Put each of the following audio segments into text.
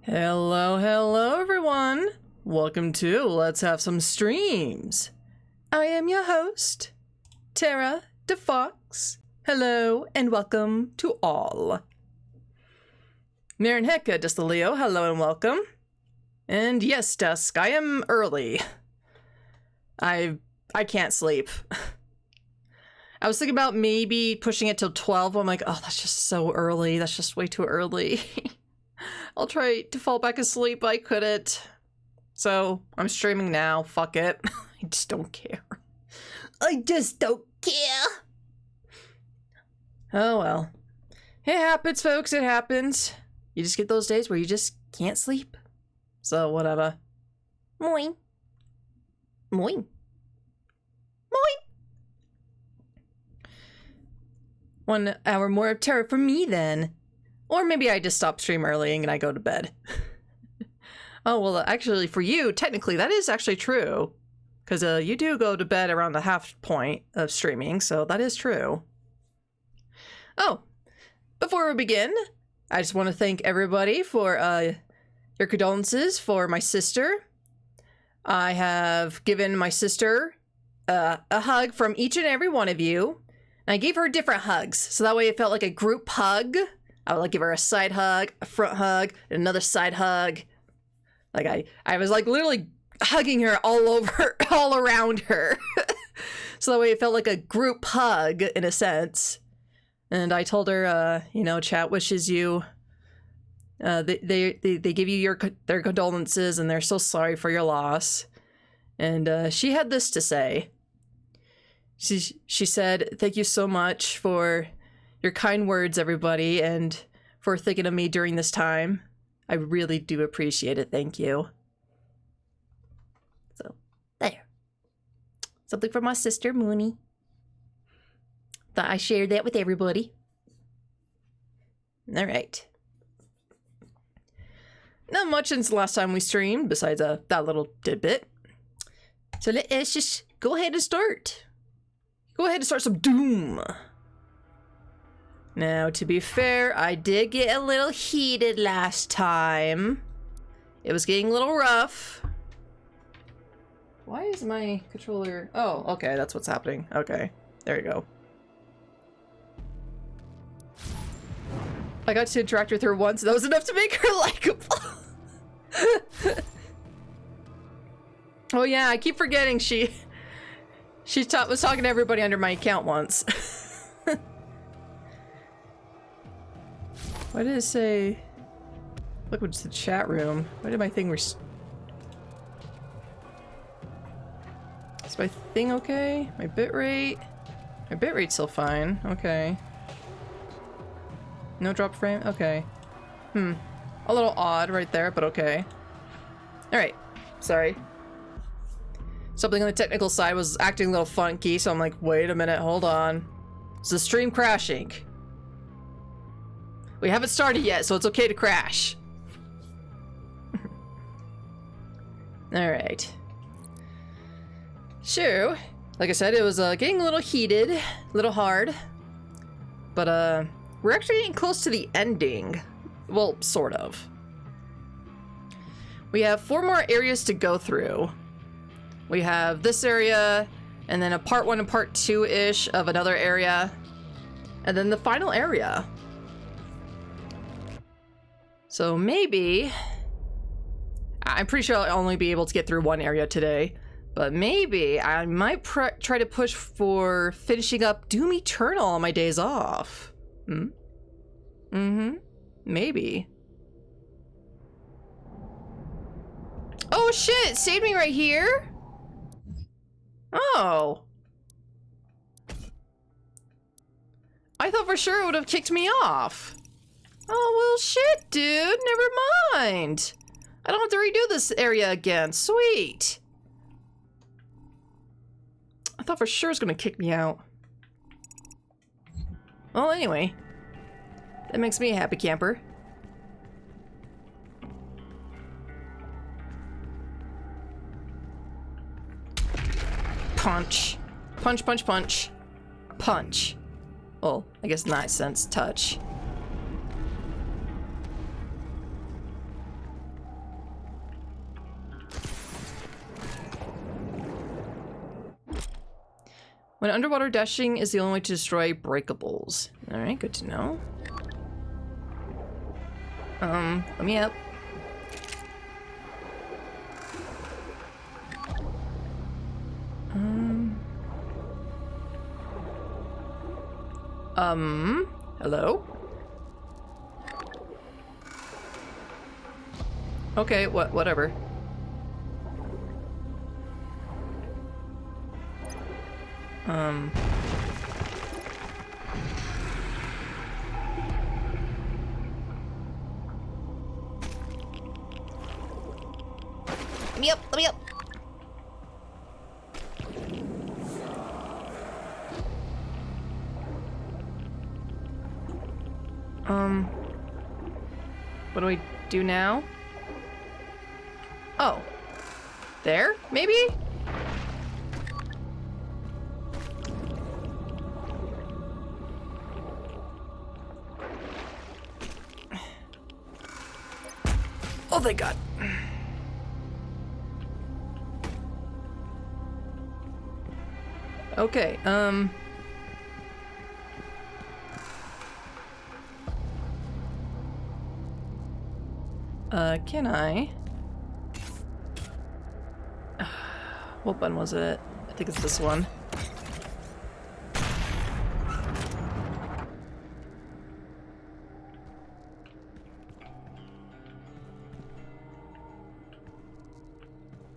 Hello everyone! Welcome to Let's Have Some Streams. I am your host, Tara DeFox. Hello and welcome to all. Marin Hecka Leo, hello and welcome. And yes, Dusk, I am early. I can't sleep. I was thinking about maybe pushing it till 12, but I'm like, oh, that's just so early. That's just way too early. I'll try to fall back asleep, but I couldn't. So, I'm streaming now. Fuck it. I just don't care. I just don't care. Oh well. It happens, folks. It happens. You just get those days where you just can't sleep. So, whatever. Moin. Moin. Moin. 1 hour more of terror for me, then. Or maybe I just stop stream early and I go to bed. Oh, well, actually, for you, technically, that is actually true. Because you do go to bed around the half point of streaming, so that is true. Oh, before we begin, I just want to thank everybody for your condolences for my sister. I have given my sister a hug from each and every one of you. And I gave her different hugs, so that way it felt like a group hug. I would like give her a side hug, a front hug, another side hug. Like I was like literally hugging her all over, all around her. So that way it felt like a group hug in a sense. And I told her, you know, chat wishes you. They give you their condolences and they're so sorry for your loss. And she had this to say. She said, "Thank you so much for your kind words, everybody, and for thinking of me during this time. I really do appreciate it. Thank you." So, there. Something from my sister, Mooney. Thought I shared that with everybody. Alright. Not much since the last time we streamed, besides that little tidbit. So let's just go ahead and start. Go ahead and start some Doom. Now, to be fair, I did get a little heated last time. It was getting a little rough. Why is my controller... Oh, okay, that's what's happening. Okay, there you go. I got to interact with her once, and that was enough to make her likable. Oh yeah, I keep forgetting she was talking to everybody under my account once. Why did it say... Look, what's the chat room? Why did my thing Is my thing okay? My bitrate? My bitrate's still fine. Okay. No drop frame? Okay. A little odd right there, but okay. Alright. Sorry. Something on the technical side was acting a little funky, so I'm like, wait a minute, hold on. Is the stream crashing? We haven't started yet, so it's okay to crash. Alright. Sure. Like I said, it was getting a little heated, a little hard. But we're actually getting close to the ending. Well, sort of. We have 4 more areas to go through. We have this area, and then a part 1 and part 2-ish of another area. And then the final area. So maybe... I'm pretty sure I'll only be able to get through 1 area today. But maybe I might try to push for finishing up Doom Eternal on my days off. Maybe. Oh shit, it saved me right here? no! I thought for sure it would have kicked me off. Oh, well, shit, dude. Never mind. I don't have to redo this area again. Sweet. I thought for sure it was going to kick me out. Well, anyway. That makes me a happy camper. Punch. Punch, punch, punch. Punch. Well, I guess in that sense, touch. When underwater, dashing is the only way to destroy breakables. Alright, good to know. Let me up. Hello? Okay, whatever. Let me up, let me up. What do we do now? Oh. There? Maybe? Oh, thank God. Okay, can I? What button was it? I think it's this one.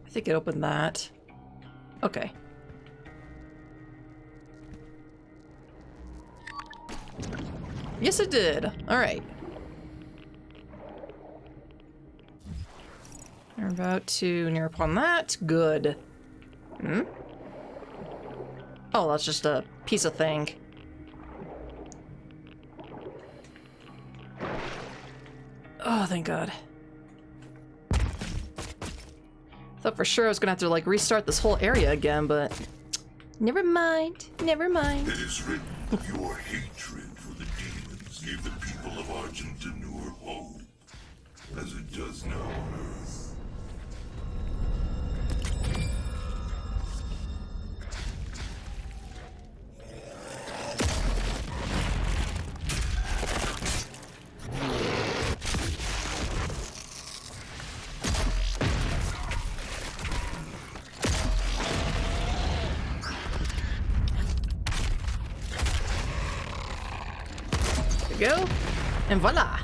I think it opened that. Okay. Yes, it did. All right. We're about to near upon that. Good. Hmm? Oh, that's just a piece of thing. Oh, thank God. Thought for sure I was gonna have to, like, restart this whole area again, but... Never mind. Never mind. It is written, your hatred for the demons gave the people of Argentinur hope, as it does now on Earth. Go, and voila.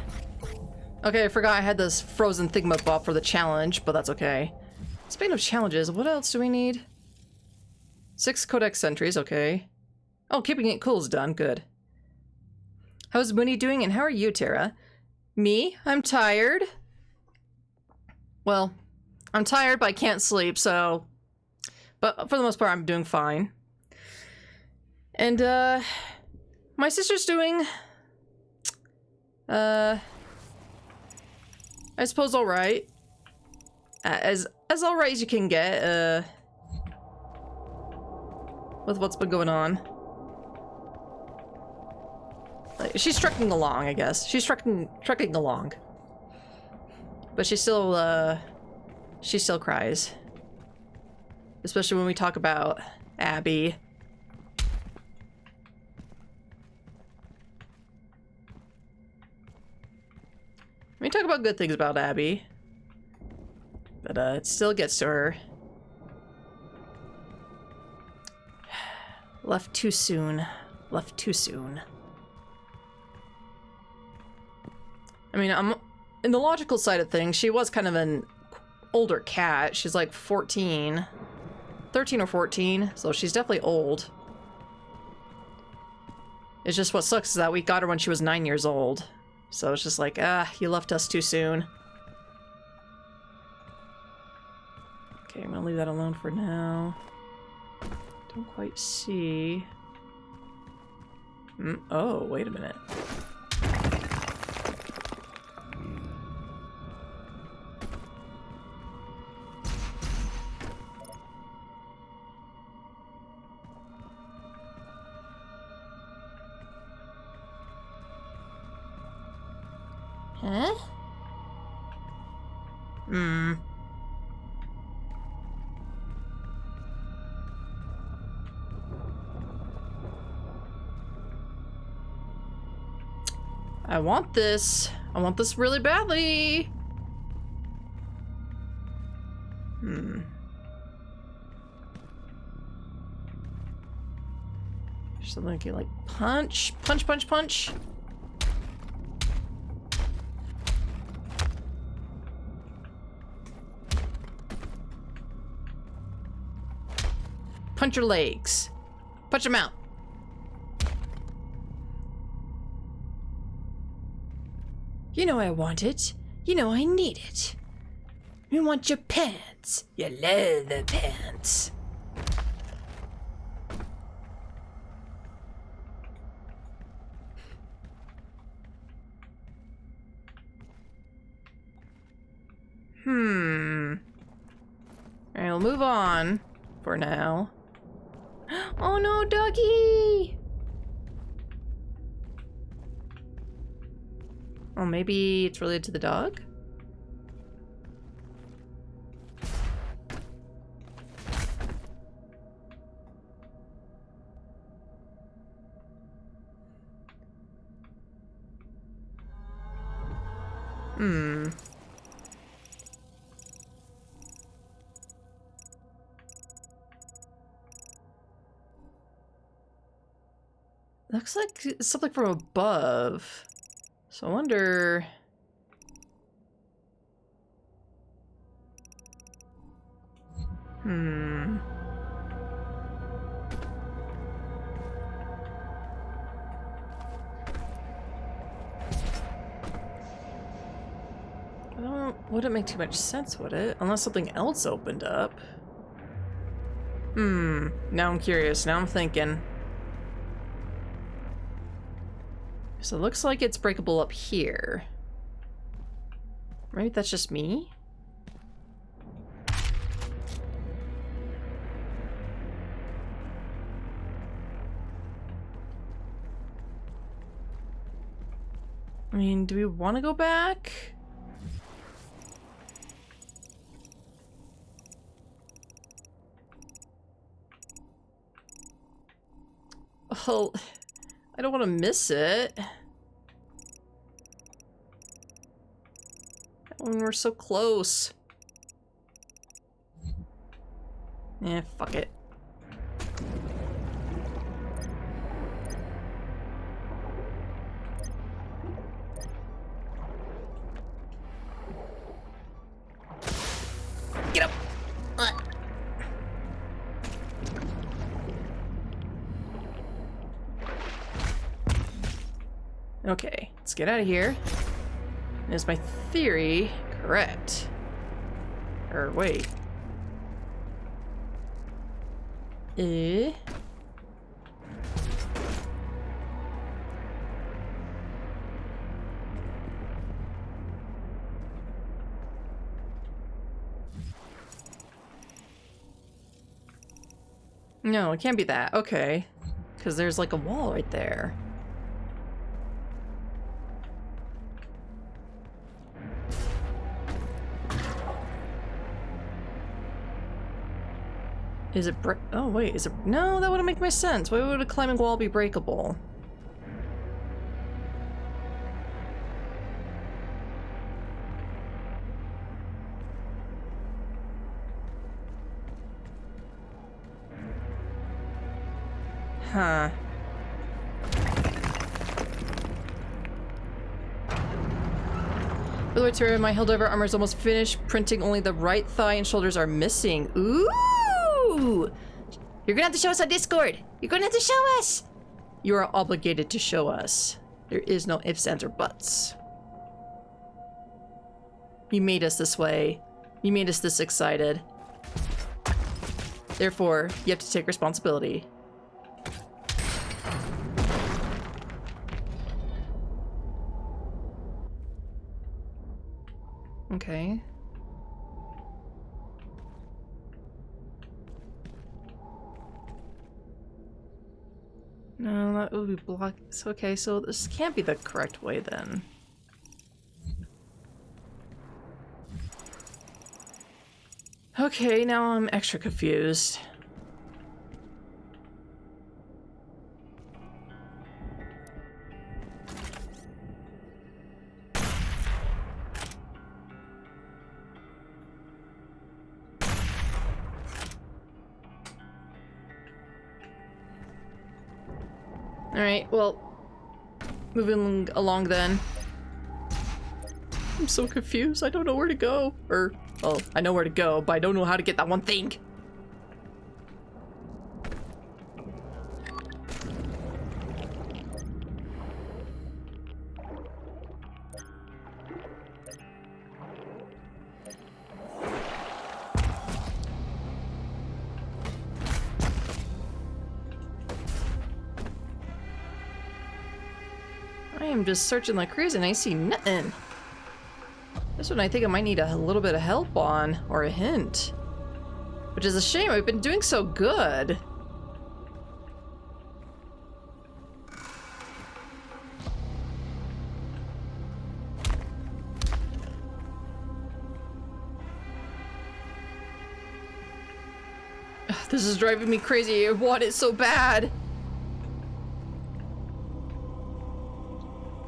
Okay, I forgot I had this frozen thingamabob for the challenge, but that's okay. Speaking of challenges, what else do we need? 6 codex sentries, okay. Oh, keeping it cool is done, good. How's Mooney doing, and how are you, Tara? Me? I'm tired. Well, I'm tired, but I can't sleep, so... But for the most part, I'm doing fine. And, my sister's doing... I suppose alright. As alright as you can get, with what's been going on. Like, she's trucking along, I guess. She's trucking along. But she still cries. Especially when we talk about Abby. We talk about good things about Abby, but it still gets to her. Left too soon. Left too soon. I mean, I'm in the logical side of things. She was kind of an older cat. She's like 14. 13 or 14, so she's definitely old. It's just what sucks is that we got her when she was 9 years old. So it's just like, you left us too soon. Okay, I'm gonna leave that alone for now. Don't quite see. Oh, wait a minute. Huh? I want this. I want this really badly. Something I can like punch, punch, punch, punch. Punch your legs. Punch them out. You know I want it. You know I need it. You want your pants. Your leather pants. Alright, we'll move on for now. Oh no, doggy! Oh, maybe it's related to the dog? Looks like it's something from above. So I wonder... Wouldn't make too much sense, would it? Unless something else opened up. Now I'm curious. Now I'm thinking. So it looks like it's breakable up here. Maybe that's just me? I mean, do we want to go back? Oh, I don't want to miss it. When we're so close. Eh, fuck it. Get up! Okay, let's get out of here. Is my theory correct? Or wait. No, it can't be that. Okay. Because there's like a wall right there. Is it oh wait, is it- no, that wouldn't make my sense. Why would a climbing wall be breakable? Huh. By the way, Tara, my held over armor is almost finished. Printing, only the right thigh and shoulders are missing. Ooh! Ooh. You're gonna have to show us on Discord. You're gonna have to show us. You are obligated to show us. There is no ifs, ands, or buts. You made us this way. You made us this excited. Therefore, you have to take responsibility. Okay. No, that would be blocked. So, okay, so this can't be the correct way then. Okay, now I'm extra confused. Alright, well, moving along then. I'm so confused. I don't know where to go. Or, well, I know where to go, but I don't know how to get that one thing. I am just searching like crazy and I see nothing. This one I think I might need a little bit of help on, or a hint. Which is a shame, I've been doing so good. Ugh, this is driving me crazy. I want it so bad.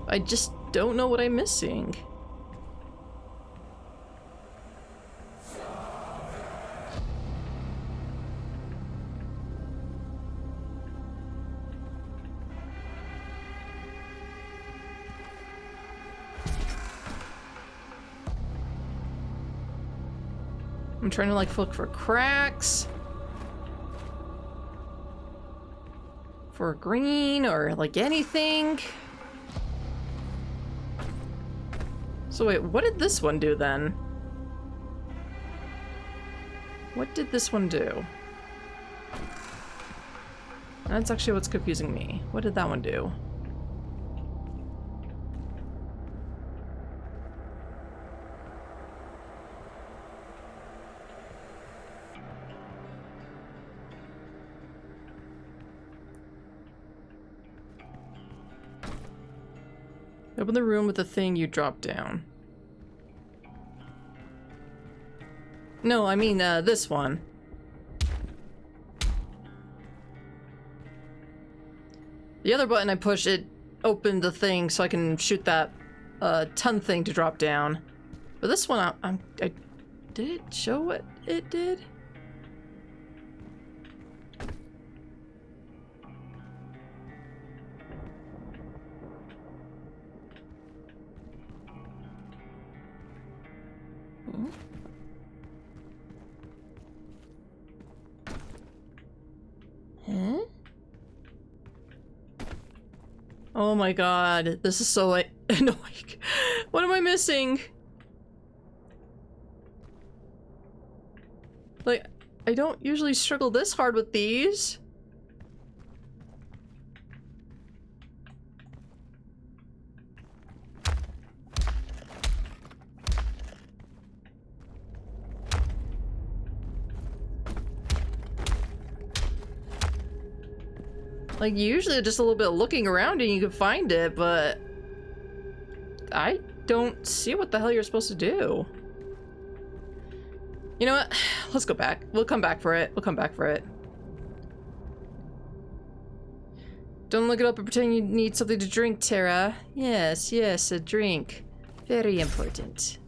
I just don't know what I'm missing. I'm trying to like look for cracks. For green or like anything. So wait, what did this one do then? What did this one do? That's actually what's confusing me. What did that one do? Open the room with the thing you dropped down. No, I mean, this one. The other button I push, it opened the thing so I can shoot that ton thing to drop down. But this one, did it show what it did? Huh? Oh my god, this is so annoying. What am I missing? Like, I don't usually struggle this hard with these. Like, usually just a little bit of looking around and you can find it, but I don't see what the hell you're supposed to do. You know what? Let's go back. We'll come back for it. We'll come back for it. Don't look it up and pretend you need something to drink, Tara. Yes, yes, a drink. Very important.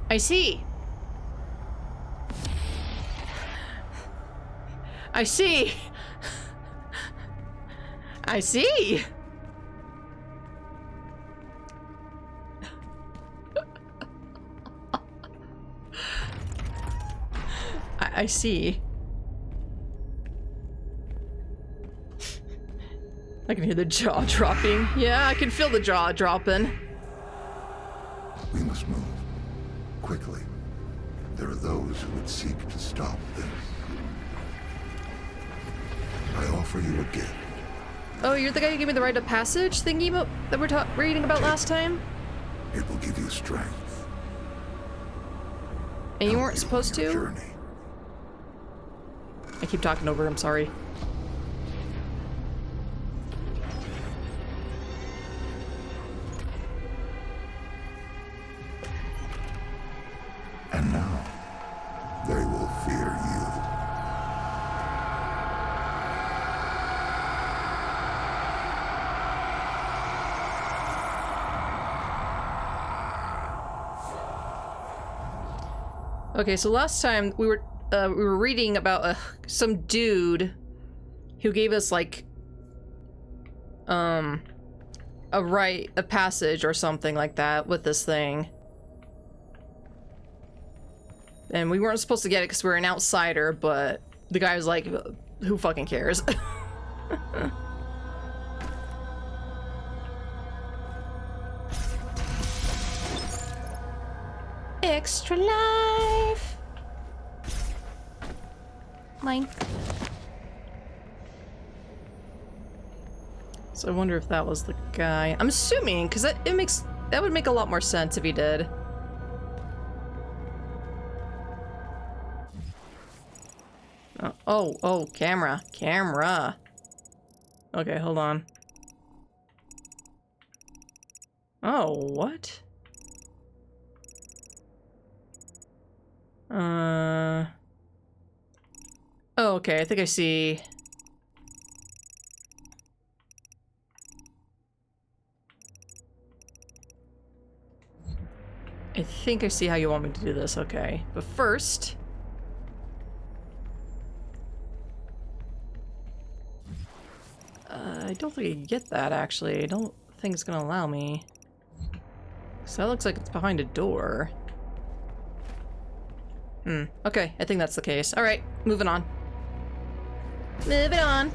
I see. I see. I see. I see. I can hear the jaw dropping. Yeah, I can feel the jaw dropping. We must move. Quickly. There are those who would seek to stop this. I offer you a gift. Oh, you're the guy who gave me the rite of passage thingy about, that we're reading about last time? It will give you strength. And you Help weren't supposed on your to? Journey. I keep talking over him, sorry. And now, they will fear you. Okay, so last time we were reading about some dude who gave us like a rite of passage or something like that with this thing. And we weren't supposed to get it because we were an outsider, but the guy was like, who fucking cares? Extra life! Mine. So I wonder if that was the guy. I'm assuming, because that would make a lot more sense if he did. Oh, camera. Okay, hold on. Oh, what? Oh, okay, I think I see. I think I see how you want me to do this, okay. But first... I don't think I can get that, actually. I don't think it's gonna allow me. So that looks like it's behind a door. Okay, I think that's the case. Alright, moving on. Moving on.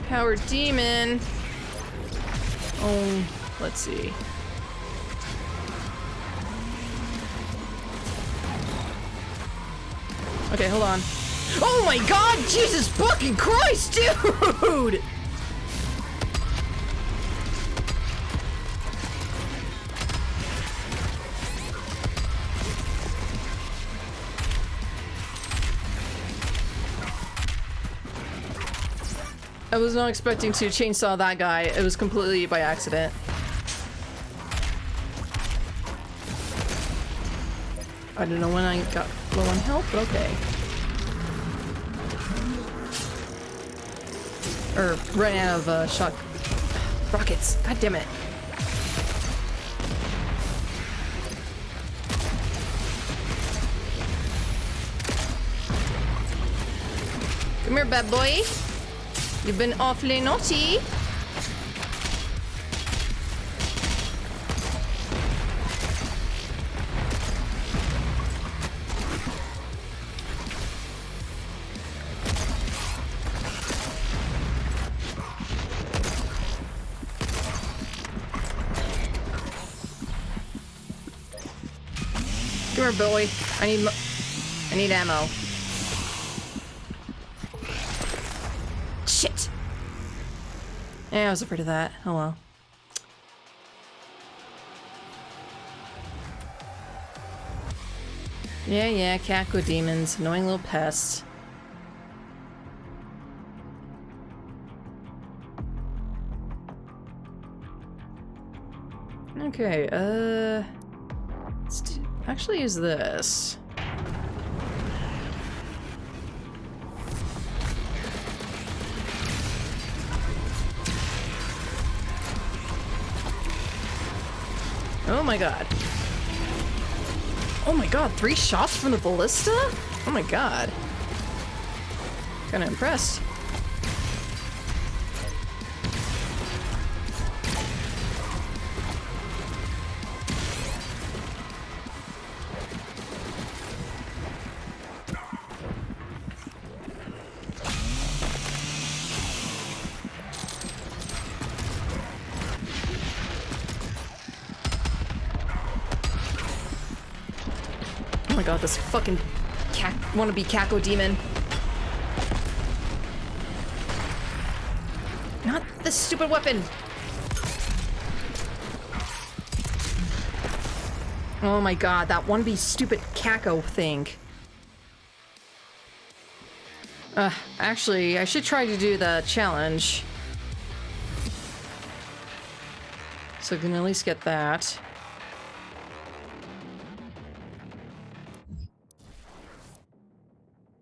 Power demon. Oh, let's see. Okay, hold on. Oh my god, Jesus fucking Christ, dude! I was not expecting to chainsaw that guy. It was completely by accident. I don't know when I got low on health, but okay. Or ran out of shock rockets. God damn it. Come here, bad boy. You've been awfully naughty. Come here, boy. I need ammo. Shit. Yeah, I was afraid of that. Oh well. Yeah, Caco demons. Annoying little pests. Okay, let's actually use this. Oh my god. Oh my god, 3 shots from the ballista? Oh my god. Kinda impressed. Oh my god, this fucking wannabe Kako demon. Not this stupid weapon! Oh my god, that wannabe stupid Kako thing. Actually, I should try to do the challenge. So I can at least get that.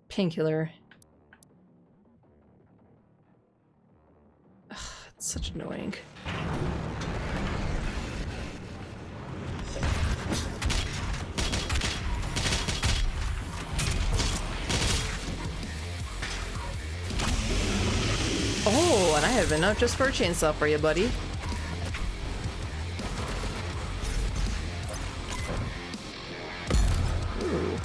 Painkiller. Ugh, it's such annoying. Oh, and I have enough just for a chainsaw for you, buddy. Ooh.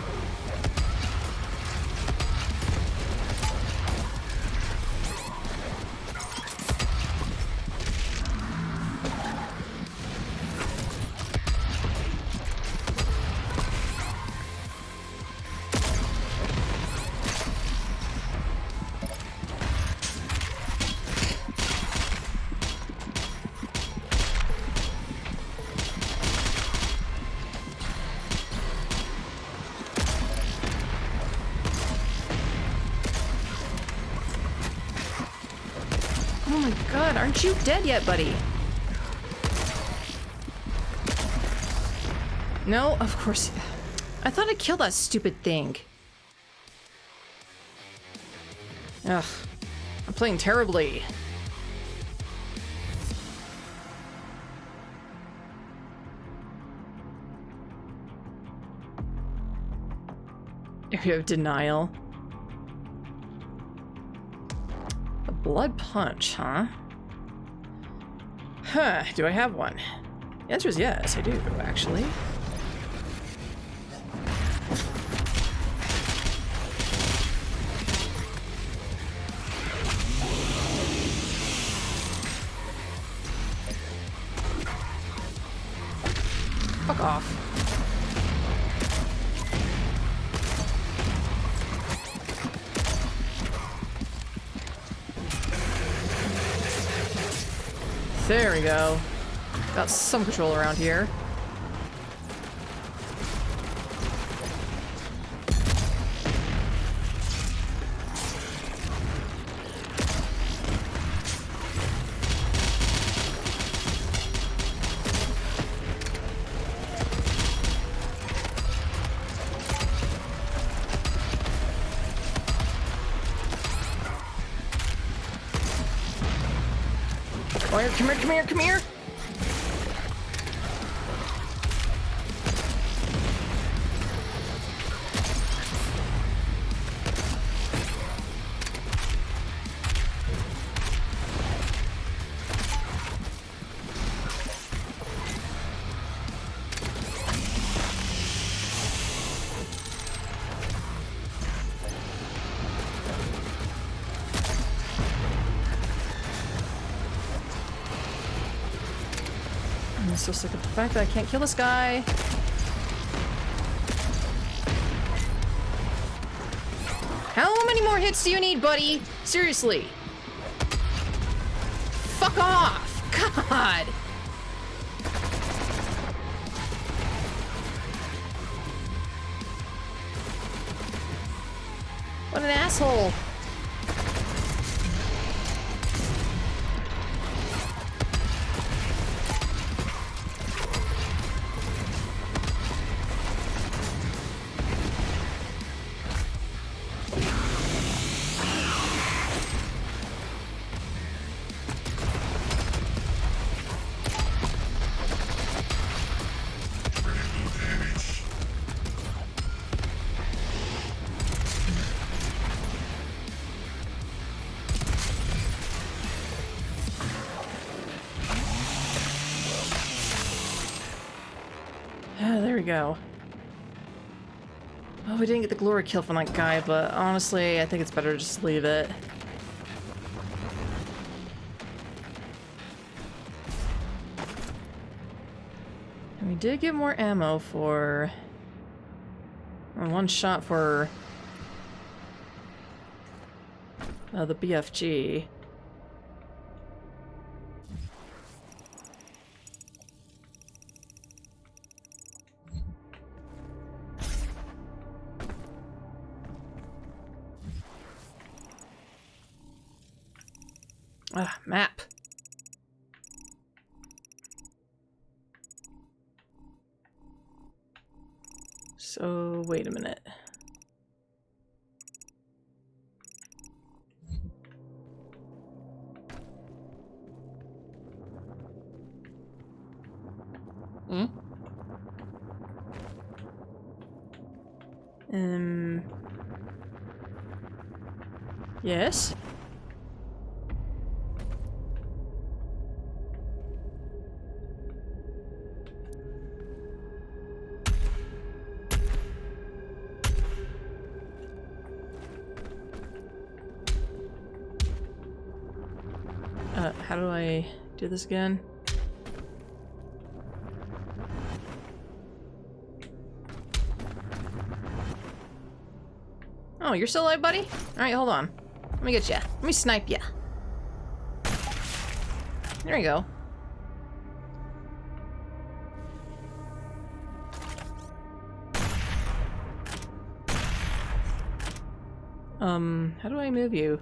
Oh my god, aren't you dead yet, buddy? No, of course. I thought I killed that stupid thing. Ugh. I'm playing terribly. Area of denial. Blood punch, huh? Huh, do I have one? The answer is yes, I do, actually. Fuck off. There we go. Got some control around here. Come here, come here, come here! I'm so sick of the fact that I can't kill this guy. How many more hits do you need, buddy? Seriously. Fuck off! God! What an asshole! Ah, there we go. Oh, we didn't get the glory kill from that guy, but honestly, I think it's better to just leave it. And we did get more ammo for... or one shot for... the BFG. Ah, map. So, wait a minute. Hmm? Yes? How do I do this again? Oh, you're still alive, buddy? Alright, hold on. Let me get ya. Let me snipe ya. There you go. How do I move you?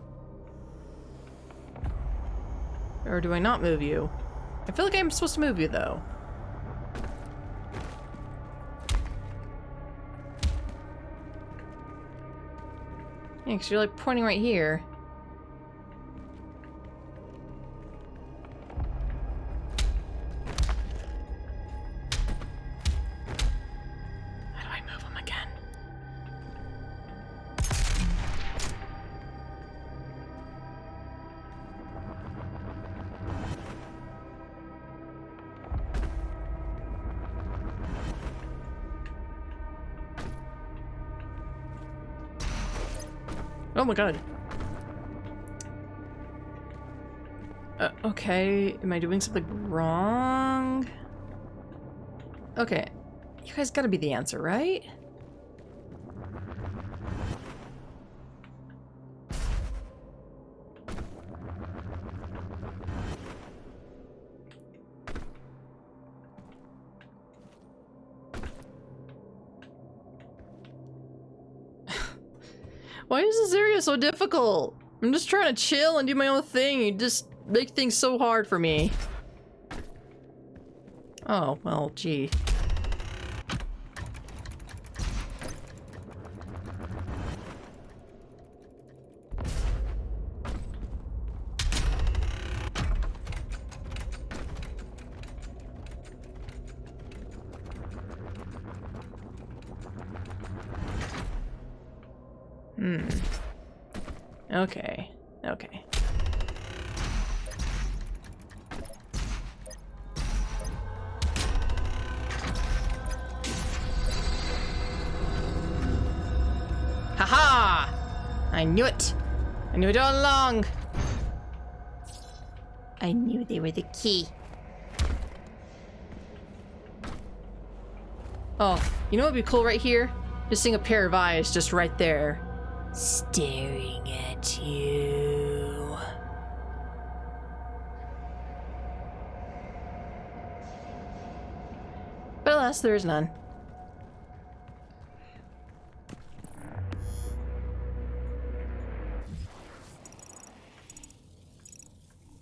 Or do I not move you? I feel like I'm supposed to move you, though. Yeah, 'cause you're like pointing right here. How do I move him again? Oh my god. Okay, am I doing something wrong? Okay, you guys gotta be the answer, right? Why is this area so difficult? I'm just trying to chill and do my own thing. You just make things so hard for me. Oh, well, gee. Okay. Okay. Haha! I knew it! I knew it all along! I knew they were the key. Oh, you know what would be cool right here? Just seeing a pair of eyes just right there. Staring at you. But alas, there is none.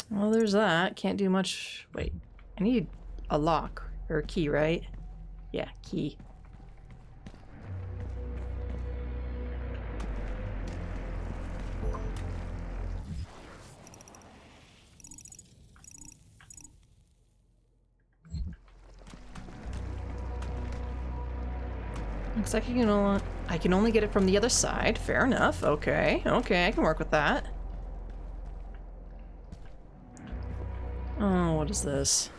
Well, there's that. Can't do much. Wait, I need a lock or a key, right? Yeah, key. Looks like I can only get it from the other side. Fair enough. Okay, okay, I can work with that. Oh, what is this?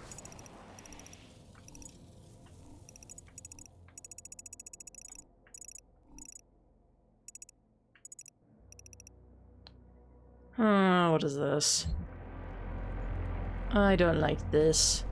What is this? I don't like this.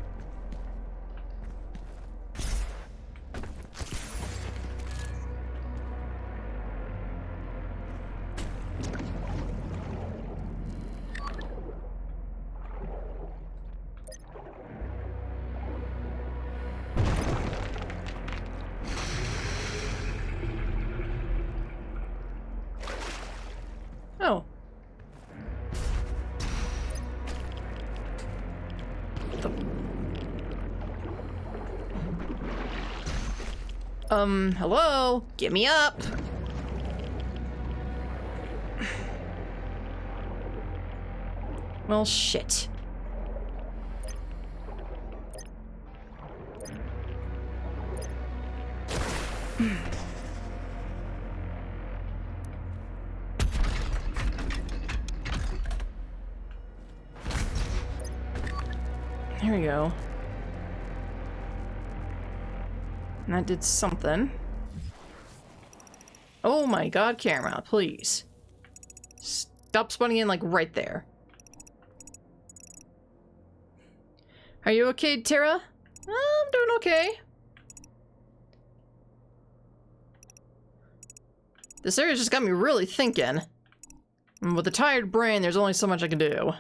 Oh. Hello? Get me up! Well, shit. There we go. And that did something. Oh my god, camera, please. Stop spawning in, like, right there. Are you okay, Tara? I'm doing okay. This area just got me really thinking. And with a tired brain, there's only so much I can do.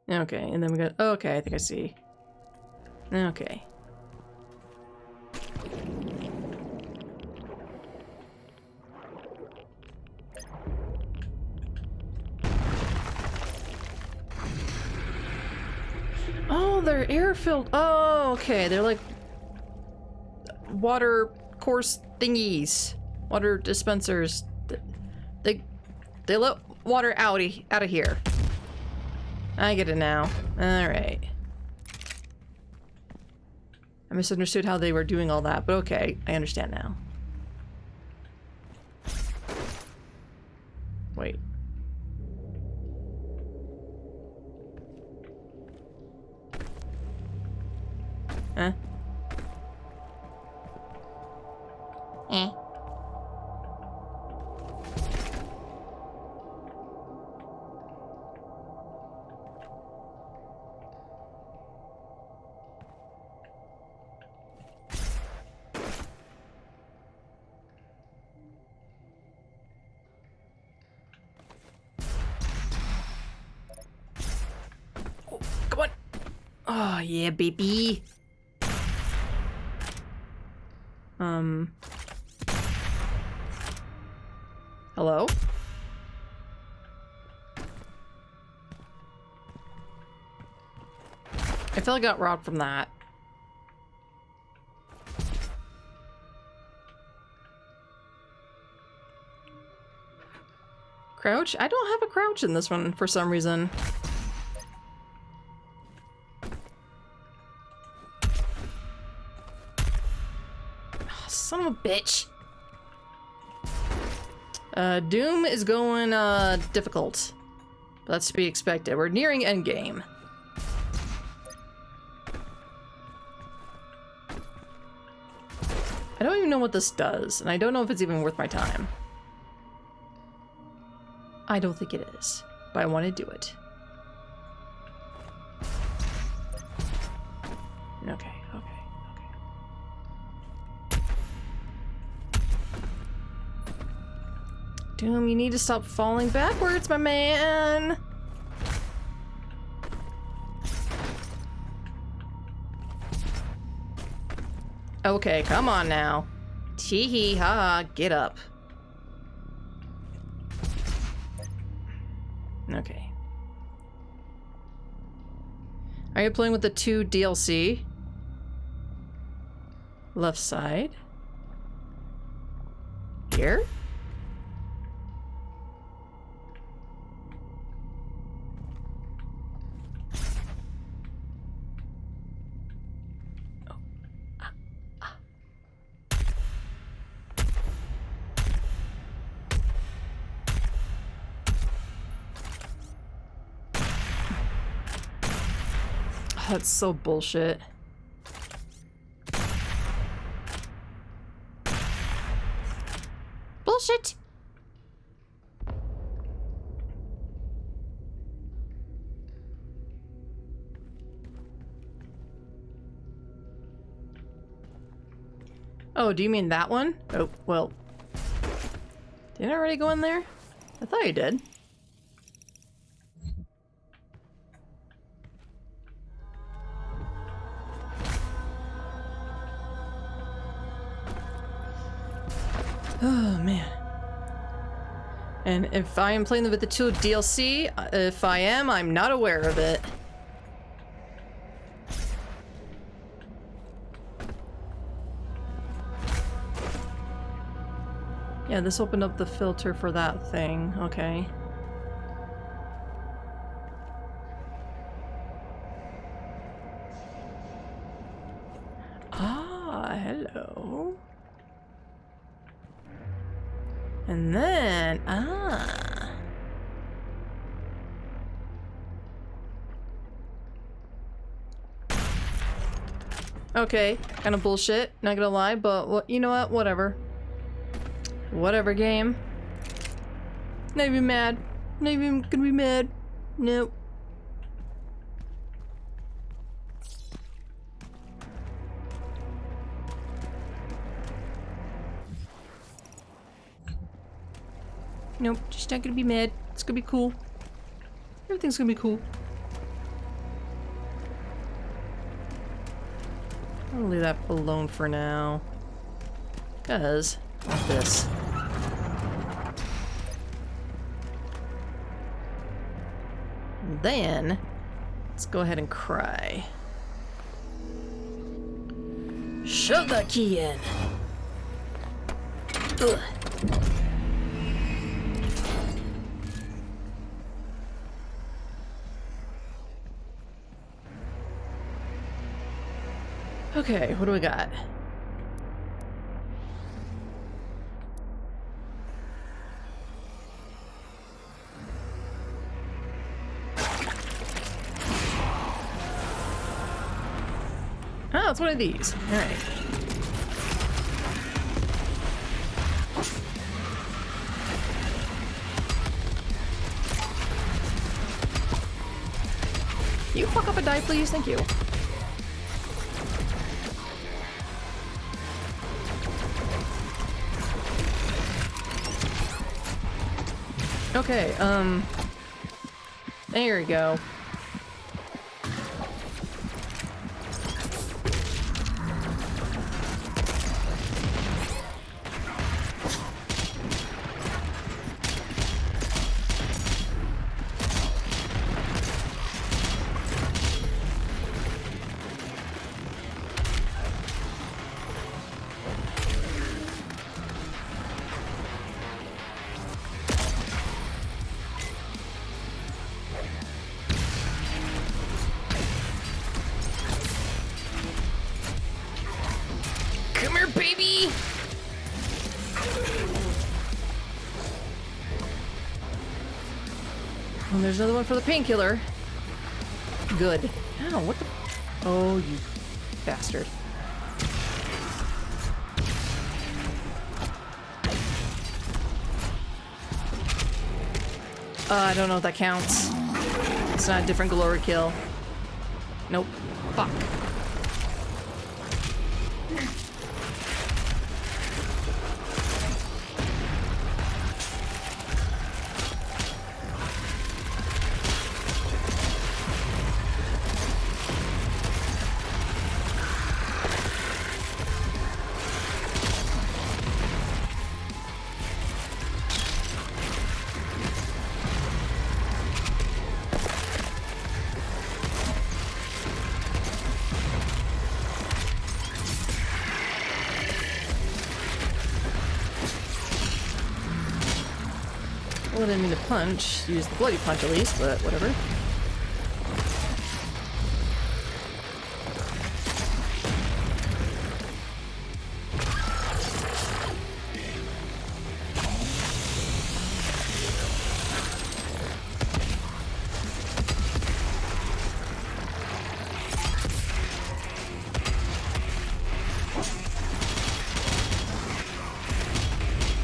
Okay, and then we got... Okay, I think I see. Okay. Oh, they're air-filled. Oh, okay. They're like... water course thingies. Water dispensers. They let water out of here. I get it now. Alright. I misunderstood how they were doing all that, but okay, I understand now. Wait. Huh? Eh. Come on. Oh, yeah, baby. Hello? I feel like I got robbed from that. Crouch? I don't have a crouch in this one for some reason. Son of a bitch. Doom is going, difficult. That's to be expected. We're nearing endgame. I don't even know what this does, and I don't know if it's even worth my time. I don't think it is, but I want to do it. Okay. Doom, you need to stop falling backwards, my man! Okay, come on now. Tee-hee, ha-ha, get up. Okay. Are you playing with the 2 DLC? Left side. Here? That's so bullshit. bullshit. Oh, do you mean that one? Oh, well. Didn't I already go in there? I thought I did. Oh, man. And if I am playing with the 2 DLC, if I am, I'm not aware of it. Yeah, this opened up the filter for that thing. Okay. Ah, hello. And then, okay, kind of bullshit, not gonna lie, but you know what? Whatever. Whatever, game. Not even mad. Not even gonna be mad. Nope. Nope, just not gonna be mad. It's gonna be cool. Everything's gonna be cool. I'll leave that alone for now. Cause this. And then let's go ahead and cry. Shove that key in. Ugh. Okay, what do we got? Oh, it's one of these. All right. You fuck up and die, please. Thank you. Okay, there we go. Come here, baby! And there's another one for the painkiller. Good. Ow, what the? Oh, you bastard. I don't know if that counts. It's not a different glory kill. Nope. Fuck. Well, I didn't mean to punch. Use the bloody punch at least, but whatever.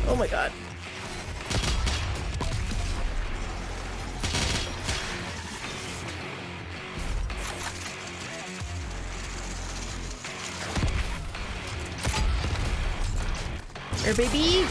Oh my god. Here, baby.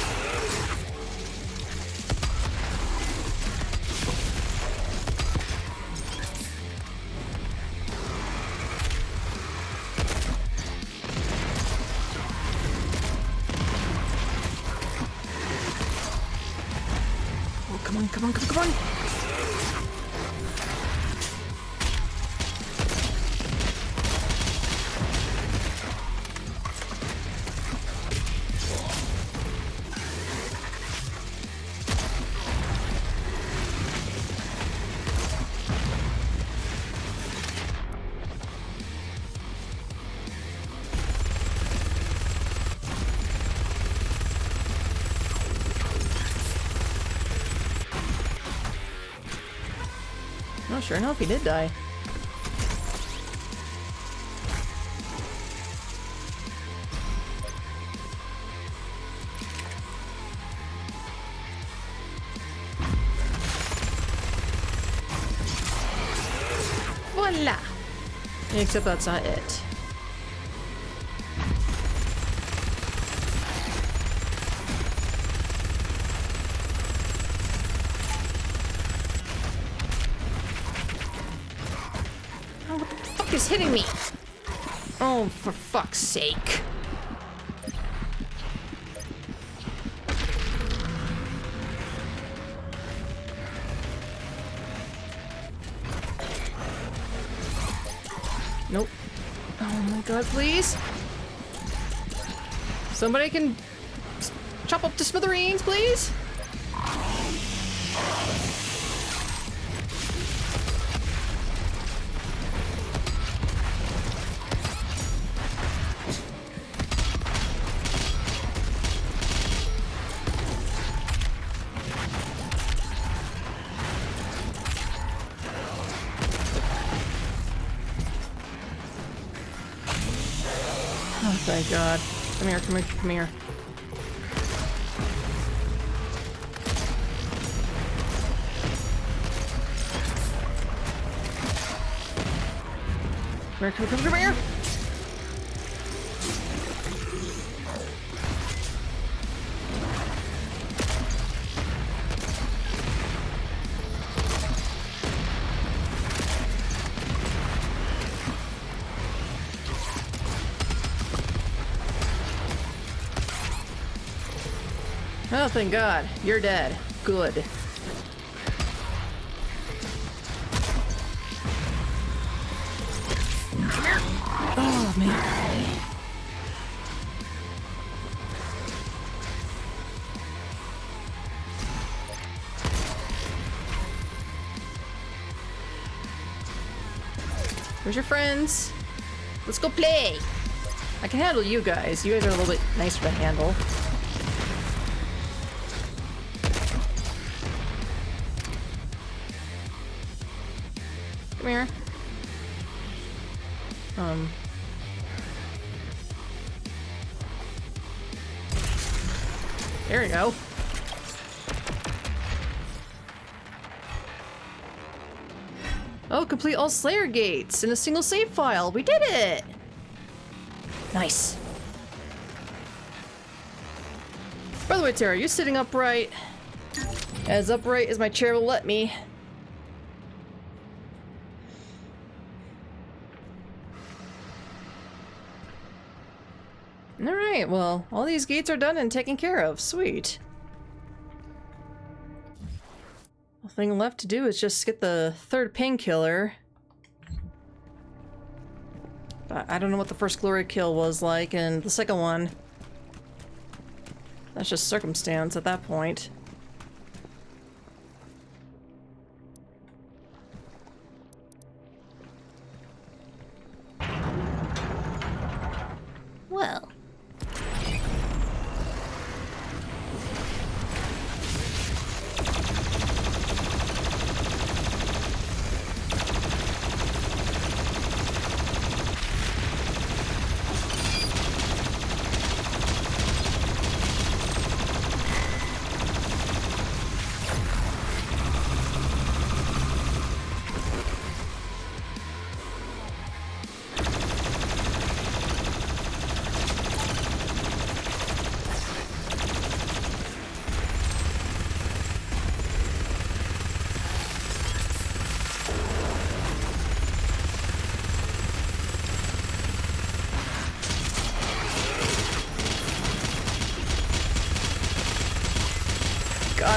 Oh, come on, come on, come on, come on. Oh, sure enough, he did die. Voila! Except that's not it. Is hitting me. Oh, for fuck's sake. Nope. Oh my god, please. Somebody can chop up to smithereens, please? Oh, thank God. Come here, come here, come here. Come here, come here. Oh, thank God. You're dead. Good. Oh, man. Where's your friends? Let's go play. I can handle you guys. You guys are a little bit nicer to handle. Come here. There we go. Oh, complete all Slayer gates in a single save file. We did it! Nice. By the way, Tara, you sitting upright? As upright as my chair will let me. Alright, well, all these gates are done and taken care of. Sweet. The thing left to do is just get the third painkiller. But I don't know what the first glory kill was like, and the second one... that's just circumstance at that point. Well...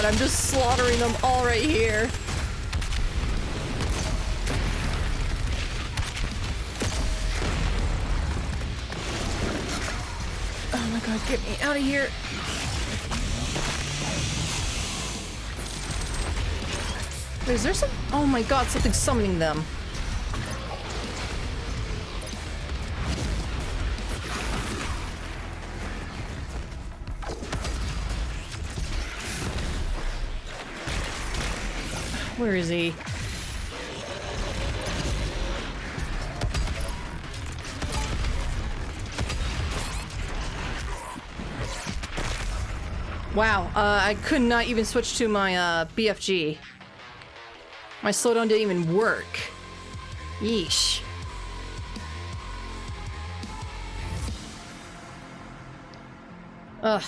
god, I'm just slaughtering them all right here. Oh my god, get me out of here. Is there some? Oh my god, something's summoning them. Where is he? Wow, I could not even switch to my BFG. My slowdown didn't even work. Yeesh. Ugh.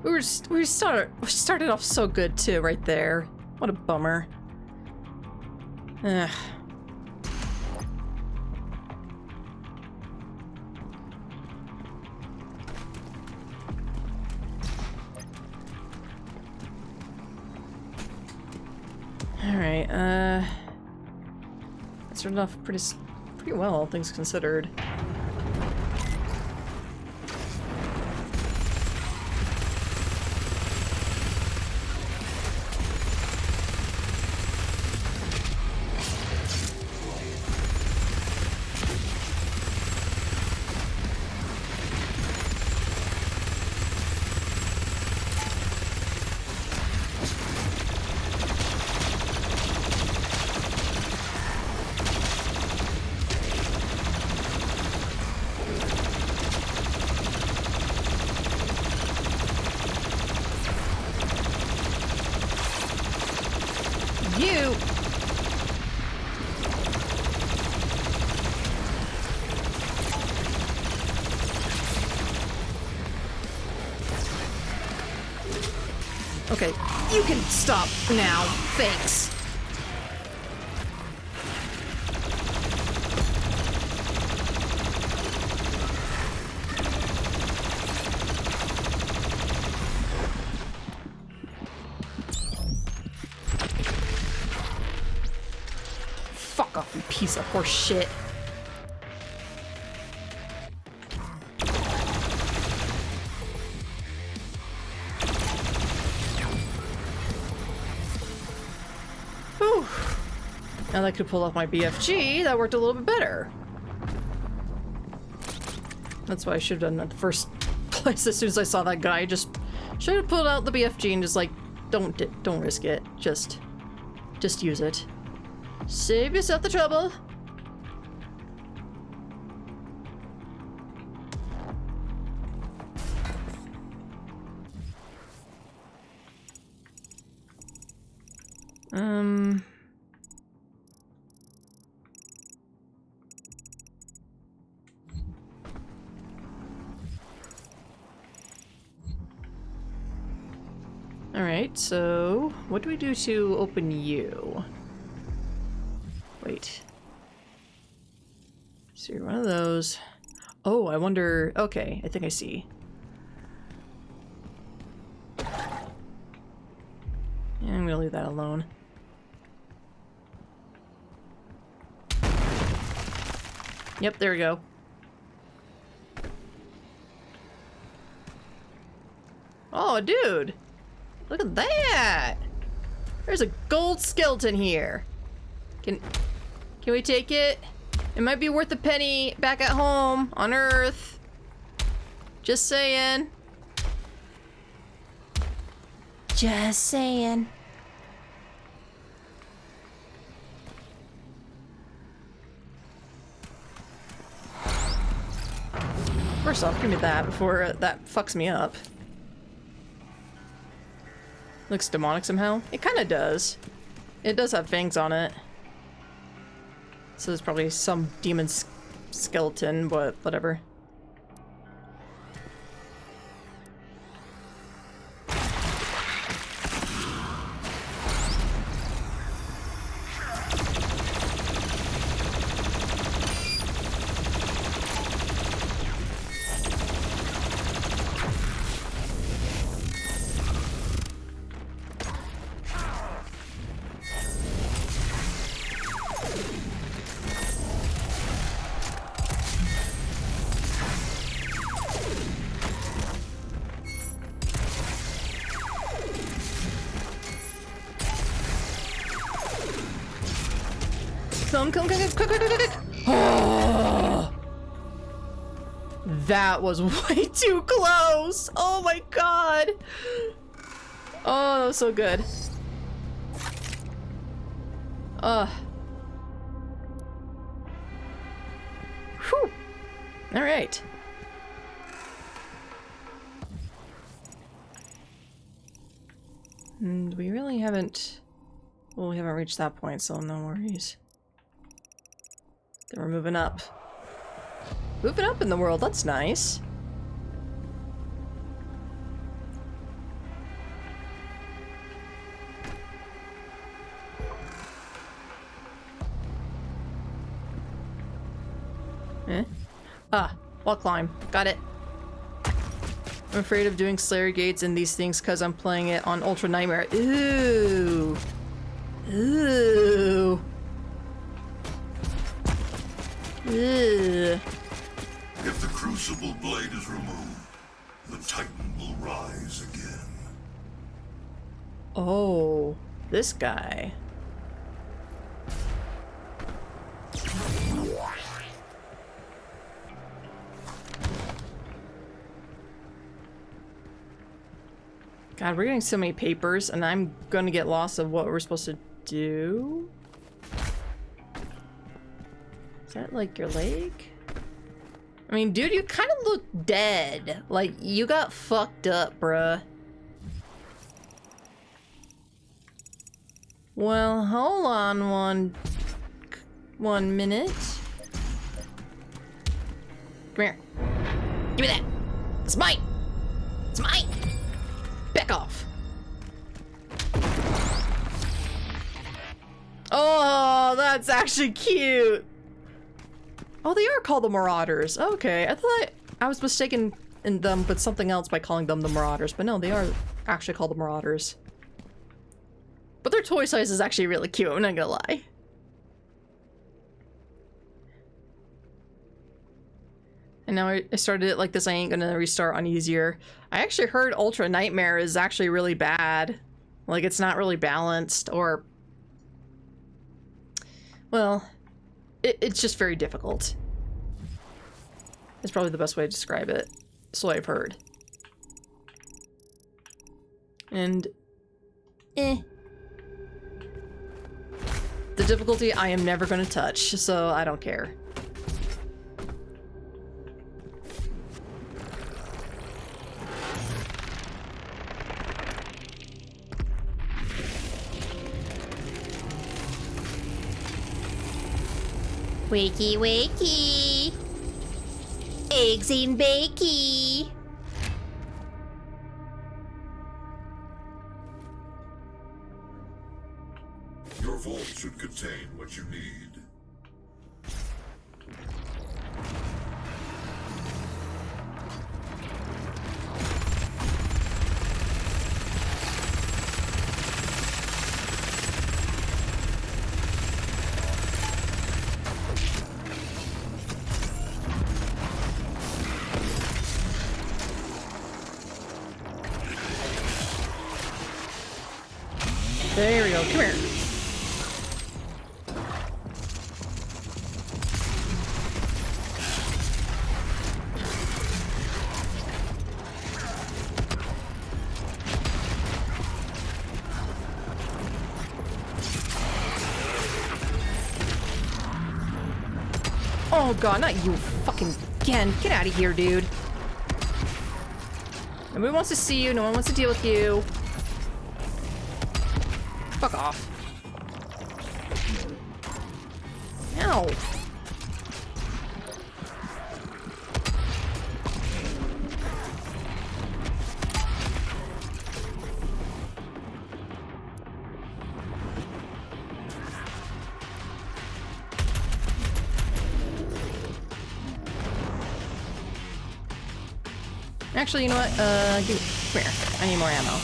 We started off so good too, right there. What a bummer. Ugh. Alright, that started off pretty well, all things considered. You! Okay, you can stop now. Thanks. Fuck off, you piece of horse shit. Whew. Now that I could pull off my BFG, that worked a little bit better. That's what I should have done at the first place. As soon as I saw that guy, just should have pulled out the BFG and just like, don't risk it. Just use it. Save yourself the trouble. All right, so what do we do to open you? Wait. So you're one of those. Oh, I wonder. Okay, I think I see. Yeah, I'm gonna leave that alone. Yep, there we go. Oh, dude! Look at that! There's a gold skeleton here. Can we take it? It might be worth a penny back at home on Earth. Just saying. Just saying. First off, give me that before that fucks me up. Looks demonic somehow. It kind of does. It does have fangs on it. So there's probably some demon skeleton, but whatever. Come, quick, quick, quick, quick, quick. Oh, that was way too close. Oh my god. Oh, that was so good. Whew. All right. And we really haven't... Well, we haven't reached that point, so no worries. Then we're moving up. Moving up in the world, that's nice. Eh? Ah, wall climb. Got it. I'm afraid of doing Slayer Gates and these things because I'm playing it on Ultra Nightmare. Ooh. Ooh. Ugh. If the crucible blade is removed, the Titan will rise again. Oh, this guy. God, we're getting so many papers, and I'm gonna get lost of what we're supposed to do. Is that like your leg? I mean, dude, you kind of look dead. Like, you got fucked up, bruh. Well, hold on one minute. Come here. Give me that. It's mine. It's mine. Back off. Oh, that's actually cute. Oh, they are called the Marauders. Okay, I thought I was mistaken in them with something else by calling them the Marauders, but no, they are actually called the Marauders. But their toy size is actually really cute, I'm not gonna lie. And now I started it like this, I ain't gonna restart on easier. I actually heard Ultra Nightmare is actually really bad. Like, it's not really balanced, or... Well, it's just very difficult. It's probably the best way to describe it. So I've heard. And... The difficulty I am never gonna touch, so I don't care. Wakey, wakey. Eggs and bakey. Your vault should contain what you need. There we go, come here. Oh god, not you fucking again. Get out of here, dude. Nobody wants to see you, no one wants to deal with you. Fuck off. Ow. Actually, you know what? Come here. I need more ammo.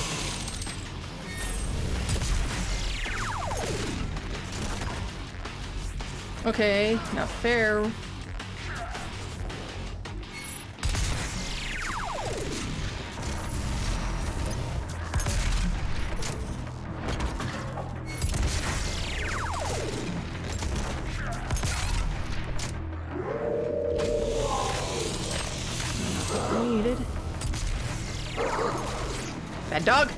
Okay, not fair. dog.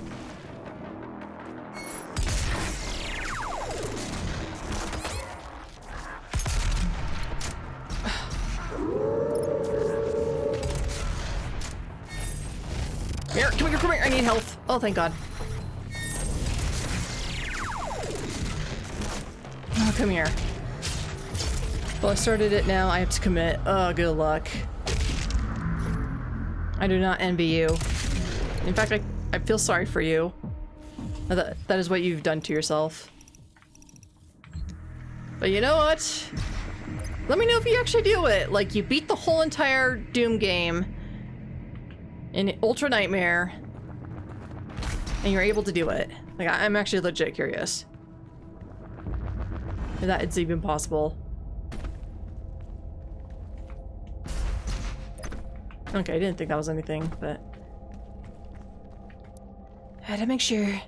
Here, come here, come here. I need health. Oh, thank God. Oh, come here. Well, I started it now. I have to commit. Oh, good luck. I do not envy you. In fact, I feel sorry for you. That is what you've done to yourself. But you know what? Let me know if you actually do it. Like, you beat the whole entire Doom game in Ultra Nightmare, and you're able to do it. Like, I'm actually legit curious if that it's even possible. Okay, I didn't think that was anything, but I had to make sure.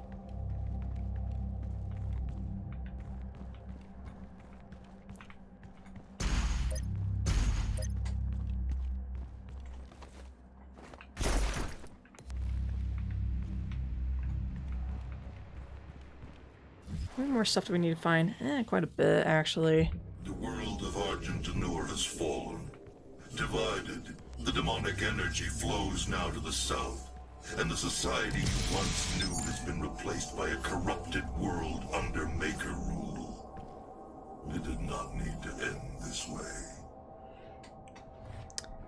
How many more stuff do we need to find? Quite a bit, actually. The world of Argentanur has fallen. Divided, the demonic energy flows now to the south, and the society you once knew has been replaced by a corrupted world under Maker rule. It did not need to end this way.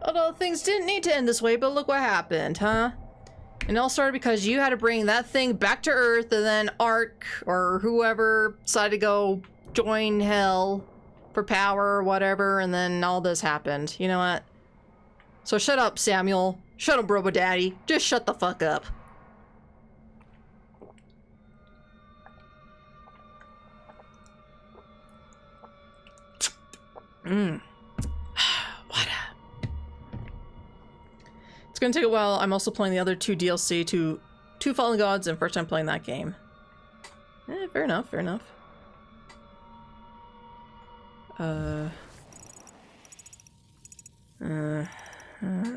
Although things didn't need to end this way, but look what happened, huh? And it all started because you had to bring that thing back to Earth, and then Ark, or whoever, decided to go join Hell for power or whatever, and then all this happened. You know what? So shut up, Samuel. Shut up, Robo Daddy. Just shut the fuck up. What a... It's gonna take a while. I'm also playing the other two DLC, two Fallen Gods, and first time playing that game. Fair enough, fair enough.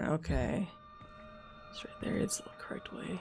Okay. It's right there, it's the correct way.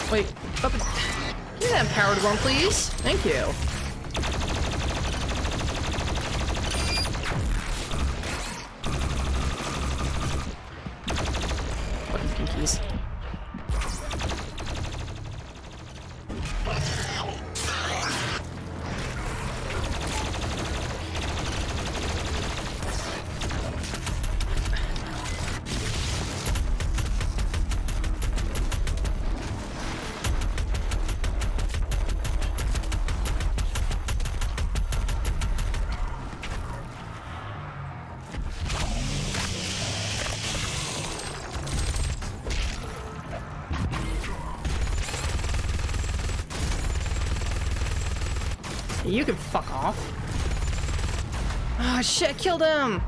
Wait, up. Give me that empowered one, please. Thank you. Fucking pinkies. You can fuck off. Oh shit, I killed him!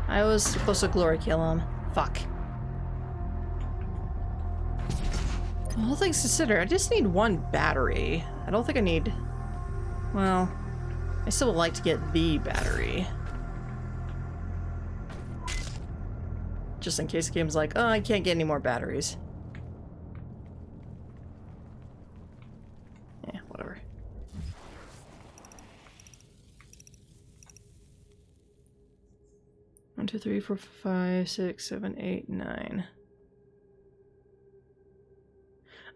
I was supposed to glory kill him. Fuck. All things considered, I just need one battery. I don't think I need... Well, I still would like to get the battery. Just in case the game's like, oh, I can't get any more batteries. Yeah, whatever. One, two, three, four, five, 6, 7, 8, 9.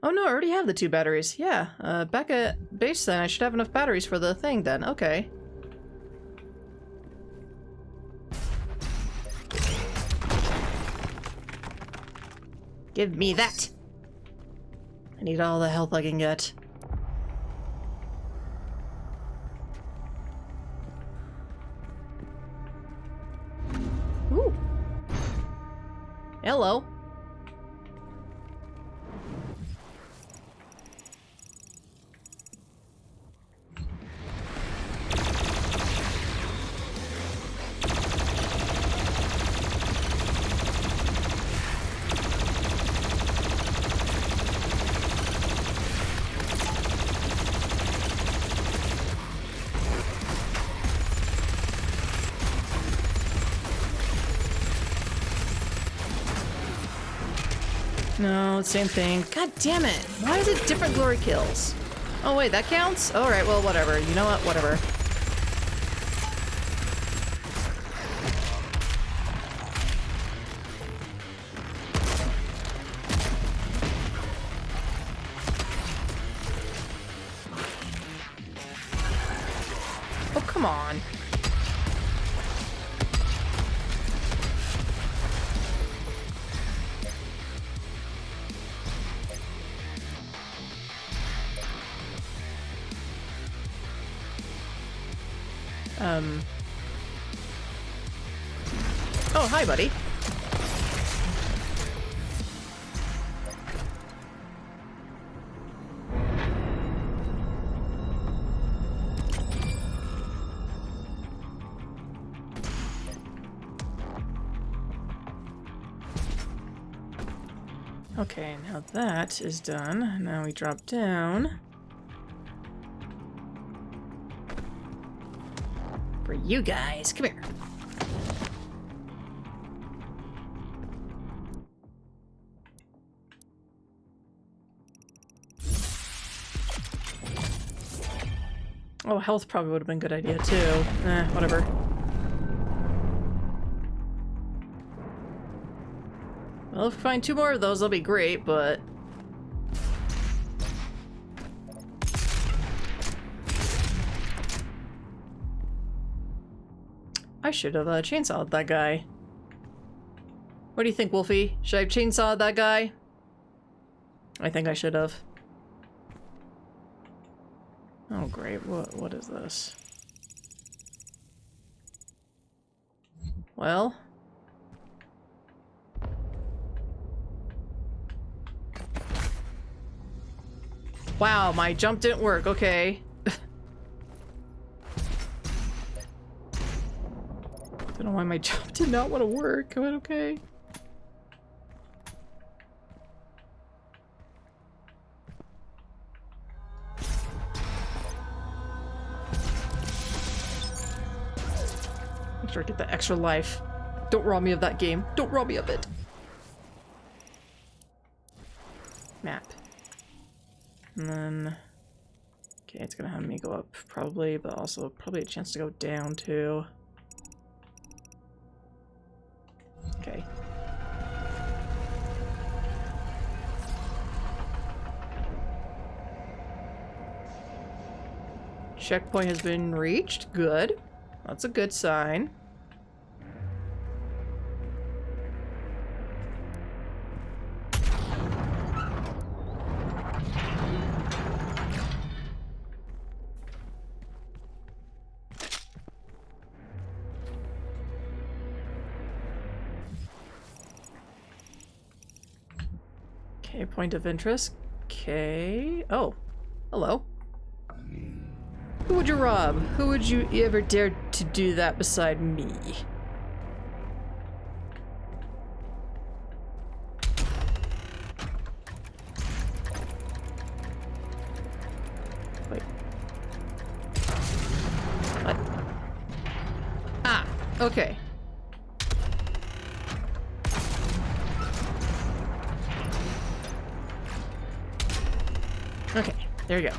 Oh no, I already have the 2 batteries. Yeah, back at base then, I should have enough batteries for the thing then. Okay. Give me that! I need all the health I can get. Ooh. Hello. No, same thing. God damn it. Why is it different glory kills? Oh wait, that counts? Alright, well, whatever. You know what? Whatever. Oh, come on. Oh, hi, buddy. Okay, now that is done. Now we drop down. For you guys, come here. Oh, health probably would have been a good idea too. Whatever. Well, if we find 2 more of those, that'll be great, but... I should have chainsawed that guy. What do you think, Wolfie? Should I have chainsawed that guy? I think I should have. Oh, great. What is this? Well... Wow, my jump didn't work. Okay. Don't know why my jump did not want to work, but okay. Make sure I get that extra life. Don't rob me of that game. Don't rob me of it. Map. And then... Okay, it's gonna have me go up probably, but also probably a chance to go down too. Okay. Checkpoint has been reached. Good. That's a good sign. Okay, point of interest. Okay. Oh. Hello. Who would you rob? Who would you ever dare to do that beside me? Wait. What? Ah, okay. Okay, there you go.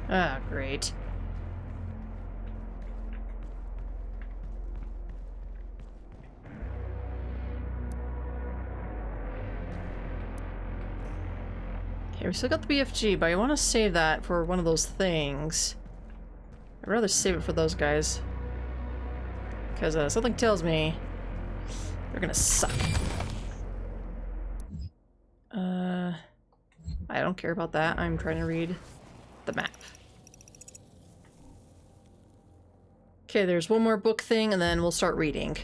Ah, great. Okay, we still got the BFG, but I want to save that for one of those things. I'd rather save it for those guys. Because something tells me they're gonna suck. I don't care about that. I'm trying to read the map. Okay, there's one more book thing, and then we'll start reading.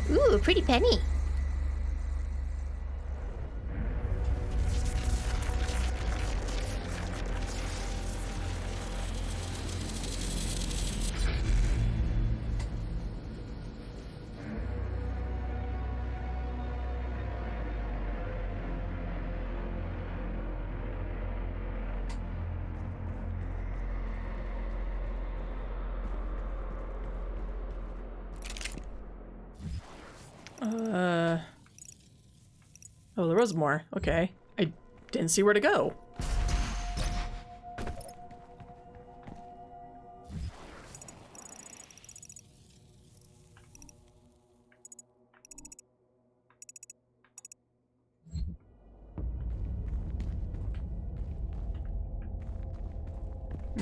Ooh, pretty penny. Oh, there was more. Okay. I didn't see where to go.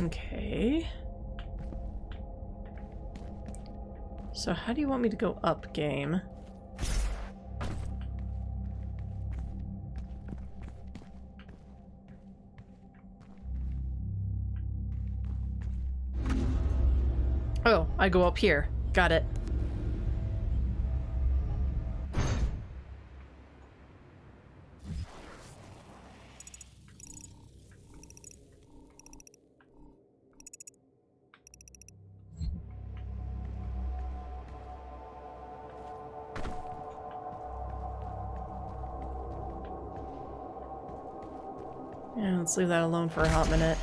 Okay. So how do you want me to go up, game? Oh, I go up here. Got it. Yeah, let's leave that alone for a hot minute.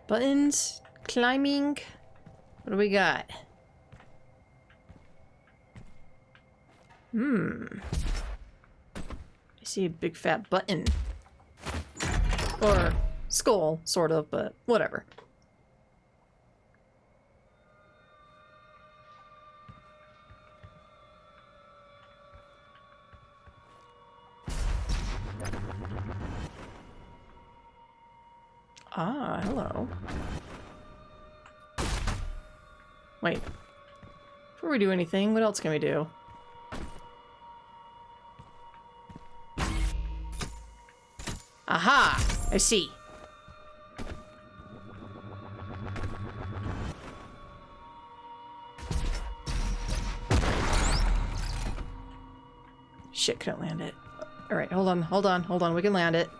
Buttons, climbing. What do we got? I see a big fat button. Or skull, sort of, but whatever. Ah, hello. Wait. Before we do anything, what else can we do? Aha! I see. Shit, couldn't land it. Alright, hold on. We can land it.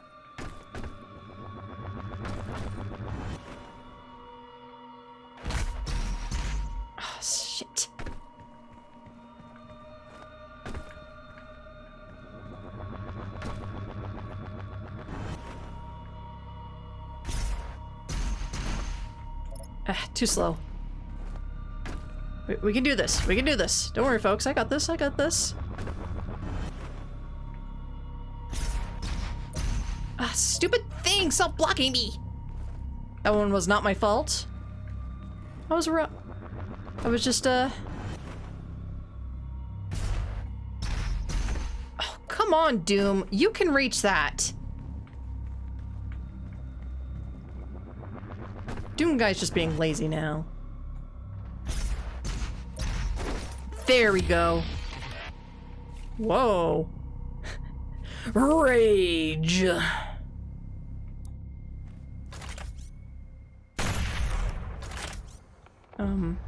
Oh, shit. Ah, too slow. We can do this. We can do this. Don't worry, folks. I got this. I got this. Ah, stupid thing! Stop blocking me! That one was not my fault. I was just, Oh, come on, Doom. You can reach that. Doom guy's just being lazy now. There we go. Whoa. Rage.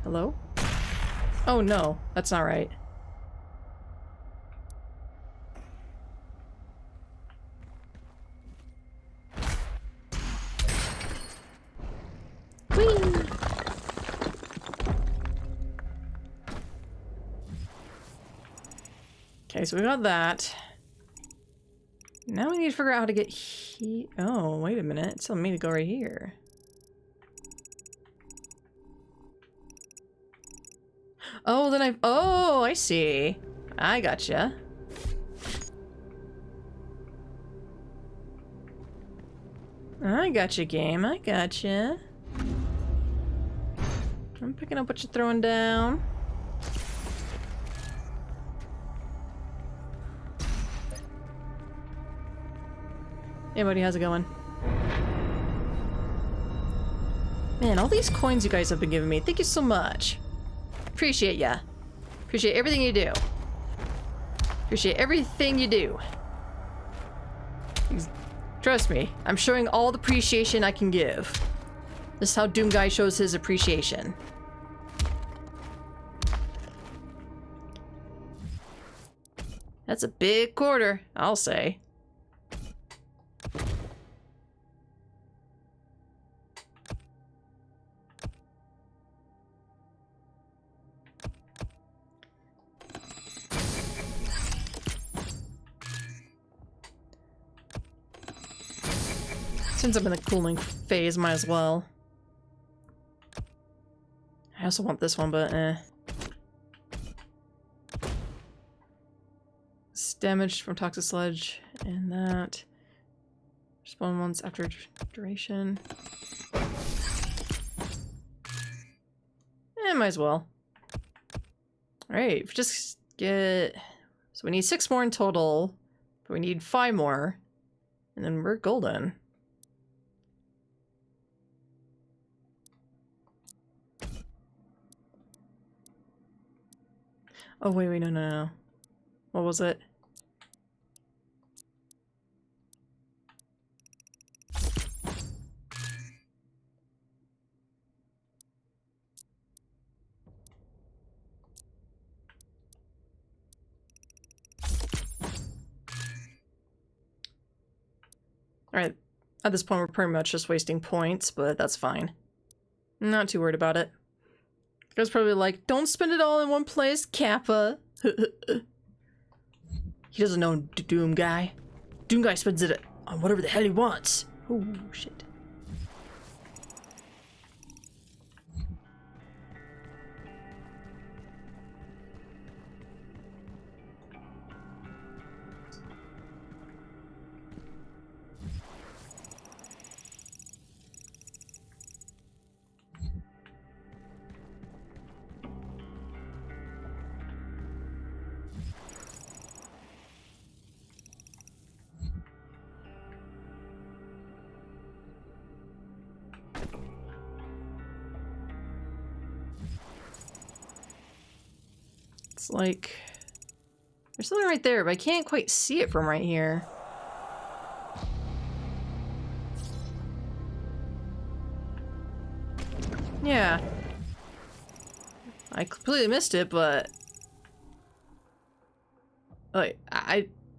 Hello? Oh no, that's not right. Whee! Okay, so we got that. Now we need to figure out how to get Oh, wait a minute. It's telling me to go right here. Oh, then Oh, I see. I gotcha. I gotcha, game. I gotcha. I'm picking up what you're throwing down. Hey buddy, how's it going? Man, all these coins you guys have been giving me, thank you so much. Appreciate ya. Appreciate everything you do. Appreciate everything you do. Trust me, I'm showing all the appreciation I can give. This is how Doom Guy shows his appreciation. That's a big quarter, I'll say. Since I'm in the cooling phase, might as well. also want this one, but eh. It's damaged from toxic sludge, and that. Spawn once after duration. Eh, might as well. Alright, just get... So we need 6 more in total, but we need 5 more, and then we're golden. Oh, wait, no. What was it? Alright, at this point we're pretty much just wasting points, but that's fine. I'm not too worried about it. The guy's probably like, don't spend it all in one place, Kappa. He doesn't know Doom Guy. Doom Guy spends it on whatever the hell he wants. Oh, shit. It's like... There's something right there, but I can't quite see it from right here. Yeah. I completely missed it, but... Like,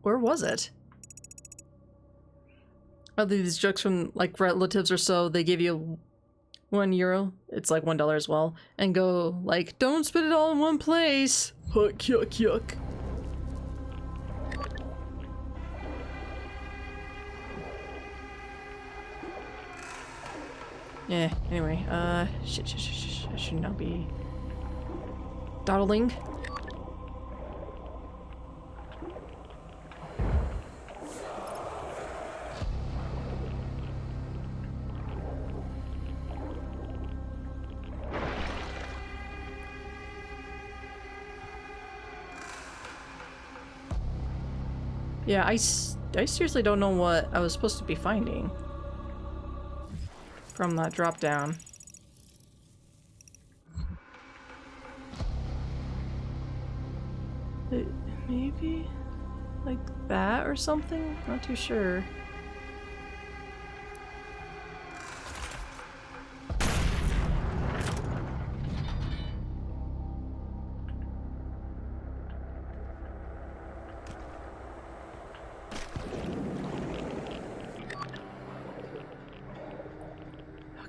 where was it? Are these jokes from, like, relatives or so, they give you €1. It's like $1 as well. And go, like, don't spend it all in one place. Yuck, yuck, yuck. Yeah, anyway, shit, I should not be dawdling. Yeah, I seriously don't know what I was supposed to be finding from that drop down. Maybe like that or something? Not too sure.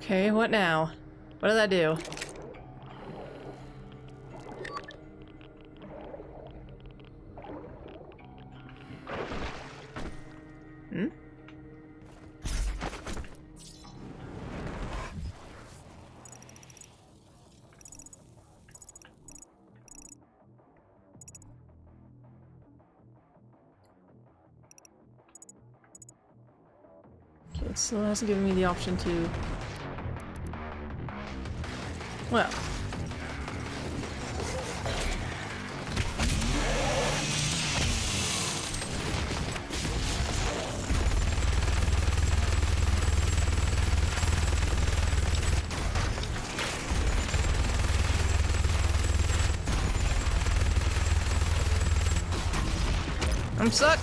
Okay, what now? What did that do? Hmm? Okay, it still hasn't given me the option to... Well. I'm stuck.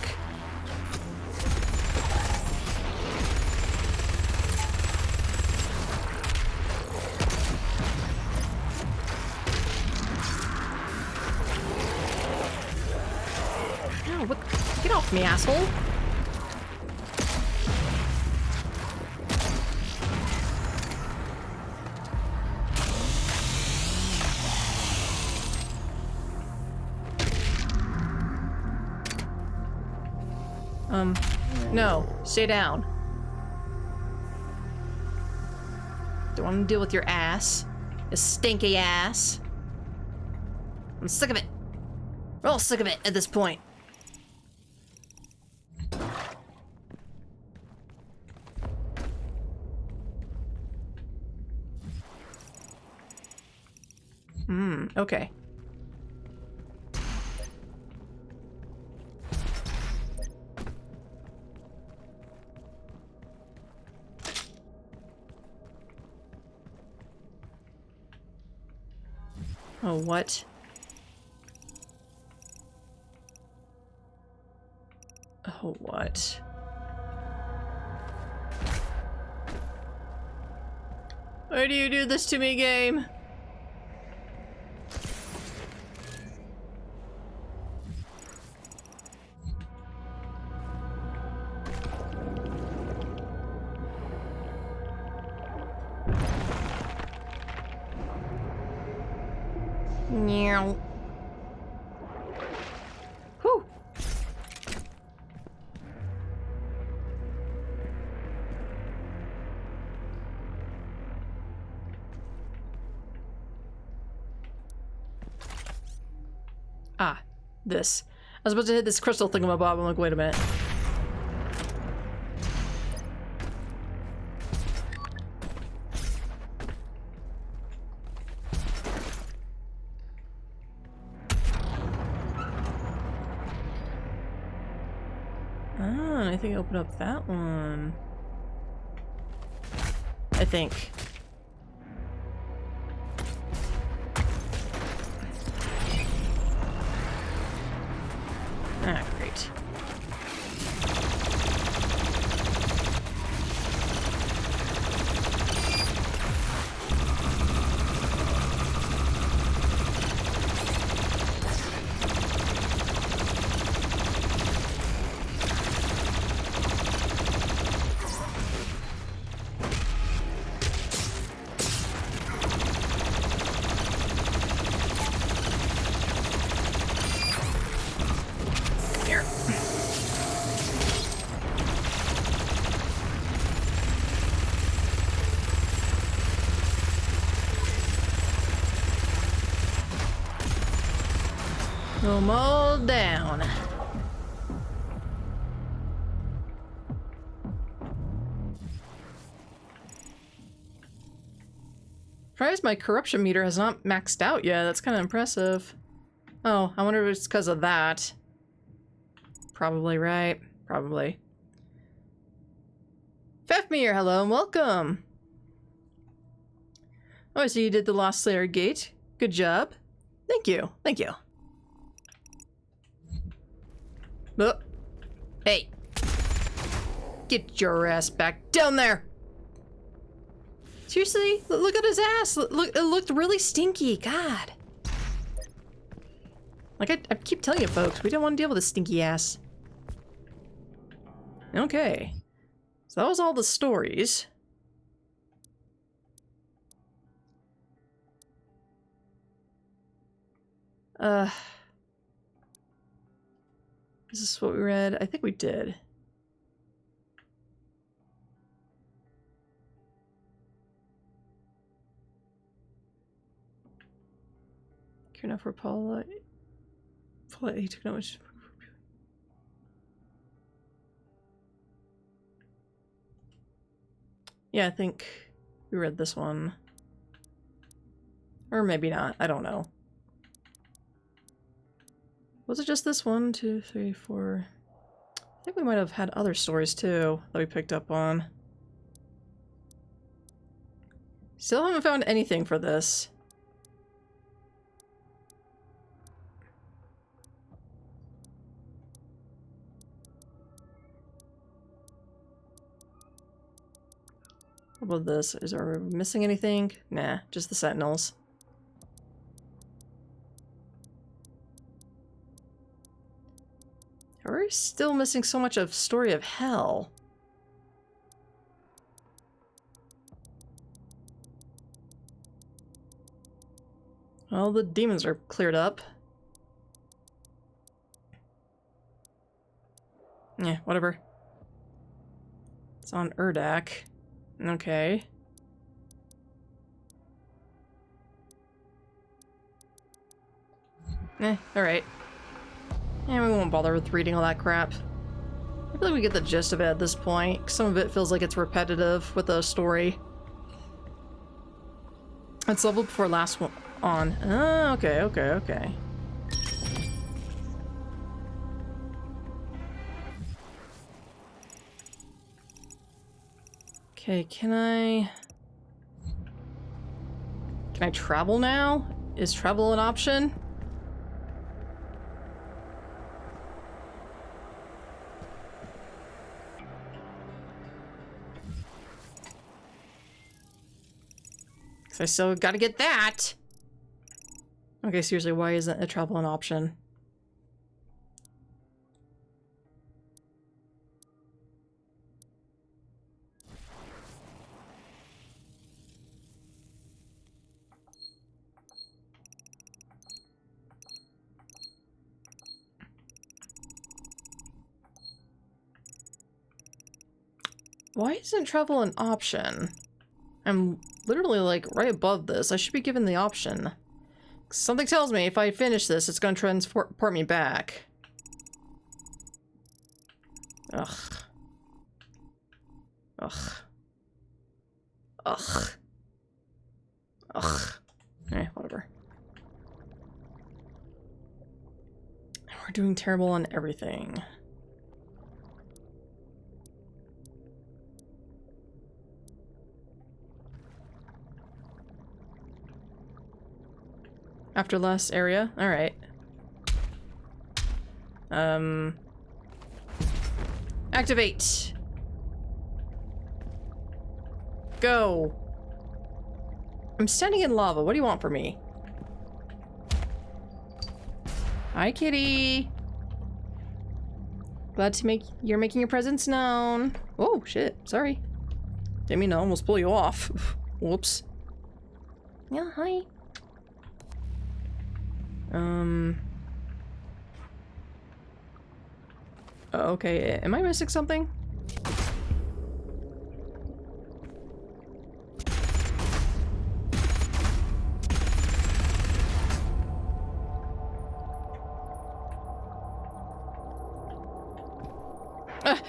What? Get off me, asshole! No. Stay down. Don't want to deal with your ass. You stinky ass. I'm sick of it. We're all sick of it at this point. Okay. Oh, what? Oh, what? Why do you do this to me, game? Meow. Whew. Ah, this. I was about to hit this crystal thingamabob. I'm like, wait a minute. Ah, I think I opened up that one. I think. Ah, great. Here. Them all down. Surprised my corruption meter has not maxed out yet. That's kind of impressive. Oh, I wonder if it's because of that. Probably right. Probably. Fefmir, hello and welcome. Oh, I see you did the Lost Slayer gate. Good job. Thank you. Thank you. Oh. Hey. Get your ass back down there. Seriously? Look at his ass. Look, it looked really stinky. God. Like I keep telling you folks, we don't want to deal with a stinky ass. Okay. So that was all the stories. Is this what we read? I think we did. Care enough for Paula. Paula, he took no much. Yeah, I think we read this one. Or maybe not. I don't know. Was it just this one, 2, 3, 4? I think we might have had other stories too that we picked up on. Still haven't found anything for this. What about this? Are we missing anything? Nah, just the Sentinels. Are we still missing so much of Story of Hell? Well, the demons are cleared up. Yeah, whatever. It's on Urdak. Okay. Alright. And we won't bother with reading all that crap. I feel like we get the gist of it at this point. Some of it feels like it's repetitive with the story. It's level before last one on. Oh, okay. Okay, can I travel now? Is travel an option? I still gotta get that. Okay, seriously, why isn't a travel an option? Why isn't travel an option? I'm literally like right above this. I should be given the option. Something tells me if I finish this, it's gonna transport me back. Ugh. Whatever. We're doing terrible on everything. After last area? Alright. Activate! Go! I'm standing in lava. What do you want from me? Hi, kitty! Glad to you're making your presence known. Oh, shit. Sorry. Didn't mean to almost pull you off. Whoops. Yeah, hi. Okay, am I missing something?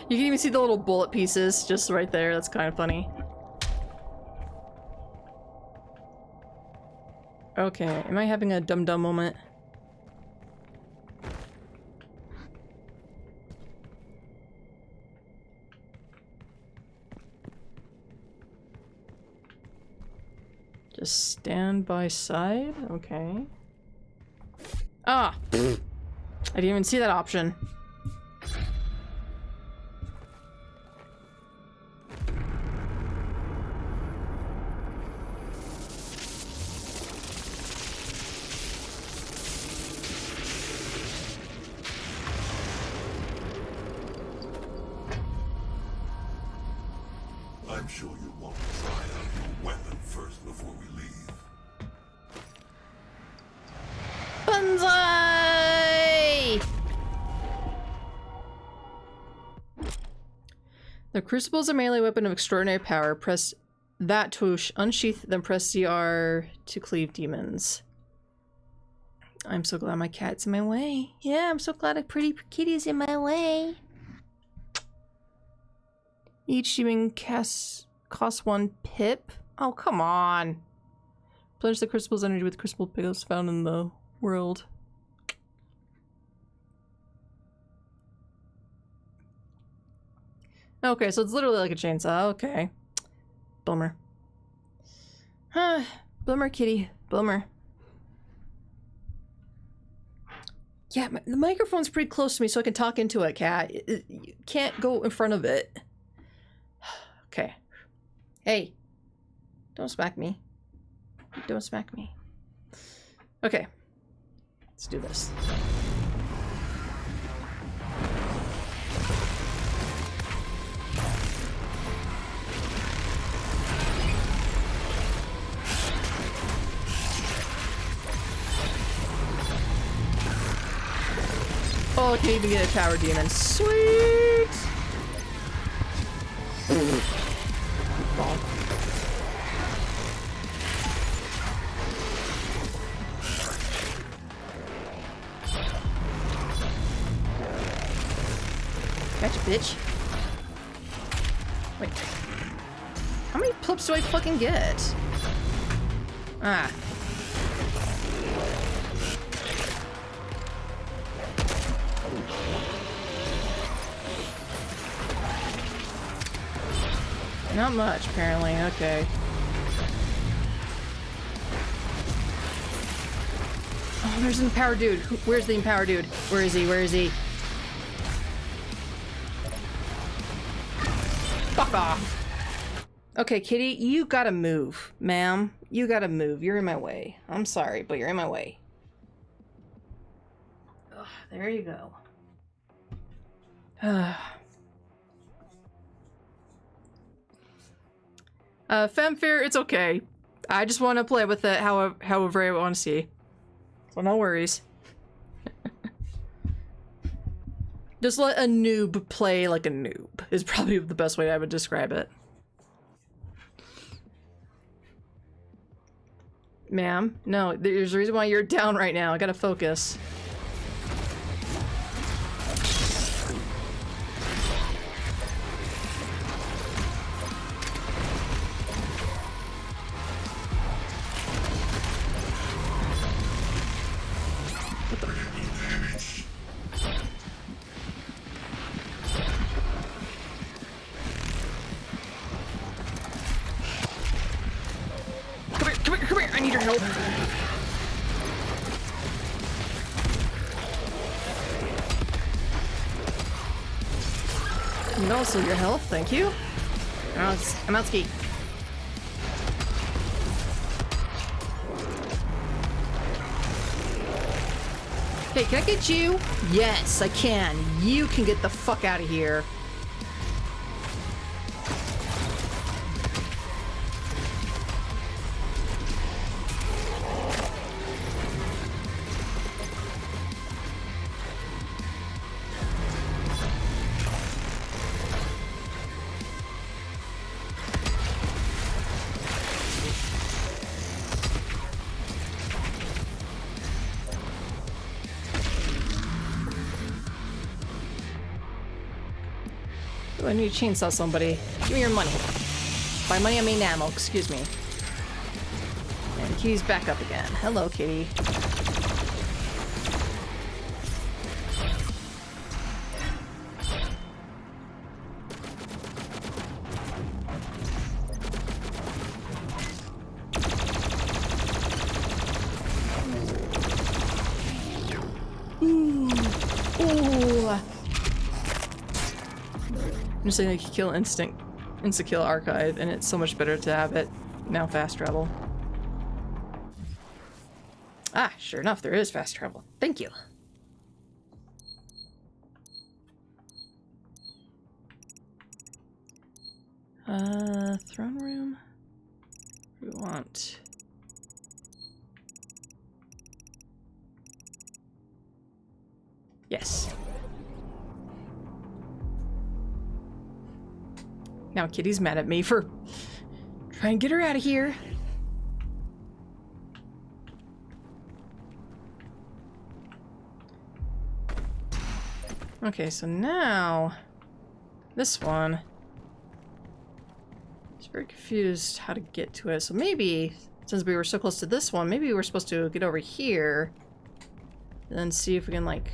You can even see the little bullet pieces just right there. That's kind of funny. Okay, am I having a dum-dum moment? Just stand by side? Okay. Ah! I didn't even see that option. I'm sure you want to try out your weapon first before we leave. Banzai! The crucible is a melee weapon of extraordinary power. Press that to unsheath, then press CR to cleave demons. I'm so glad my cat's in my way. Yeah, I'm so glad a pretty kitty's in my way. Each demon costs 1 pip. Oh, come on. Plunge the crucible's energy with crucible pills found in the world. Okay, so it's literally like a chainsaw. Okay. Bummer. Bummer, kitty. Bummer. Yeah, the microphone's pretty close to me, so I can talk into it, cat. You can't go in front of it. Okay. Hey. Don't smack me. Don't smack me. Okay. Let's do this. Oh, I can even get a tower demon. Sweet! Ball. bitch. Wait. How many plips do I fucking get? Ah. Not much, apparently. Okay. Oh, there's an empowered dude. Where's the empowered dude? Where is he? Where is he? Fuck off. Okay, kitty, you gotta move. Ma'am, you gotta move. You're in my way. I'm sorry, but you're in my way. Ugh, there you go. Femfare, it's okay. I just want to play with it however I want to see. So no worries. Just let a noob play like a noob is probably the best way I would describe it. Ma'am, no, there's a reason why you're down right now. I gotta focus. Come here, I need your help. And also your health, thank you. I'm out ski. Hey, can I get you? Yes, I can. You can get the fuck out of here. I need to chainsaw somebody. Give me your money. By money I mean ammo, excuse me. And Kitty's back up again. Hello, Kitty. Ooh. Ooh. I'm just saying, like, kill insta-kill archive, and it's so much better to have it now fast travel. Ah, sure enough, there is fast travel. Thank you. Throne room? What do we want? Yes. Now Kitty's mad at me for trying to get her out of here. Okay, so now this one is very confused how to get to it. So maybe, since we were so close to this one, maybe we're supposed to get over here and then see if we can, like,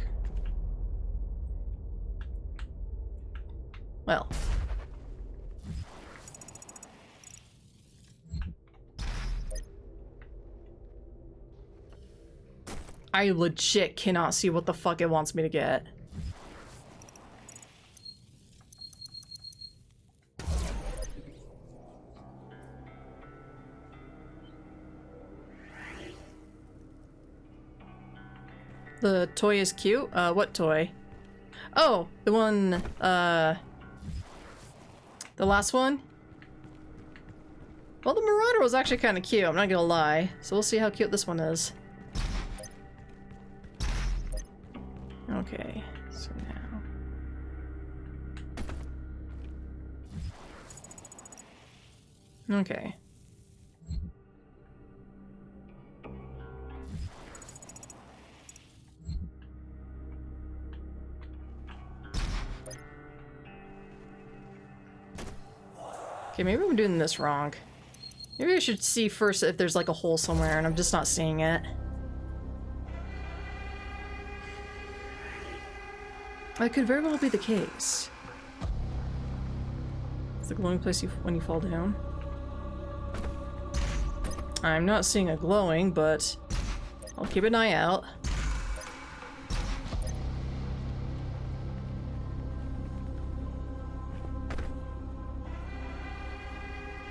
well, I legit cannot see what the fuck it wants me to get. The toy is cute? What toy? Oh, the one, the last one? Well, the Marauder was actually kind of cute, I'm not gonna lie. So we'll see how cute this one is. Okay, so now... Okay. Okay, maybe I'm doing this wrong. Maybe I should see first if there's like a hole somewhere and I'm just not seeing it. That could very well be the case. It's the glowing place when you fall down. I'm not seeing a glowing, but I'll keep an eye out.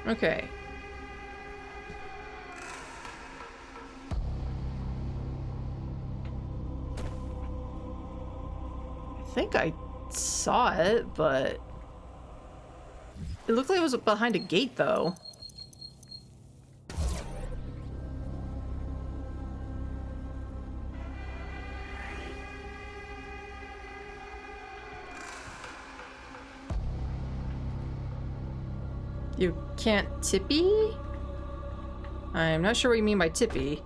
Okay. I think I saw it, but it looked like it was behind a gate, though. You can't tippy? I'm not sure what you mean by tippy.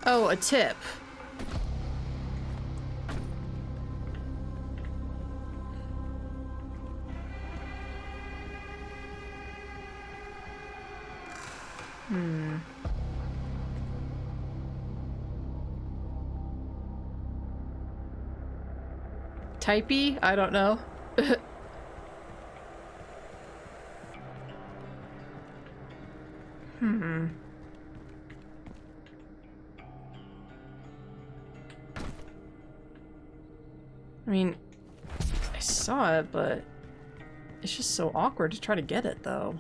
Oh, a tip. Typey? I don't know. I mean, I saw it, but it's just so awkward to try to get it, though.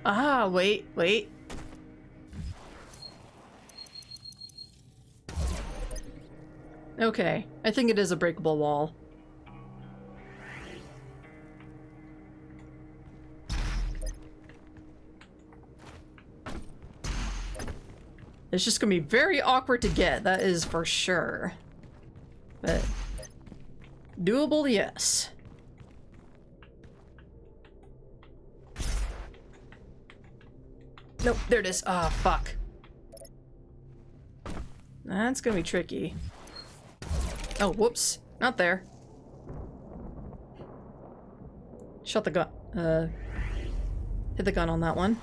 Ah, wait. Okay, I think it is a breakable wall. It's just gonna be very awkward to get, that is for sure. But doable, yes. Nope, there it is. Ah, fuck. That's gonna be tricky. Oh, whoops. Not there. Shot the gun. Hit the gun on that one.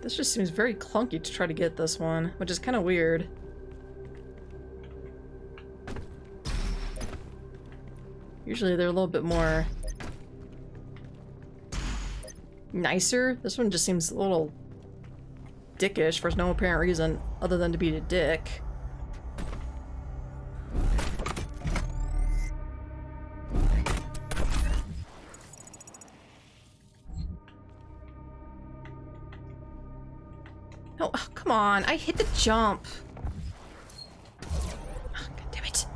This just seems very clunky to try to get this one, which is kind of weird. Usually they're a little bit more nicer. This one just seems a little dickish for no apparent reason other than to be a dick. Oh, come on. I hit the jump. Oh, God damn it.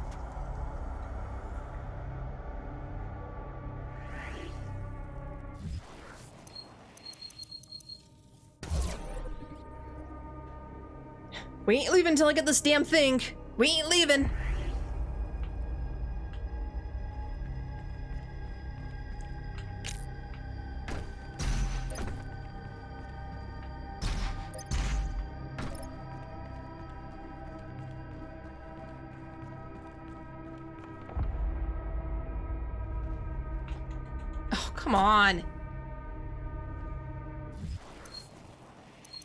We ain't leaving until I get this damn thing. We ain't leaving. Oh, come on.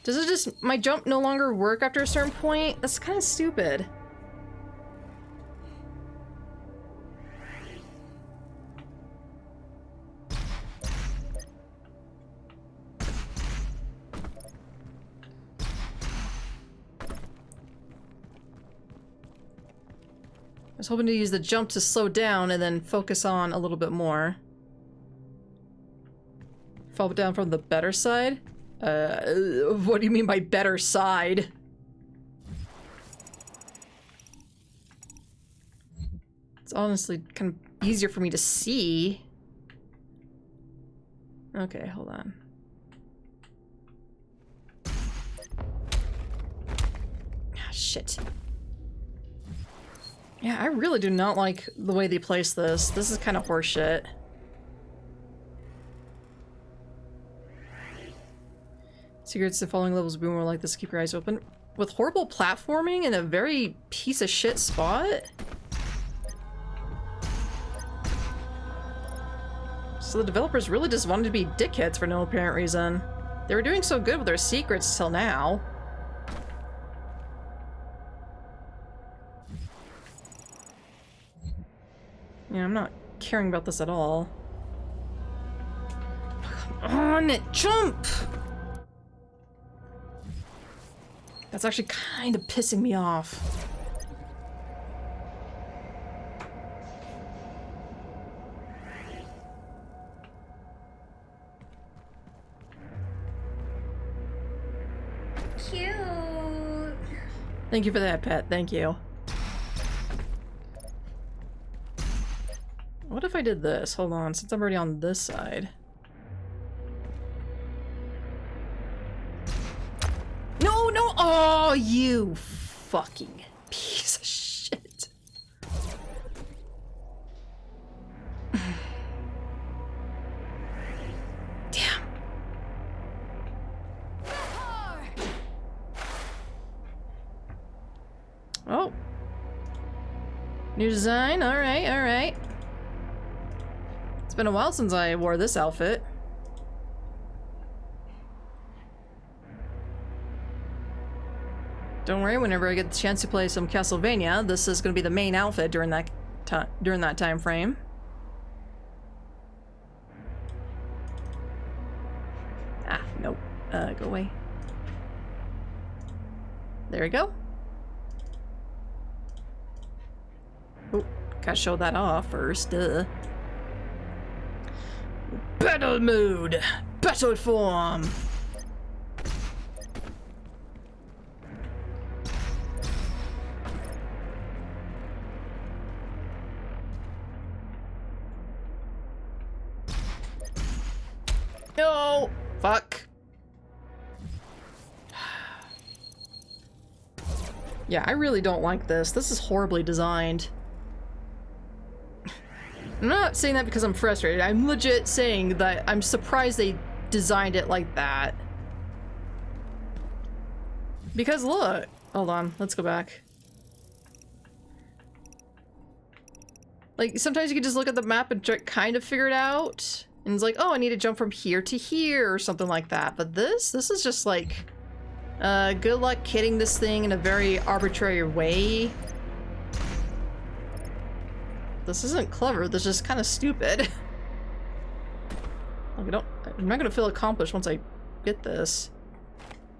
Does it just, my jump no longer work after a certain point? That's kind of stupid. I was hoping to use the jump to slow down and then focus on a little bit more. Fall down from the better side? What do you mean by better side? It's honestly kind of easier for me to see. Okay, hold on. Shit. Yeah, I really do not like the way they place this. This is kind of horseshit. Secrets to following levels will be more like this. Keep your eyes open. With horrible platforming in a very piece of shit spot? So the developers really just wanted to be dickheads for no apparent reason. They were doing so good with their secrets till now. Yeah, I'm not caring about this at all. Come on, jump! That's actually kind of pissing me off. Cute. Thank you for that, pet. Thank you. What if I did this? Hold on, since I'm already on this side. No, no! Oh, you fucking piece of shit. Damn. Oh. New design? Alright, alright. It's been a while since I wore this outfit. Don't worry, whenever I get the chance to play some Castlevania, this is going to be the main outfit during that time frame. Ah, nope. Go away. There we go. Oh, gotta show that off first, duh. Battle mode! Battle form! No! Fuck. Yeah, I really don't like this. This is horribly designed. I'm not saying that because I'm frustrated. I'm legit saying that I'm surprised they designed it like that. Because look. Hold on, let's go back. Like, sometimes you can just look at the map and kind of figure it out. And it's like, oh, I need to jump from here to here or something like that. But this is just like, good luck hitting this thing in a very arbitrary way. This isn't clever, this is kind of stupid. Like, I'm not gonna feel accomplished once I get this.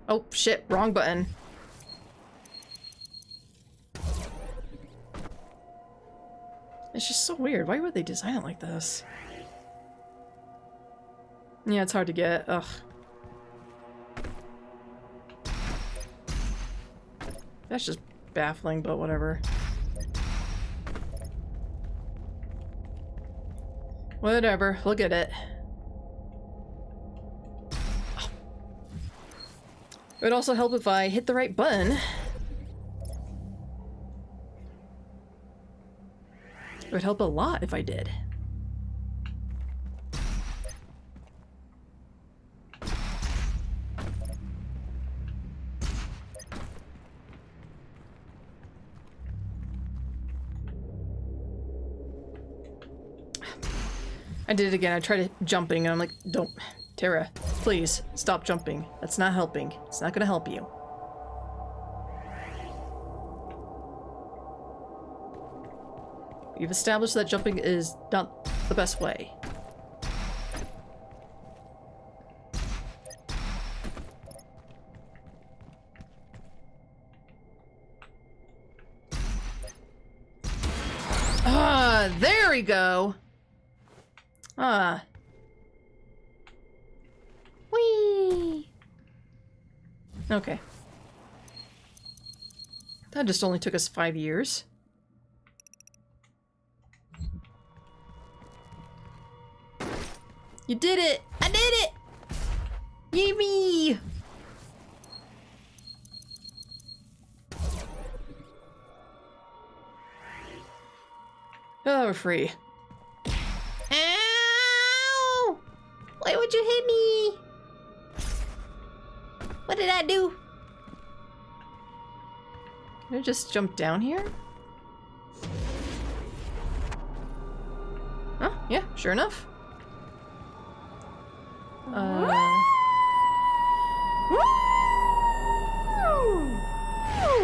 Oh, shit, wrong button. It's just so weird. Why would they design it like this? Yeah, it's hard to get. Ugh. That's just baffling, but whatever. Whatever, look at it. Oh. It would also help if I hit the right button. It would help a lot if I did. I did it again. I tried jumping and I'm like, don't, Tara, please stop jumping. That's not helping. It's not gonna help you. You've established that jumping is not the best way. Ah, there we go. Ah. Whee! Okay. That just only took us 5 years. You did it! I did it! Yay me! Oh, we're free. Ow! Why would you hit me? What did I do? Can I just jump down here? Oh, yeah, sure enough. Woo!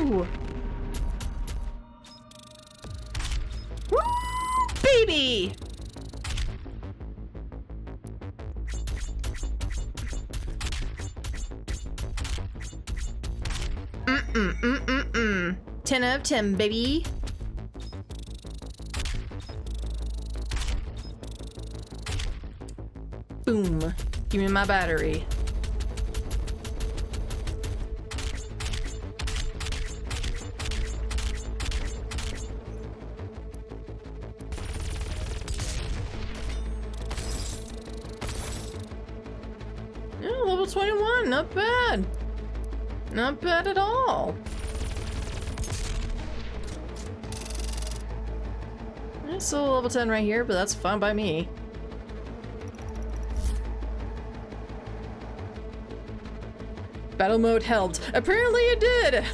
Woo! Baby! Mm-mm-mm-mm-mm. 10 out of 10, baby. Boom. Give me my battery. Yeah, level 21, not bad. Not bad at all. It's still level 10 right here, but that's fine by me. Battle mode helped. Apparently it did!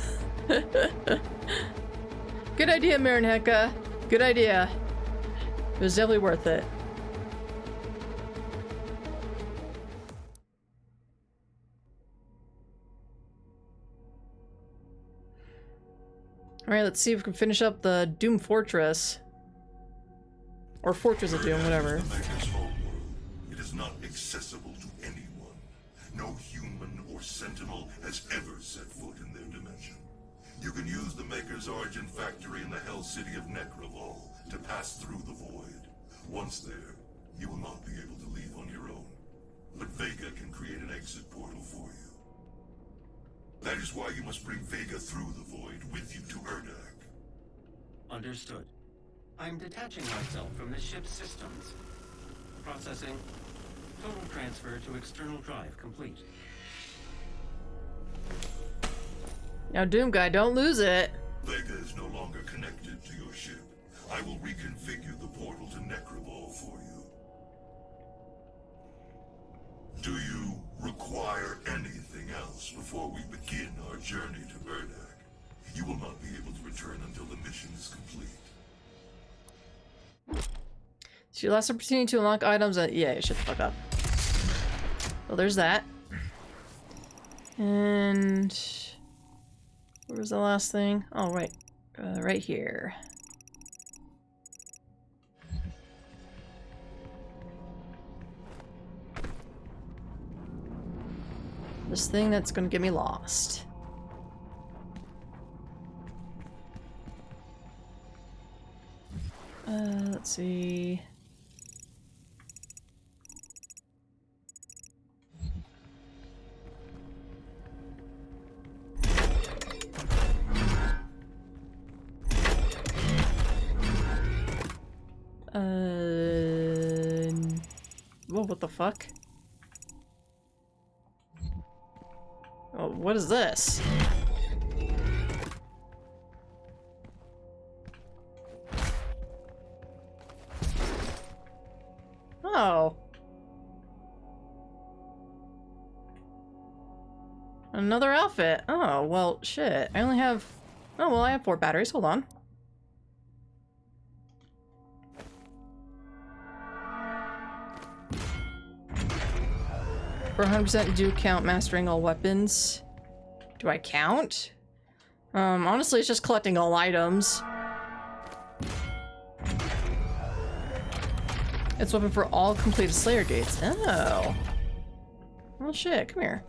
Good idea, Marinheka. Good idea. It was definitely worth it. Alright, let's see if we can finish up the Doom Fortress. Or Fortress of Doom, whatever. The Maker's homeworld. It is not accessible to anyone. No human or sentinel has ever set foot in their dimension. You can use the Maker's origin factory in the Hell City of Necravol to pass through the void. Once there, you will not be able to leave on your own. But Vega can create an exit portal for you. That is why you must bring Vega through the void with you to Urdak. Understood. I'm detaching myself from the ship's systems. Processing. Total transfer to external drive complete. Now, Doom Guy, don't lose it. Vega is no longer connected to your ship. I will reconfigure the portal to Necravol for you. Do you require anything else before we begin our journey to Urdak? You will not be able to return until the mission is complete. It's your last opportunity to unlock items that— yeah, shut the fuck up. Well, there's that. And where was the last thing? Oh, right. Right here. This thing that's gonna get me lost. Let's see. Whoa, what the fuck? Oh, what is this? Oh. Another outfit. Oh, well, shit. I only have— oh, well, I have 4 batteries. Hold on. For 100% do count mastering all weapons. Do I count? Honestly, it's just collecting all items. It's weapon for all completed Slayer gates. Oh. Well, shit, come here.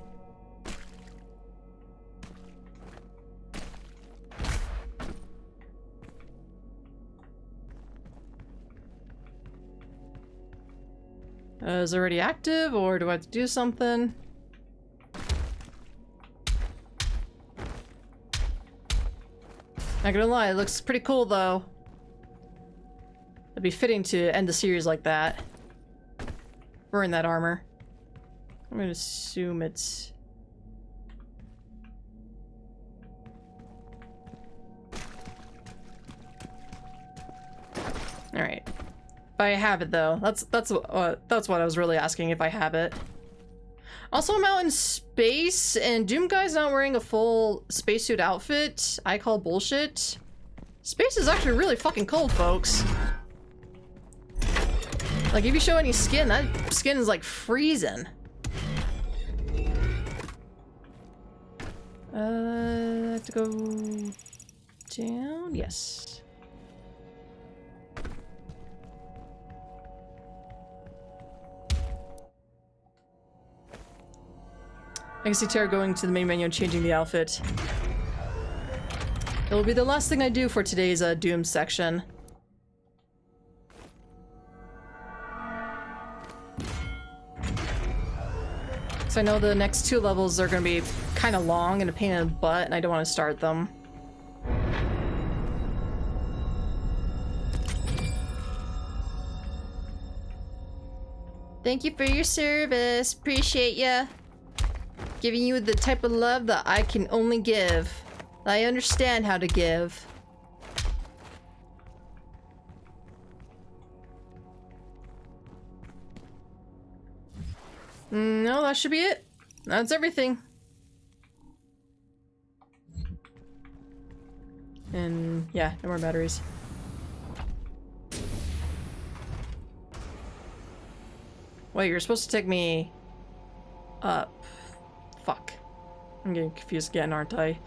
Is it already active, or do I have to do something? Not gonna lie, it looks pretty cool though. It'd be fitting to end the series like that. Wearing that armor. I'm gonna assume it's... Alright. If I have it, though. That's what I was really asking, if I have it. Also, I'm out in space, and Doom Guy's not wearing a full spacesuit outfit. I call bullshit. Space is actually really fucking cold, folks. Like, if you show any skin, that skin is, like, freezing. I have to go down? Yes. I can see Tara going to the main menu and changing the outfit. It will be the last thing I do for today's Doom section. So I know the next 2 levels are going to be kind of long and a pain in the butt, and I don't want to start them. Thank you for your service. Appreciate ya. Giving you the type of love that I can only give. That I understand how to give. No, that should be it. That's everything. And yeah, no more batteries. Wait, you're supposed to take me up. Fuck. I'm getting confused again, aren't I?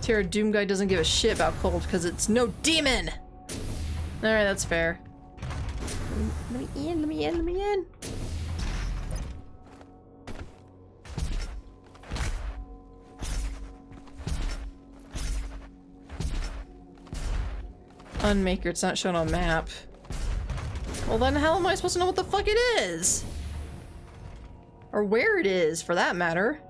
Terra Doom Guy doesn't give a shit about cold because it's no demon! Alright, that's fair. Let me in, let me in, let me in! Unmaker, it's not shown on map. Well then how am I supposed to know what the fuck it is? Or where it is, for that matter.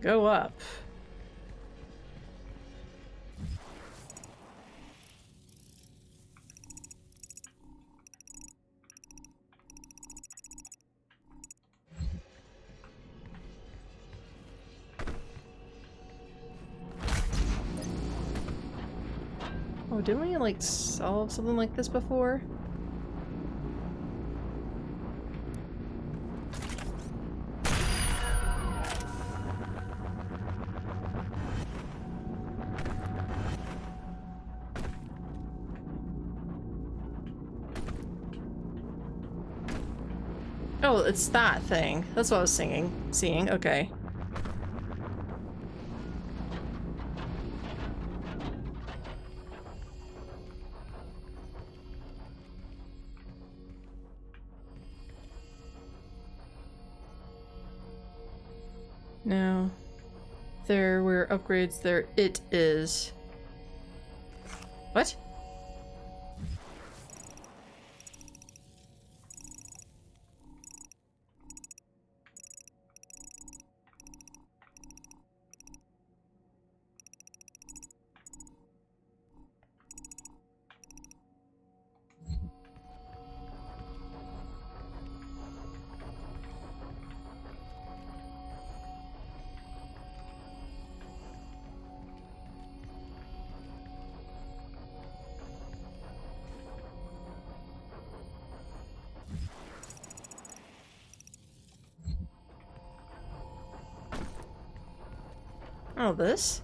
Go up. Oh, didn't we, like, solve something like this before? Oh, it's that thing. That's what I was seeing. Okay. No. There were upgrades. There it is. What? Oh, this?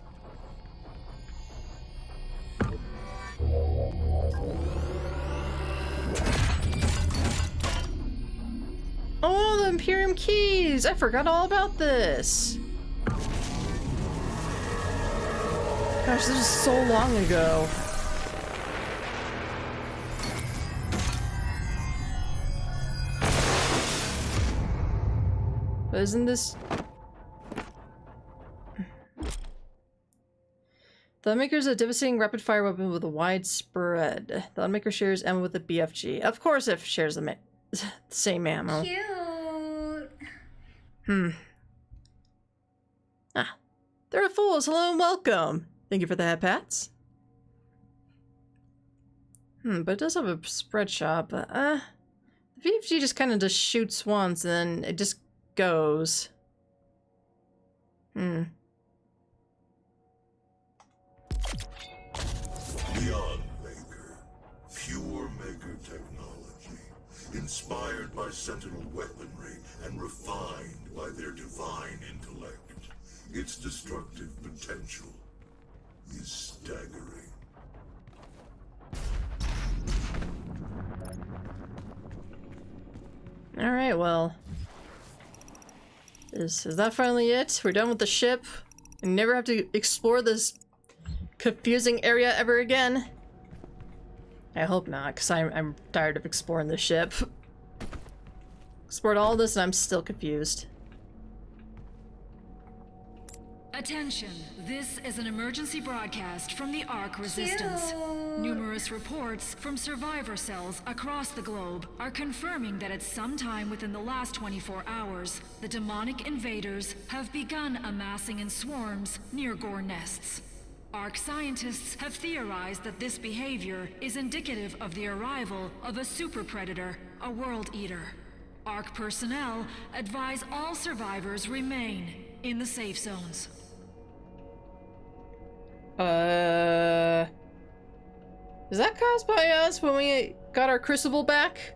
Oh, the Imperium keys! I forgot all about this! Gosh, this was so long ago. But isn't this... The Unmaker is a devastating rapid-fire weapon with a wide spread. The Unmaker shares ammo with the BFG. Of course it shares the same ammo. Cute. Ah. They're fools. Hello and welcome. Thank you for the head pats. But it does have a spread shot, but, the VFG just kind of just shoots once and then it just goes. Beyond Maker. Pure Maker technology. Inspired by Sentinel weaponry and refined by their divine intellect. Its destructive potential is staggering. Alright, well. Is that finally it? We're done with the ship. We never have to explore this confusing area ever again. I hope not, because I'm tired of exploring the ship. Explored all this and I'm still confused. Attention, this is an emergency broadcast from the Ark Resistance. Numerous reports from survivor cells across the globe are confirming that at some time within the last 24 hours, the demonic invaders have begun amassing in swarms near Gore nests. Ark scientists have theorized that this behavior is indicative of the arrival of a super predator, a world eater. Ark personnel advise all survivors remain in the safe zones. Is that caused by us when we got our crucible back?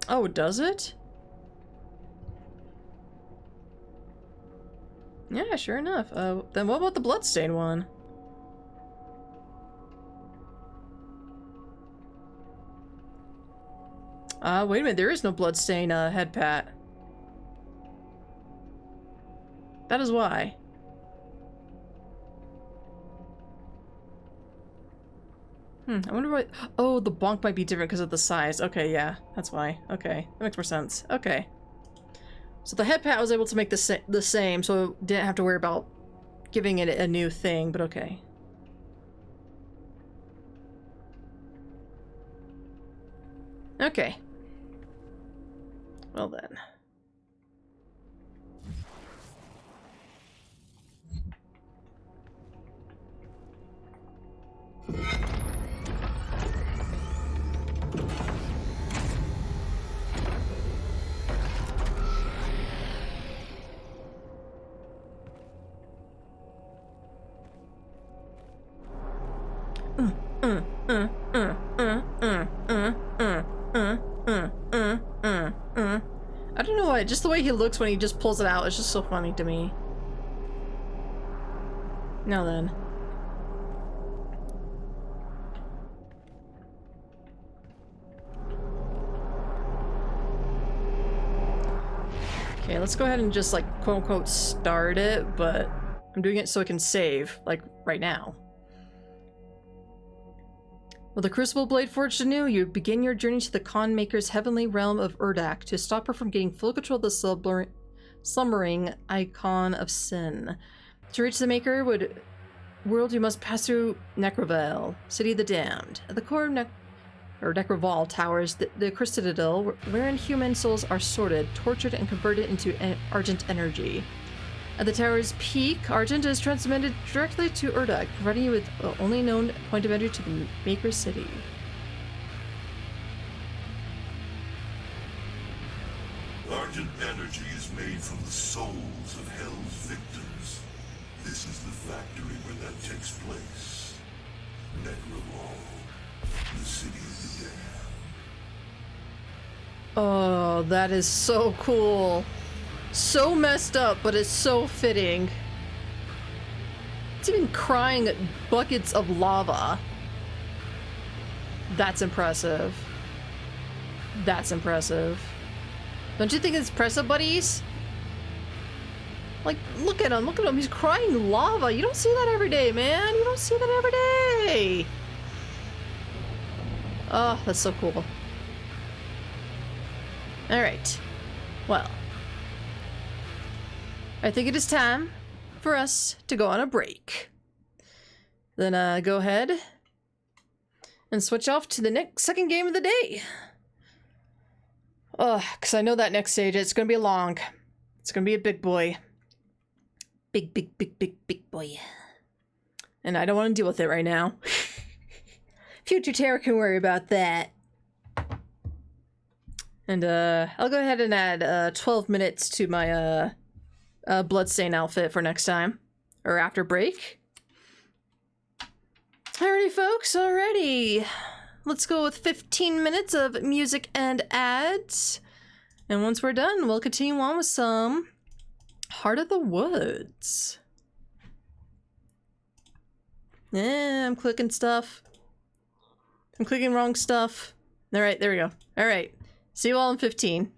Oh, does it? Yeah, sure enough. Then what about the bloodstain one? Wait a minute, there is no bloodstain, head pat. That is why. I wonder what... Oh, the bonk might be different because of the size. Okay, yeah, that's why. Okay, that makes more sense. Okay. So the head pat was able to make the same, so didn't have to worry about giving it a new thing, but okay. Okay. Well then. I don't know why, just the way he looks when he just pulls it out is just so funny to me. Now then. Okay, let's go ahead and just like quote-unquote start it, but I'm doing it so I can save, like right now. With the Crucible Blade forged anew, you begin your journey to the Khan Maker's heavenly realm of Urdak to stop her from getting full control of the slumbering icon of sin. To reach the Maker world, you must pass through Necrovale, City of the Damned. At the core of Necroval towers the Citadel, wherein human souls are sorted, tortured, and converted into Argent energy. At the tower's peak, Argent is transmitted directly to Urdak, providing you with the only known point of entry to the Maker City. Argent energy is made from the souls of Hell's victims. This is the factory where that takes place. Necroval, the City of the Damned. Oh, that is so cool. So messed up, but it's so fitting. It's even crying buckets of lava. That's impressive. That's impressive. Don't you think it's impressive, buddies? Like, look at him, look at him. He's crying lava. You don't see that every day, man. You don't see that every day. Oh, that's so cool. Alright. Well. I think it is time for us to go on a break. Then go ahead and switch off to the second game of the day. Because I know that next stage, it's going to be long. It's going to be a big boy. Big, big, big, big, big boy. And I don't want to deal with it right now. Future Terra can worry about that. And I'll go ahead and add 12 minutes to my bloodstain outfit for next time. Or after break. Alrighty folks, alrighty. Let's go with 15 minutes of music and ads. And once we're done, we'll continue on with some Heart of the Woods. I'm clicking stuff. I'm clicking wrong stuff. Alright, there we go. Alright. See you all in 15.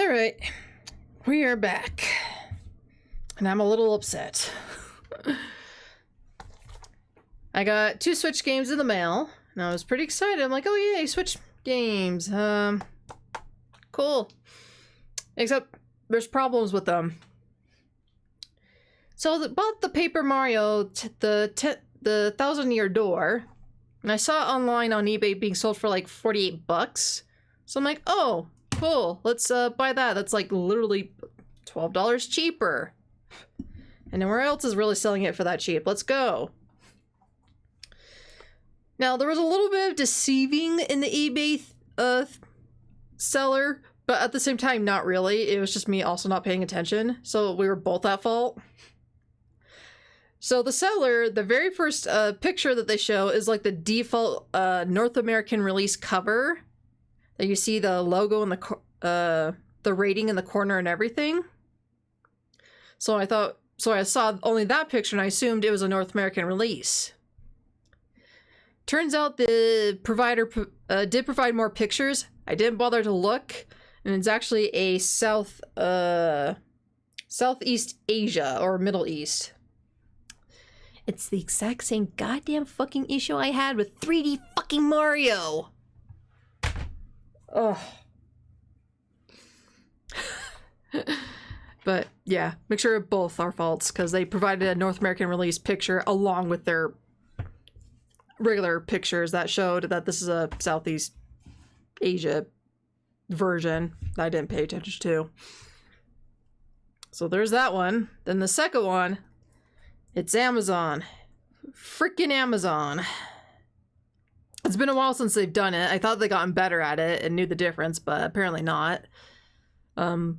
Alright. We are back. And I'm a little upset. I got 2 Switch games in the mail, and I was pretty excited. I'm like, oh yay, Switch games. Cool. Except there's problems with them. So bought the Paper Mario, the 1,000-year door, and I saw it online on eBay being sold for like $48. So I'm like, oh, cool. Let's buy that. That's like literally $12 cheaper. And nowhere else is really selling it for that cheap. Let's go. Now, there was a little bit of deceiving in the eBay seller, but at the same time, not really. It was just me also not paying attention. So we were both at fault. So the seller, the very first picture that they show is like the default North American release cover. That you see the logo and the rating in the corner and everything. So I saw only that picture and I assumed it was a North American release. Turns out the provider did provide more pictures. I didn't bother to look, and it's actually a Southeast Asia or Middle East. It's the exact same goddamn fucking issue I had with 3D fucking Mario. Ugh. But yeah, make sure both are faults because they provided a North American release picture along with their regular pictures that showed that this is a Southeast Asia version that I didn't pay attention to. So there's that one. Then the second one, it's Amazon. Freaking Amazon. It's been a while since they've done it. I thought they gotten better at it and knew the difference, but apparently not. When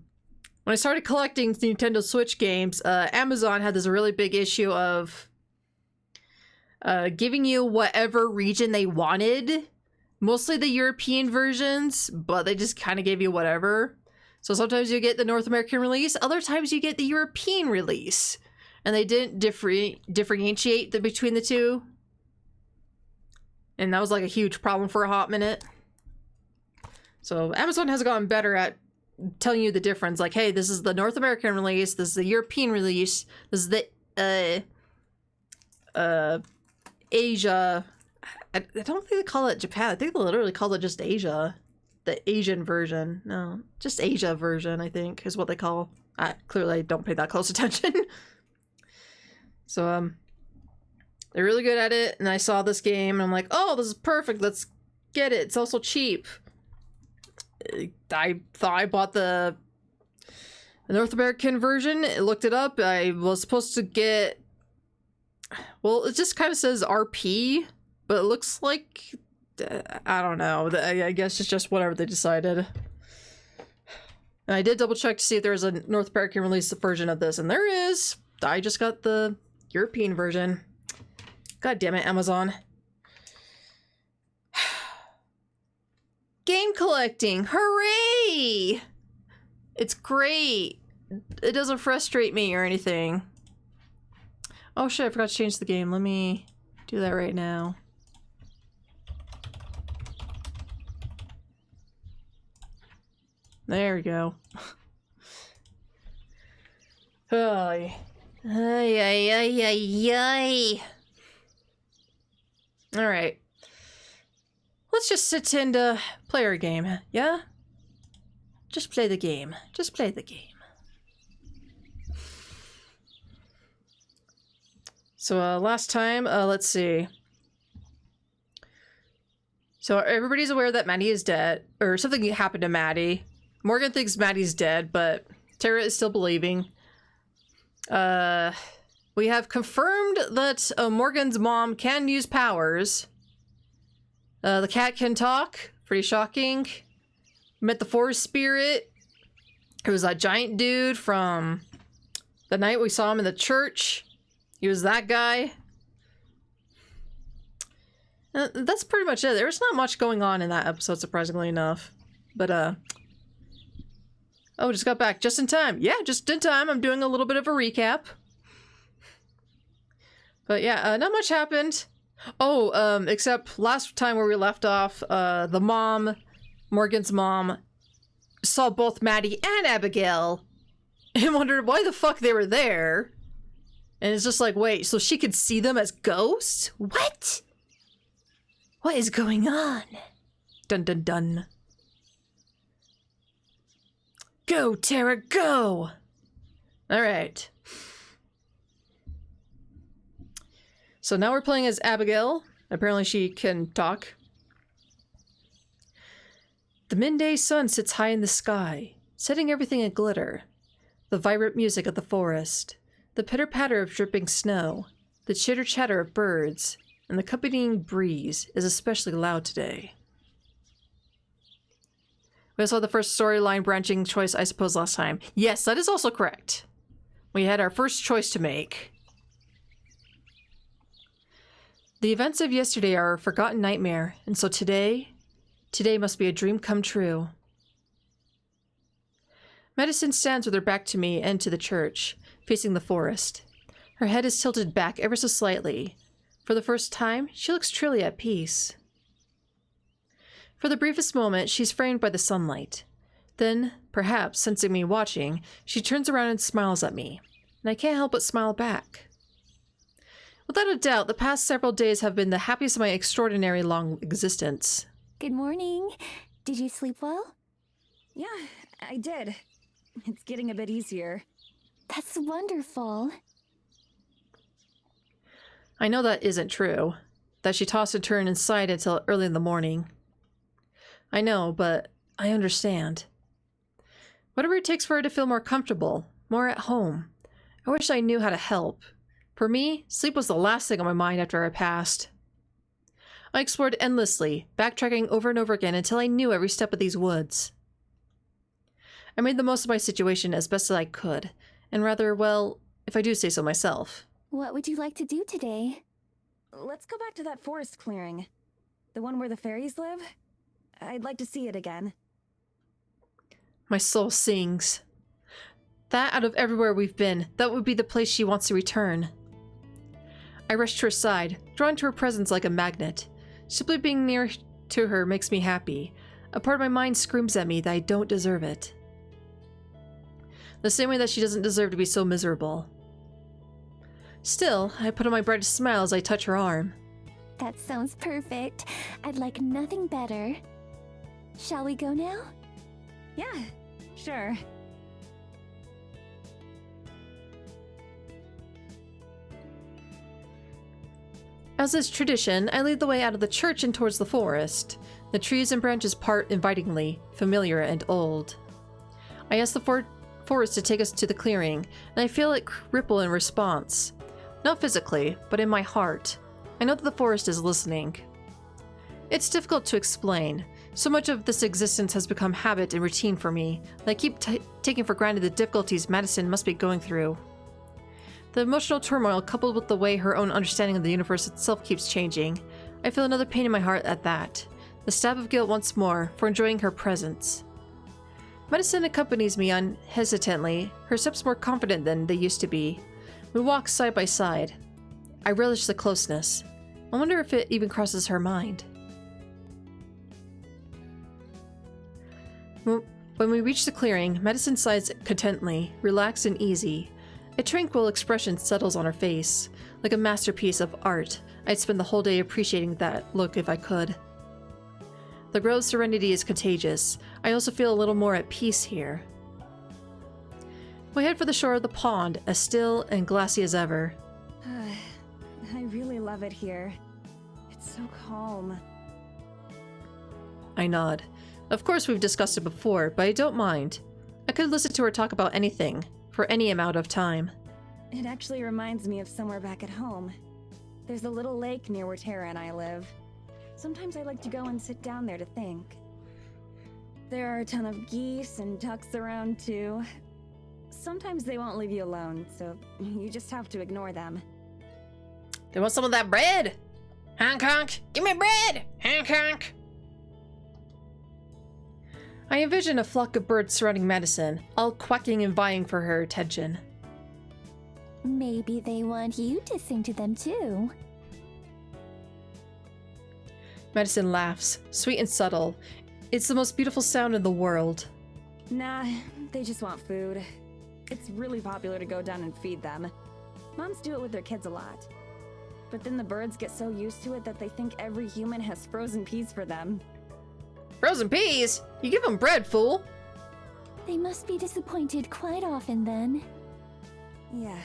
I started collecting Nintendo Switch games, Amazon had this really big issue of giving you whatever region they wanted. Mostly the European versions, but they just kind of gave you whatever. So sometimes you get the North American release, other times you get the European release. And they didn't differentiate between the two. And that was like a huge problem for a hot minute. So Amazon has gotten better at telling you the difference. Like, hey, this is the North American release, this is the European release, this is the Asia. I don't think they call it Japan. I think they literally call it just Asia. The Asian version. No, just Asia version, I think, is what they call. Clearly I don't pay that close attention. So, they're really good at it, and I saw this game, and I'm like, oh, this is perfect, let's get it. It's also cheap. I thought I bought the North American version. I looked it up. I was supposed to get... Well, it just kind of says RP, but it looks like... I don't know. I guess it's just whatever they decided. And I did double check to see if there was a North American release version of this, and there is. I just got the European version. God damn it, Amazon. Game collecting! Hooray! It's great. It doesn't frustrate me or anything. Oh shit, I forgot to change the game. Let me do that right now. There we go. Ay. Ay, ay, ay, ay, ay. Alright. Let's just sit and play our game, yeah? Just play the game. Just play the game. So, last time, let's see. So, everybody's aware that Maddie is dead, or something happened to Maddie. Morgan thinks Maddie's dead, but Tara is still believing. We have confirmed that Morgan's mom can use powers. The cat can talk. Pretty shocking. Met the forest spirit. It was that giant dude from the night we saw him in the church. He was that guy. That's pretty much it. There's not much going on in that episode, surprisingly enough. But, oh, just got back just in time. Yeah, just in time. I'm doing a little bit of a recap. But yeah, not much happened. Oh, except last time where we left off, the mom, Morgan's mom, saw both Maddie and Abigail and wondered why the fuck they were there. And it's just like, wait, so she could see them as ghosts? What? What is going on? Dun dun dun. Go, Tara, go! Alright. So now we're playing as Abigail. Apparently she can talk. The midday sun sits high in the sky, setting everything in glitter. The vibrant music of the forest, the pitter-patter of dripping snow, the chitter-chatter of birds, and the accompanying breeze is especially loud today. We also had the first storyline branching choice, I suppose, last time. Yes, that is also correct. We had our first choice to make. The events of yesterday are a forgotten nightmare, and so today must be a dream come true. Medicine stands with her back to me and to the church, facing the forest. Her head is tilted back ever so slightly. For the first time, she looks truly at peace. For the briefest moment, she's framed by the sunlight. Then, perhaps sensing me watching, she turns around and smiles at me, and I can't help but smile back. Without a doubt, the past several days have been the happiest of my extraordinary long existence. Good morning. Did you sleep well? Yeah, I did. It's getting a bit easier. That's wonderful. I know that isn't true, that she tossed and turned inside until early in the morning. I know, but I understand. Whatever it takes for her to feel more comfortable, more at home. I wish I knew how to help. For me, sleep was the last thing on my mind after I passed. I explored endlessly, backtracking over and over again until I knew every step of these woods. I made the most of my situation as best as I could, and rather, well, if I do say so myself. What would you like to do today? Let's go back to that forest clearing. The one where the fairies live? I'd like to see it again. My soul sings. That out of everywhere we've been, that would be the place she wants to return. I rush to her side, drawn to her presence like a magnet. Simply being near to her makes me happy. A part of my mind screams at me that I don't deserve it. The same way that she doesn't deserve to be so miserable. Still, I put on my brightest smile as I touch her arm. That sounds perfect. I'd like nothing better. Shall we go now? Yeah, sure. As is tradition, I lead the way out of the church and towards the forest. The trees and branches part invitingly, familiar and old. I ask the forest to take us to the clearing, and I feel it ripple in response. Not physically, but in my heart. I know that the forest is listening. It's difficult to explain. So much of this existence has become habit and routine for me, that I keep taking for granted the difficulties Madison must be going through. The emotional turmoil, coupled with the way her own understanding of the universe itself keeps changing, I feel another pain in my heart at that. The stab of guilt once more for enjoying her presence. Madison accompanies me unhesitantly, her steps more confident than they used to be. We walk side by side. I relish the closeness. I wonder if it even crosses her mind. When we reach the clearing, Madison sighs contently, relaxed and easy. A tranquil expression settles on her face. Like a masterpiece of art, I'd spend the whole day appreciating that look if I could. The grove's serenity is contagious. I also feel a little more at peace here. We head for the shore of the pond, as still and glassy as ever. I really love it here. It's so calm. I nod. Of course we've discussed it before, but I don't mind. I could listen to her talk about anything, for any amount of time. It actually reminds me of somewhere back at home. There's a little lake near where Tara and I live. Sometimes I like to go and sit down there to think. There are a ton of geese and ducks around too. Sometimes they won't leave you alone, so you just have to ignore them. They want some of that bread! Hancock! Give me bread! Hancock! I envision a flock of birds surrounding Madison, all quacking and vying for her attention. Maybe they want you to sing to them too. Madison laughs, sweet and subtle. It's the most beautiful sound in the world. Nah, they just want food. It's really popular to go down and feed them. Moms do it with their kids a lot. But then the birds get so used to it that they think every human has frozen peas for them. Frozen peas? You give them bread, fool. They must be disappointed quite often then. Yeah.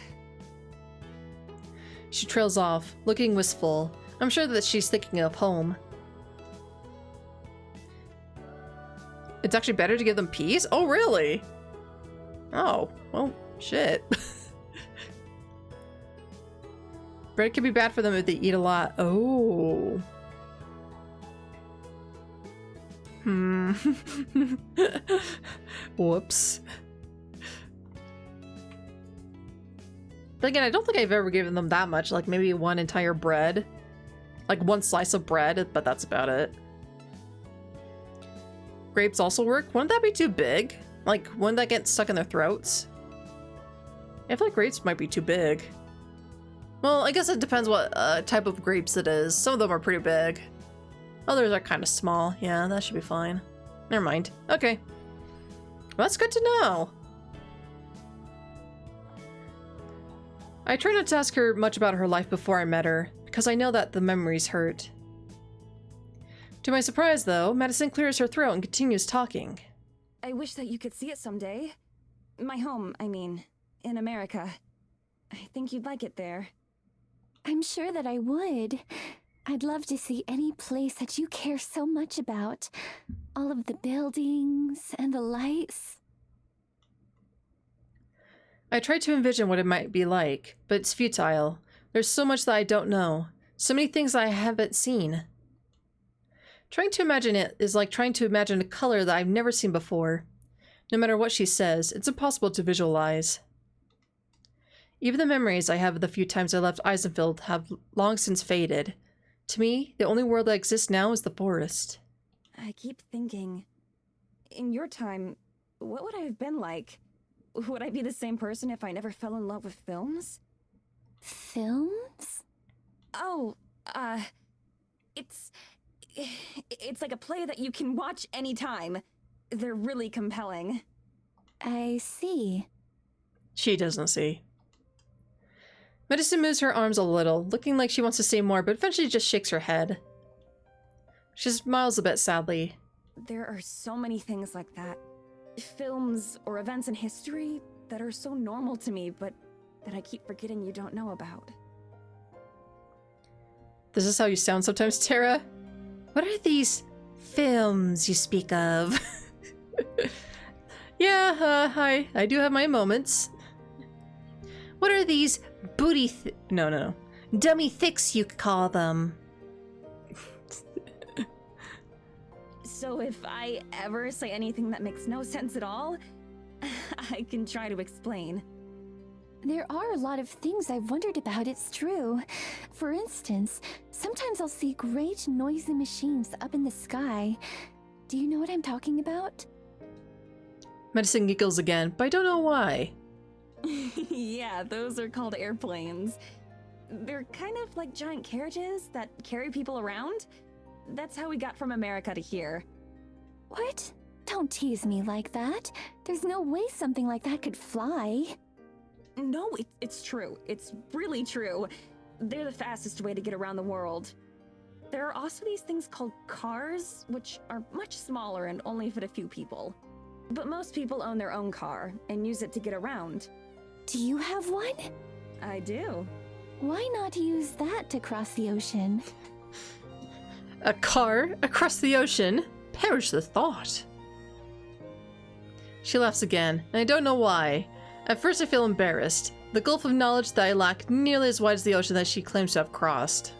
She trails off, looking wistful. I'm sure that she's thinking of home. It's actually better to give them peas? Oh, really? Oh, well, shit. Bread can be bad for them if they eat a lot. Oh. Whoops. But again, I don't think I've ever given them that much. Like maybe one entire bread. Like one slice of bread, but that's about it. Grapes also work. Wouldn't that be too big? Like, wouldn't that get stuck in their throats? I feel like grapes might be too big. Well, I guess it depends what type of grapes it is. Some of them are pretty big. Others are kind of small. Yeah, that should be fine. Never mind. Okay. Well, that's good to know. I try not to ask her much about her life before I met her, because I know that the memories hurt. To my surprise, though, Madison clears her throat and continues talking. I wish that you could see it someday. My home, I mean, in America. I think you'd like it there. I'm sure that I would. I'd love to see any place that you care so much about. All of the buildings and the lights. I try to envision what it might be like, but it's futile. There's so much that I don't know. So many things I haven't seen. Trying to imagine it is like trying to imagine a color that I've never seen before. No matter what she says, it's impossible to visualize. Even the memories I have of the few times I left Eisenfield have long since faded. To me, the only world that exists now is the forest. I keep thinking, in your time, what would I have been like? Would I be the same person if I never fell in love with films? Films? Oh, it's like a play that you can watch anytime. They're really compelling. I see. She doesn't see. Medicine moves her arms a little, looking like she wants to say more, but eventually just shakes her head. She smiles a bit sadly. There are so many things like that. Films or events in history that are so normal to me, but that I keep forgetting you don't know about. This is how you sound sometimes, Tara? What are these films you speak of? Yeah, I do have my moments. What are these no. Dummy thicks, you could call them. So if I ever say anything that makes no sense at all, I can try to explain. There are a lot of things I've wondered about, it's true. For instance, sometimes I'll see great noisy machines up in the sky. Do you know what I'm talking about? Medicine giggles again, but I don't know why. Yeah, those are called airplanes. They're kind of like giant carriages that carry people around. That's how we got from America to here. What? Don't tease me like that. There's no way something like that could fly. No, it's true. It's really true. They're the fastest way to get around the world. There are also these things called cars, which are much smaller and only fit a few people. But most people own their own car and use it to get around. Do you have one? I do. Why not use that to cross the ocean? A car across the ocean? Perish the thought. She laughs again, and I don't know why. At first I feel embarrassed. The gulf of knowledge that I lack nearly as wide as the ocean that she claims to have crossed.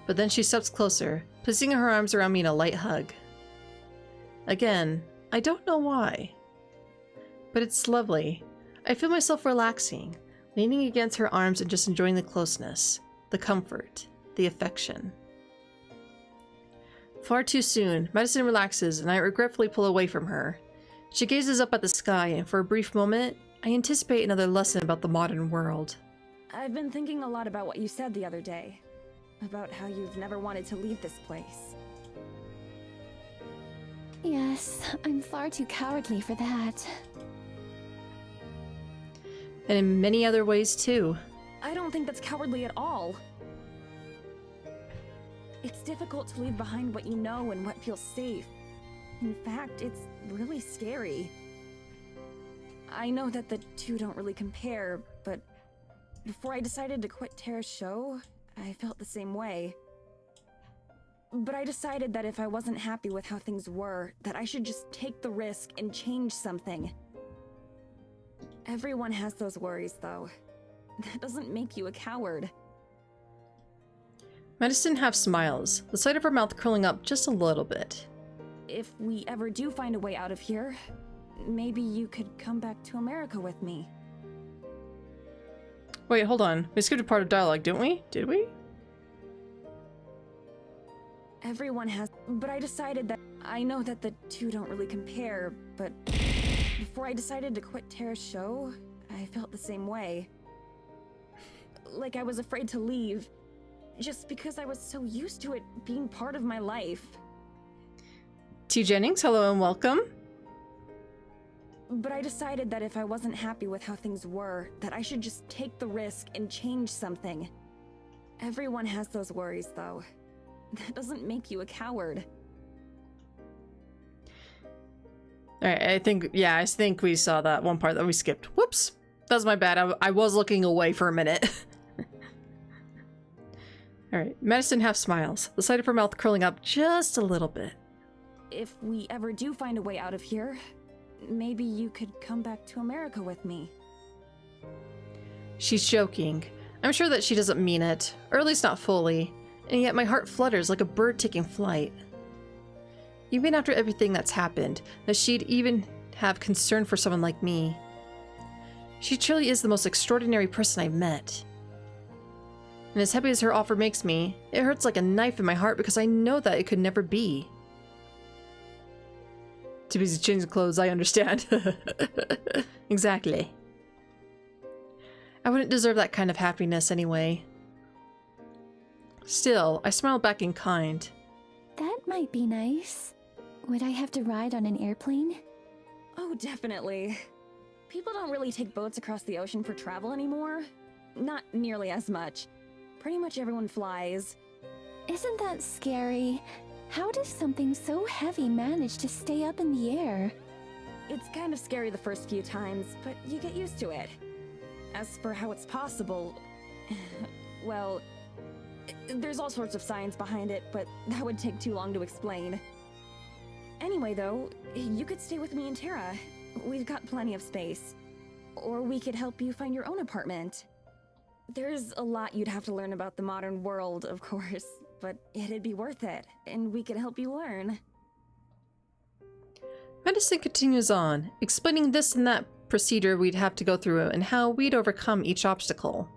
But then she steps closer, placing her arms around me in a light hug. Again, I don't know why. But it's lovely. I feel myself relaxing, leaning against her arms and just enjoying the closeness, the comfort, the affection. Far too soon, Madison relaxes and I regretfully pull away from her. She gazes up at the sky and for a brief moment, I anticipate another lesson about the modern world. I've been thinking a lot about what you said the other day. About how you've never wanted to leave this place. Yes, I'm far too cowardly for that. And in many other ways, too. I don't think that's cowardly at all. It's difficult to leave behind what you know and what feels safe. In fact, it's really scary. I know that the two don't really compare, but before I decided to quit Terra's show, I felt the same way. But I decided that if I wasn't happy with how things were, that I should just take the risk and change something. Everyone has those worries, though. That doesn't make you a coward. Madison half smiles, the side of her mouth curling up just a little bit. If we ever do find a way out of here, maybe you could come back to America with me. Wait, hold on. We skipped a part of dialogue, didn't we? Did we? Everyone has, but I decided that I know that the two don't really compare, but before I decided to quit Terra's show, I felt the same way. Like I was afraid to leave, just because I was so used to it being part of my life. T. Jennings, hello and welcome. But I decided that if I wasn't happy with how things were, that I should just take the risk and change something. Everyone has those worries, though. That doesn't make you a coward. Alright, I think we saw that one part that we skipped. Whoops! That's my bad. I was looking away for a minute. Alright, Madison half smiles, the side of her mouth curling up just a little bit. If we ever do find a way out of here, maybe you could come back to America with me. She's joking. I'm sure that she doesn't mean it, or at least not fully, and yet my heart flutters like a bird taking flight. Even after everything that's happened, that she'd even have concern for someone like me. She truly is the most extraordinary person I've met. And as happy as her offer makes me, it hurts like a knife in my heart because I know that it could never be. Too busy changing clothes, I understand. Exactly. I wouldn't deserve that kind of happiness anyway. Still, I smiled back in kind. That might be nice. Would I have to ride on an airplane? Oh, definitely. People don't really take boats across the ocean for travel anymore. Not nearly as much. Pretty much everyone flies. Isn't that scary? How does something so heavy manage to stay up in the air? It's kind of scary the first few times, but you get used to it. As for how it's possible, well, there's all sorts of science behind it, but that would take too long to explain. Anyway, though, you could stay with me and Tara. We've got plenty of space. Or we could help you find your own apartment. There's a lot you'd have to learn about the modern world, of course, but it'd be worth it, and we could help you learn. Madison continues on, explaining this and that procedure we'd have to go through and how we'd overcome each obstacle.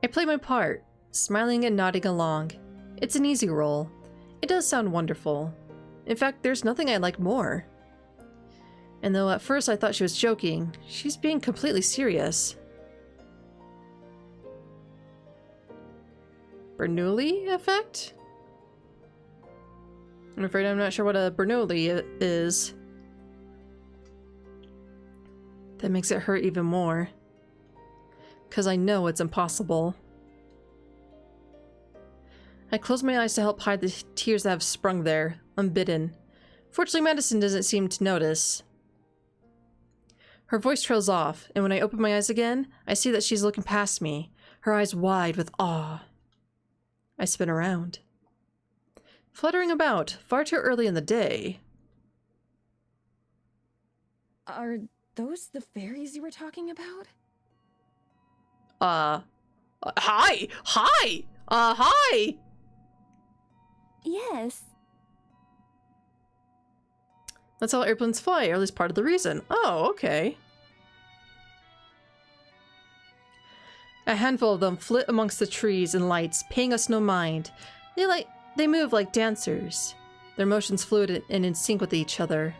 I play my part, smiling and nodding along. It's an easy role. It does sound wonderful. In fact, there's nothing I like more. And though at first I thought she was joking, she's being completely serious. Bernoulli effect? I'm afraid I'm not sure what a Bernoulli is. That makes it hurt even more. 'Cause I know it's impossible. I close my eyes to help hide the tears that have sprung there, unbidden. Fortunately, Madison doesn't seem to notice. Her voice trails off, and when I open my eyes again, I see that she's looking past me, her eyes wide with awe. I spin around. Fluttering about, far too early in the day. Are those the fairies you were talking about? Hi! Hi! Hi! Yes. That's how airplanes fly, or at least part of the reason. Oh, okay. A handful of them flit amongst the trees and lights, paying us no mind. They move like dancers, their motions fluid and in sync with each other.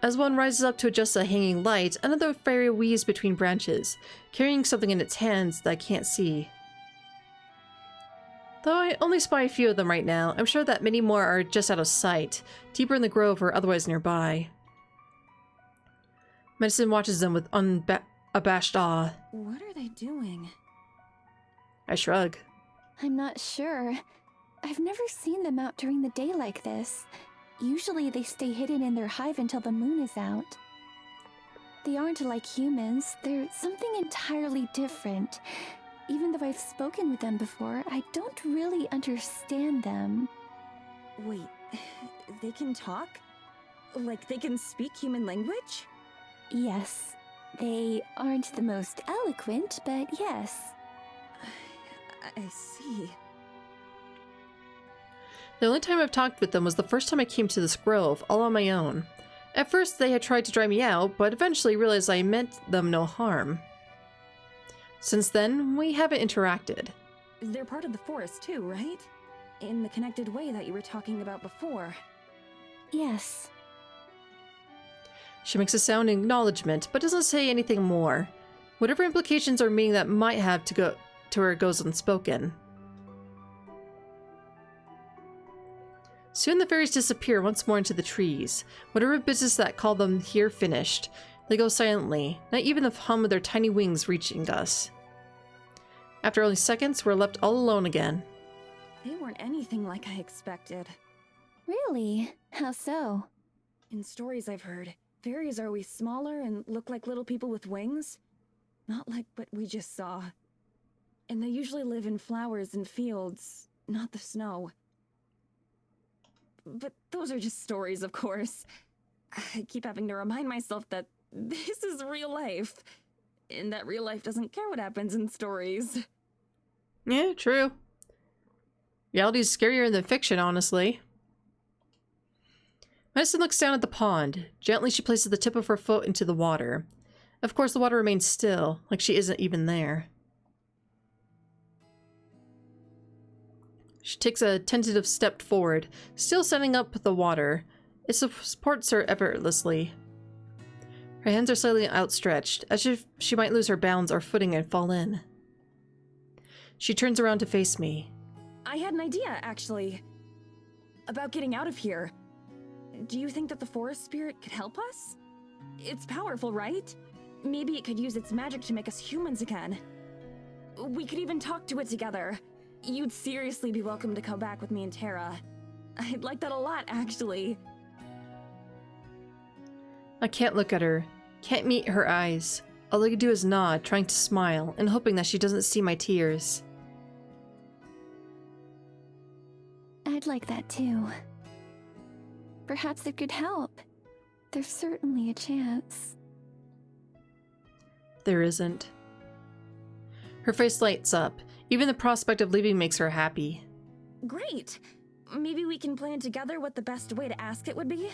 As one rises up to adjust a hanging light, another fairy weaves between branches, carrying something in its hands that I can't see. Though I only spy a few of them right now, I'm sure that many more are just out of sight, deeper in the grove or otherwise nearby. Medicine watches them with abashed awe. What are they doing? I shrug. I'm not sure. I've never seen them out during the day like this. Usually they stay hidden in their hive until the moon is out. They aren't like humans. They're something entirely different. Even though I've spoken with them before, I don't really understand them. Wait, they can talk? Like they can speak human language? Yes. They aren't the most eloquent, but yes. I see. The only time I've talked with them was the first time I came to this grove, all on my own. At first, they had tried to drive me out, but eventually realized I meant them no harm. Since then, we haven't interacted. They're part of the forest too, right? In the connected way that you were talking about before. Yes. She makes a sound in acknowledgement, but doesn't say anything more. Whatever implications or meaning that might have to her goes unspoken. Soon the fairies disappear once more into the trees. Whatever business that called them here finished, they go silently, not even the hum of their tiny wings reaching us. After only seconds, we're left all alone again. They weren't anything like I expected. Really? How so? In stories I've heard, fairies are always smaller and look like little people with wings. Not like what we just saw. And they usually live in flowers and fields, not the snow. But those are just stories, of course. I keep having to remind myself that this is real life. And that real life doesn't care what happens in stories. Yeah, true. Reality's scarier than fiction, honestly. Medicine looks down at the pond. Gently, she places the tip of her foot into the water. Of course, the water remains still, like she isn't even there. She takes a tentative step forward, still setting up the water. It supports her effortlessly. Her hands are slightly outstretched, as if she might lose her balance or footing and fall in. She turns around to face me. I had an idea, actually. About getting out of here. Do you think that the forest spirit could help us? It's powerful, right? Maybe it could use its magic to make us humans again. We could even talk to it together. You'd seriously be welcome to come back with me and Tara. I'd like that a lot, actually. I can't look at her. Can't meet her eyes. All I can do is nod, trying to smile, and hoping that she doesn't see my tears. I'd like that too. Perhaps it could help. There's certainly a chance. There isn't. Her face lights up. Even the prospect of leaving makes her happy. Great! Maybe we can plan together what the best way to ask it would be?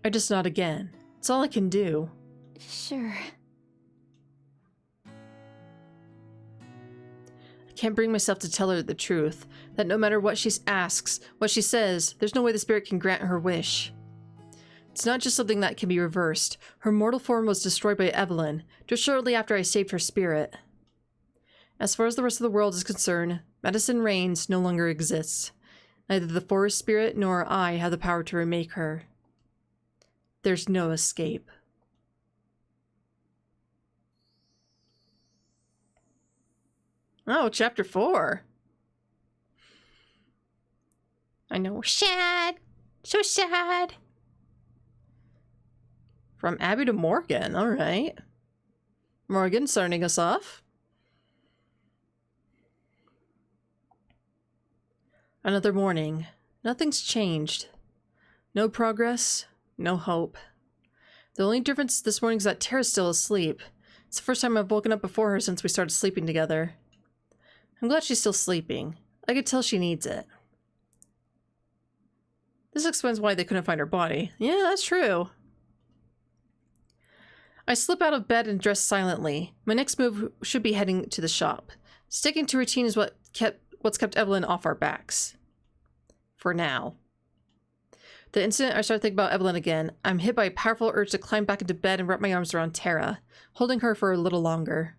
I just nod again. It's all I can do. Sure. I can't bring myself to tell her the truth, that no matter what she asks, what she says, there's no way the spirit can grant her wish. It's not just something that can be reversed. Her mortal form was destroyed by Evelyn, just shortly after I saved her spirit. As far as the rest of the world is concerned, Medicine Reigns no longer exists. Neither the forest spirit nor I have the power to remake her. There's no escape. Oh, chapter 4. I know. Sad. So sad. From Abby to Morgan. All right. Morgan starting us off. Another morning. Nothing's changed. No progress. No hope. The only difference this morning is that Tara's still asleep. It's the first time I've woken up before her since we started sleeping together. I'm glad she's still sleeping. I could tell she needs it. This explains why they couldn't find her body. Yeah, that's true. I slip out of bed and dress silently. My next move should be heading to the shop. Sticking to routine is what's kept Evelyn off our backs. For now. The instant I start thinking about Evelyn again, I'm hit by a powerful urge to climb back into bed and wrap my arms around Tara, holding her for a little longer.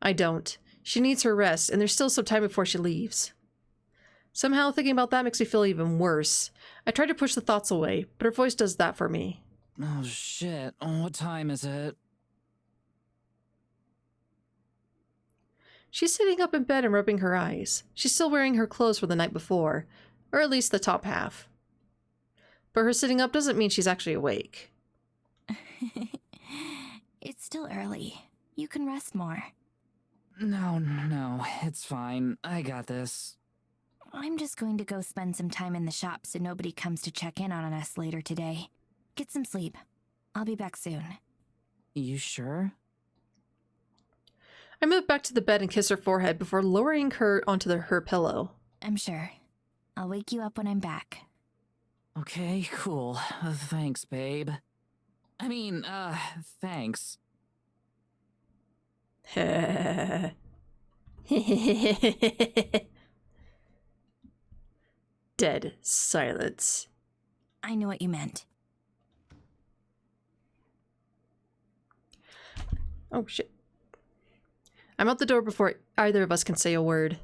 I don't. She needs her rest, and there's still some time before she leaves. Somehow, thinking about that makes me feel even worse. I try to push the thoughts away, but her voice does that for me. Oh shit, what time is it? She's sitting up in bed and rubbing her eyes. She's still wearing her clothes from the night before, or at least the top half. But her sitting up doesn't mean she's actually awake. It's still early. You can rest more. No, it's fine. I got this. I'm just going to go spend some time in the shop so nobody comes to check in on us later today. Get some sleep. I'll be back soon. You sure? I move back to the bed and kiss her forehead before lowering her onto her pillow. I'm sure. I'll wake you up when I'm back. Okay, cool. Thanks, babe. I mean, thanks. Dead silence. I knew what you meant. Oh, shit. I'm out the door before either of us can say a word.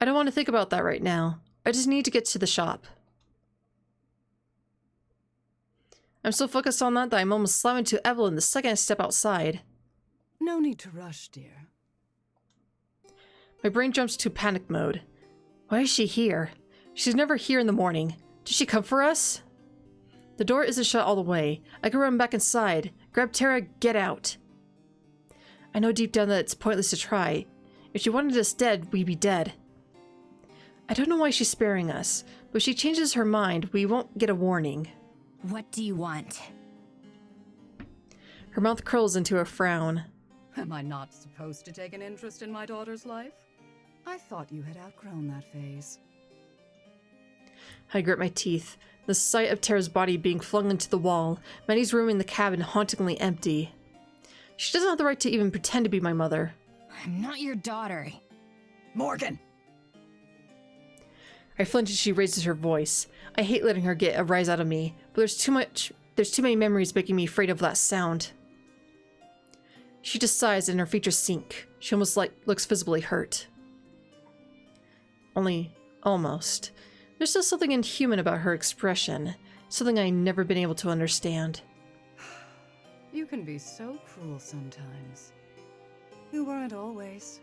I don't want to think about that right now. I just need to get to the shop. I'm so focused on that I'm almost slamming into Evelyn the second I step outside. No need to rush, dear. My brain jumps to panic mode. Why is she here? She's never here in the morning. Did she come for us? The door isn't shut all the way. I can run back inside. Grab Tara, get out. I know deep down that it's pointless to try. If she wanted us dead, we'd be dead. I don't know why she's sparing us, but if she changes her mind, we won't get a warning. What do you want? Her mouth curls into a frown. Am I not supposed to take an interest in my daughter's life? I thought you had outgrown that phase. I grit my teeth. The sight of Tara's body being flung into the wall, Manny's room in the cabin hauntingly empty. She doesn't have the right to even pretend to be my mother. I'm not your daughter. Morgan! I flinch as she raises her voice. I hate letting her get a rise out of me, but there's too many memories making me afraid of that sound. She just sighs and her features sink. She almost looks visibly hurt. Only almost. There's still something inhuman about her expression, something I've never been able to understand. You can be so cruel sometimes. You weren't always.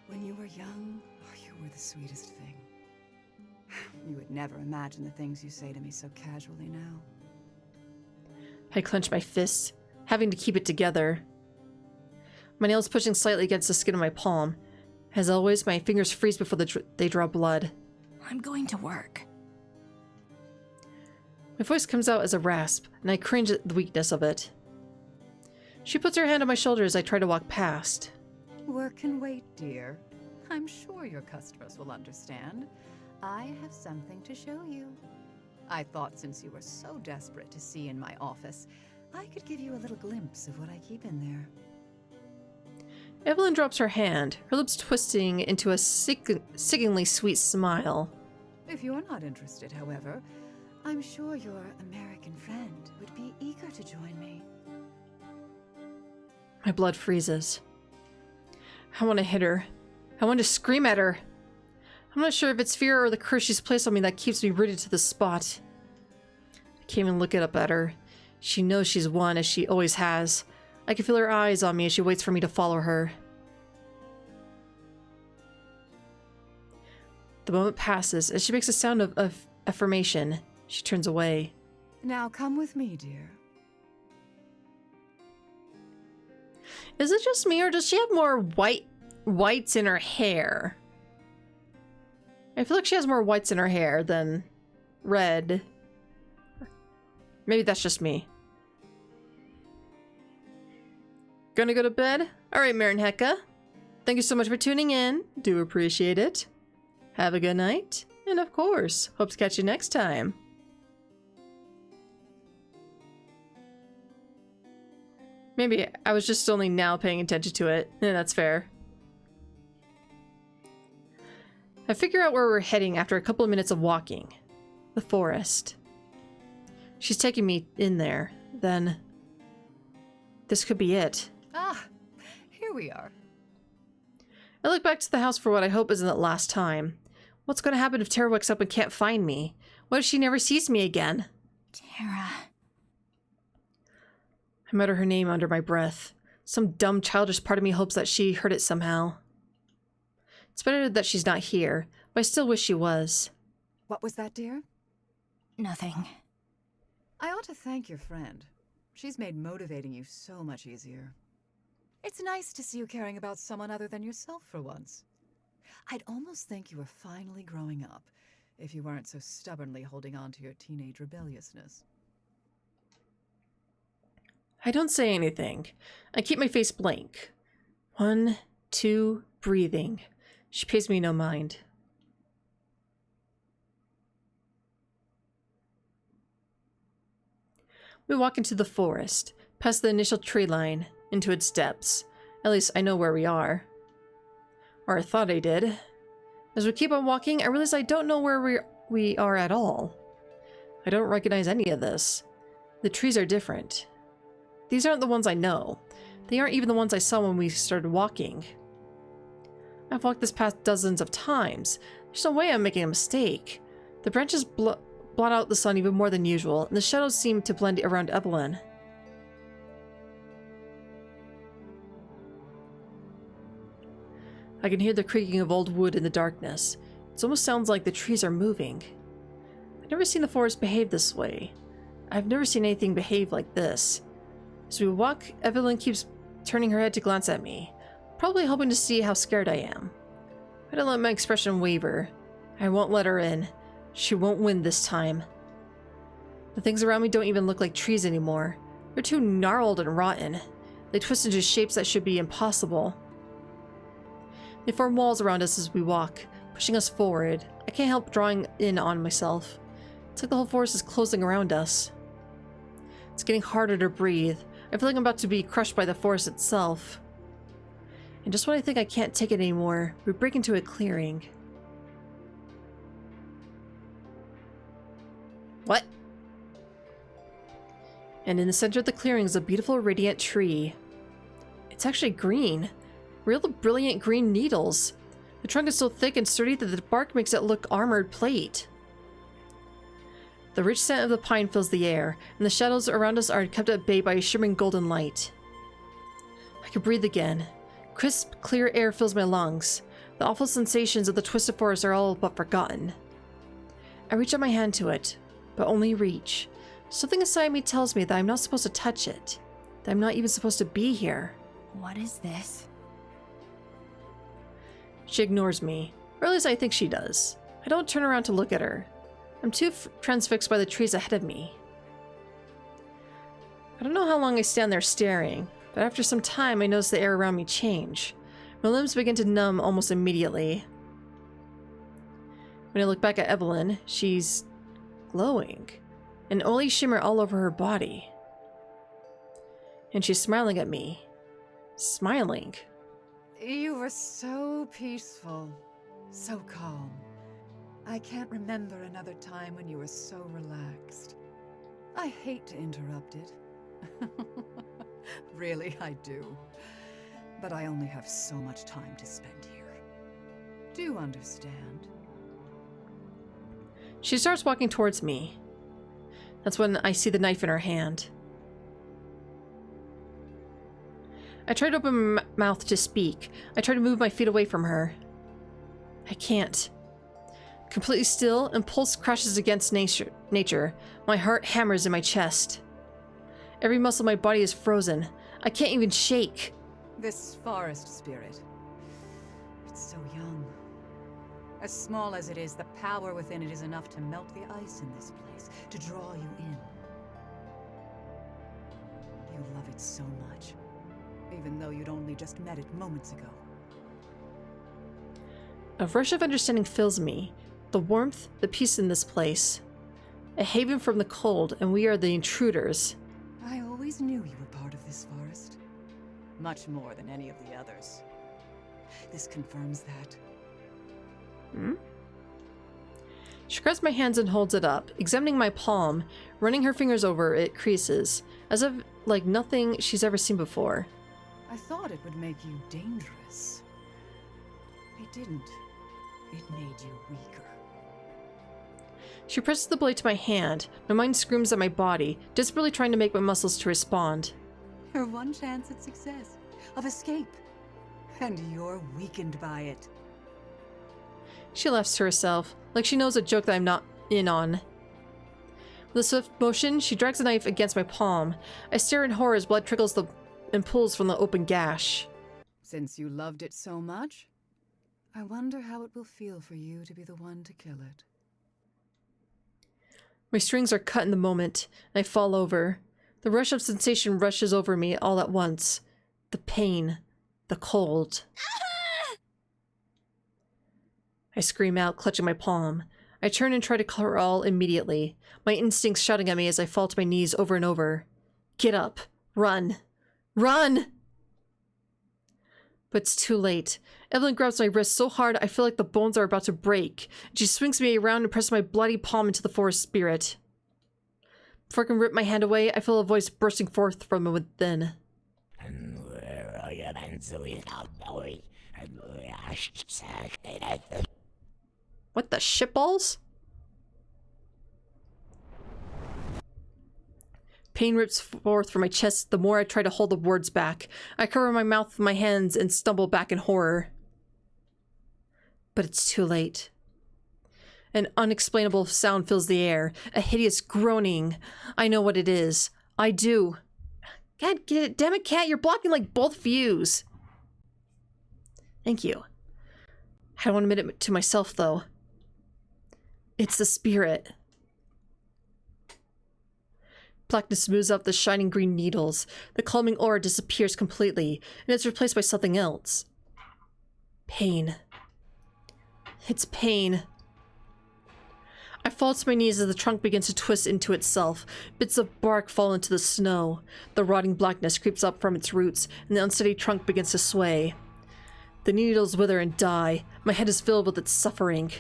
When you were young, you were the sweetest thing. You would never imagine the things you say to me so casually now. I clench my fists, having to keep it together. My nails pushing slightly against the skin of my palm. As always, my fingers freeze before they draw blood. I'm going to work. My voice comes out as a rasp, and I cringe at the weakness of it. She puts her hand on my shoulder as I try to walk past. Work can wait, dear. I'm sure your customers will understand. I have something to show you. I thought since you were so desperate to see in my office, I could give you a little glimpse of what I keep in there. Evelyn drops her hand, her lips twisting into a sickeningly sweet smile. If you're not interested, however, I'm sure your American friend would be eager to join me. My blood freezes. I want to hit her. I want to scream at her. I'm not sure if it's fear or the curse she's placed on me that keeps me rooted to the spot. I can't even look up at her. She knows she's won, as she always has. I can feel her eyes on me as she waits for me to follow her. The moment passes, and she makes a sound of affirmation. She turns away. Now come with me, dear. Is it just me, or does she have more whites in her hair? I feel like she has more whites in her hair than red. Maybe that's just me. Gonna go to bed? Alright, Marin Hecka. Thank you so much for tuning in. Do appreciate it. Have a good night. And of course, hope to catch you next time. Maybe I was just only now paying attention to it. Yeah, that's fair. I figure out where we're heading after a couple of minutes of walking. The forest. She's taking me in there. Then... this could be it. Ah, here we are. I look back to the house for what I hope isn't the last time. What's going to happen if Tara wakes up and can't find me? What if she never sees me again? Tara. I mutter her name under my breath. Some dumb, childish part of me hopes that she heard it somehow. It's better that she's not here, but I still wish she was. What was that, dear? Nothing. I ought to thank your friend. She's made motivating you so much easier. It's nice to see you caring about someone other than yourself for once. I'd almost think you were finally growing up, if you weren't so stubbornly holding on to your teenage rebelliousness. I don't say anything. I keep my face blank. 1, 2, breathing. She pays me no mind. We walk into the forest, past the initial tree line, into its depths. At least I know where we are. Or I thought I did. As we keep on walking, I realize I don't know where we are at all. I don't recognize any of this. The trees are different. These aren't the ones I know. They aren't even the ones I saw when we started walking. I've walked this path dozens of times. There's no way I'm making a mistake. The branches blot out the sun even more than usual, and the shadows seem to blend around Evelyn. I can hear the creaking of old wood in the darkness. It almost sounds like the trees are moving. I've never seen the forest behave this way. I've never seen anything behave like this. As we walk, Evelyn keeps turning her head to glance at me, probably hoping to see how scared I am. I don't let my expression waver. I won't let her in. She won't win this time. The things around me don't even look like trees anymore. They're too gnarled and rotten. They twist into shapes that should be impossible. They form walls around us as we walk, pushing us forward. I can't help drawing in on myself. It's like the whole forest is closing around us. It's getting harder to breathe. I feel like I'm about to be crushed by the forest itself. And just when I think I can't take it anymore, we break into a clearing. What? And in the center of the clearing is a beautiful radiant tree. It's actually green. Real brilliant green needles. The trunk is so thick and sturdy that the bark makes it look armored plate. The rich scent of the pine fills the air, and the shadows around us are kept at bay by a shimmering golden light. I can breathe again. Crisp, clear air fills my lungs. The awful sensations of the twisted forest are all but forgotten. I reach out my hand to it, but only reach. Something inside me tells me that I'm not supposed to touch it, that I'm not even supposed to be here. What is this? She ignores me, or at least I think she does. I don't turn around to look at her. I'm too transfixed by the trees ahead of me. I don't know how long I stand there staring, but after some time I notice the air around me change. My limbs begin to numb almost immediately. When I look back at Evelyn, she's glowing, an oily shimmer all over her body. And she's smiling at me. Smiling. You were so peaceful, so calm. I can't remember another time when you were so relaxed. I hate to interrupt it. Really, I do. But I only have so much time to spend here. Do you understand? She starts walking towards me. That's when I see the knife in her hand. I try to open my mouth to speak. I try to move my feet away from her. I can't. Completely still, and pulse crashes against nature. My heart hammers in my chest. Every muscle in my body is frozen. I can't even shake. This forest spirit. It's so young. As small as it is, the power within it is enough to melt the ice in this place, to draw you in. You love it so much, even though you'd only just met it moments ago. A rush of understanding fills me. The warmth, the peace in this place. A haven from the cold, and we are the intruders. I always knew you were part of this forest. Much more than any of the others. This confirms that. She grabs my hands and holds it up, examining my palm, running her fingers over it creases, as if like nothing she's ever seen before. I thought it would make you dangerous. It didn't. It made you weaker. She presses the blade to my hand. My mind screams at my body, desperately trying to make my muscles to respond. Your one chance at success, of escape. And you're weakened by it. She laughs to herself, like she knows a joke that I'm not in on. With a swift motion, she drags a knife against my palm. I stare in horror as blood trickles and pools from the open gash. Since you loved it so much, I wonder how it will feel for you to be the one to kill it. My strings are cut in the moment, and I fall over. The rush of sensation rushes over me all at once. The pain. The cold. I scream out, clutching my palm. I turn and try to crawl immediately, my instincts shouting at me as I fall to my knees over and over. Get up. Run. Run! But it's too late. Evelyn grabs my wrist so hard I feel like the bones are about to break. She swings me around and presses my bloody palm into the forest spirit. Before I can rip my hand away, I feel a voice bursting forth from within. What the shitballs? Pain rips forth from my chest the more I try to hold the words back. I cover my mouth with my hands and stumble back in horror. But it's too late. An unexplainable sound fills the air, a hideous groaning. I know what it is. I do. God damn it, Cat, you're blocking like both views. Thank you. I don't want to admit it to myself, though. It's the spirit. Blackness smooths out the shining green needles. The calming aura disappears completely, and it's replaced by something else. Pain. It's pain. I fall to my knees as the trunk begins to twist into itself. Bits of bark fall into the snow. The rotting blackness creeps up from its roots, and the unsteady trunk begins to sway. The needles wither and die. My head is filled with its suffering.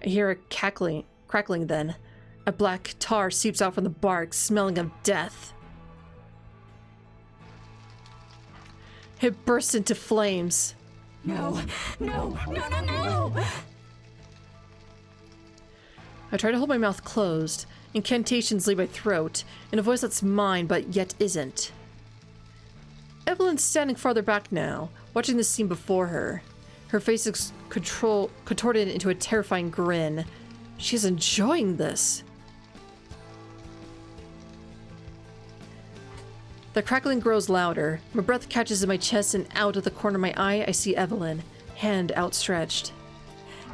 I hear a crackling then. A black tar seeps out from the bark, smelling of death. It bursts into flames. No, no, no, no, no! I try to hold my mouth closed. Incantations leave my throat, in a voice that's mine but yet isn't. Evelyn's standing farther back now, watching the scene before her. Her face is contorted into a terrifying grin. She's enjoying this. The crackling grows louder. My breath catches in my chest, and out of the corner of my eye, I see Evelyn, hand outstretched.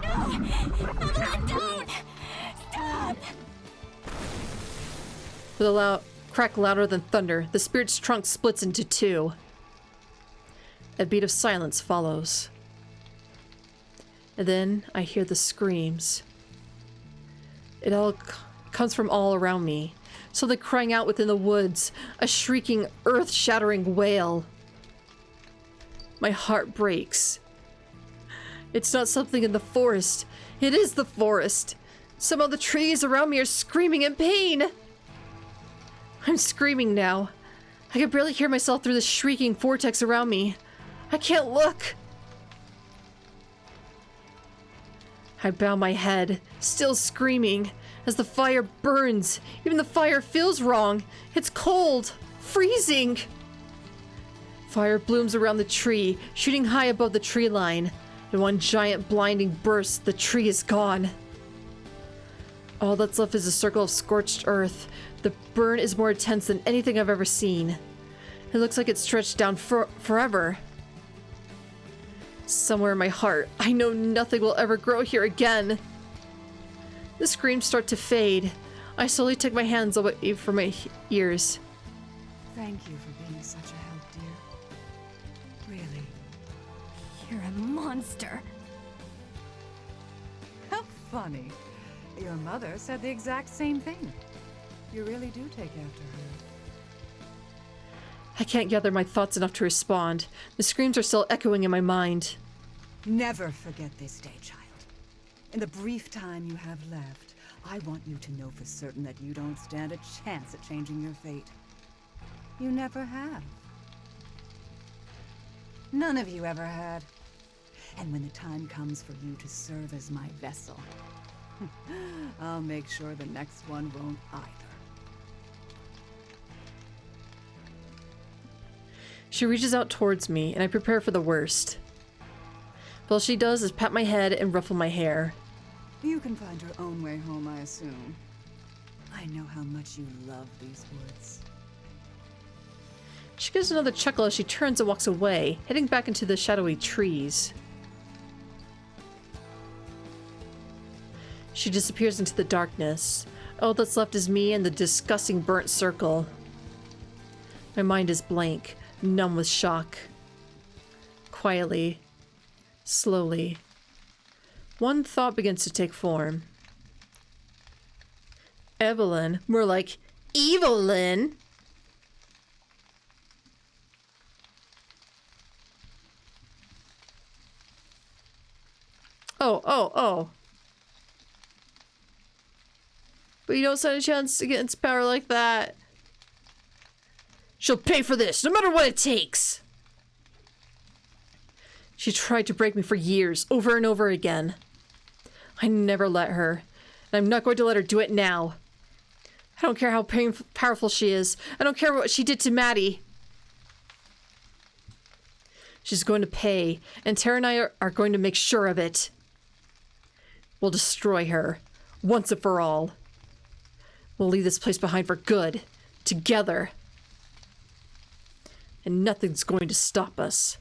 No! Evelyn, don't! Stop! With a loud crack louder than thunder, the spirit's trunk splits into two. A beat of silence follows. And then I hear the screams. It all comes from all around me. Something crying out within the woods, a shrieking, earth-shattering wail. My heart breaks. It's not something in the forest. It is the forest. Some of the trees around me are screaming in pain. I'm screaming now. I can barely hear myself through the shrieking vortex around me. I can't look. I bow my head, still screaming, as the fire burns. Even the fire feels wrong. It's cold, freezing. Fire blooms around the tree, shooting high above the tree line. In one giant blinding burst, the tree is gone. All that's left is a circle of scorched earth. The burn is more intense than anything I've ever seen. It looks like it's stretched down forever. Somewhere in my heart, I know nothing will ever grow here again. The screams start to fade. I slowly take my hands away from my ears. Thank you for being such a help, dear. Really. You're a monster. How funny. Your mother said the exact same thing. You really do take after her. I can't gather my thoughts enough to respond. The screams are still echoing in my mind. Never forget this day, child. In the brief time you have left, I want you to know for certain that you don't stand a chance at changing your fate. You never have. None of you ever had. And when the time comes for you to serve as my vessel, I'll make sure the next one won't either. She reaches out towards me, and I prepare for the worst. But all she does is pat my head and ruffle my hair. You can find your own way home, I assume. I know how much you love these woods. She gives another chuckle as she turns and walks away, heading back into the shadowy trees. She disappears into the darkness. All that's left is me and the disgusting burnt circle. My mind is blank, numb with shock. Quietly, slowly, one thought begins to take form. Evelyn, more like Evelyn. Oh. But you don't stand a chance against power like that. She'll pay for this, no matter what it takes. She tried to break me for years, over and over again. I never let her, and I'm not going to let her do it now. I don't care how powerful she is. I don't care what she did to Maddie. She's going to pay, and Tara and I are going to make sure of it. We'll destroy her, once and for all. We'll leave this place behind for good, together. And nothing's going to stop us.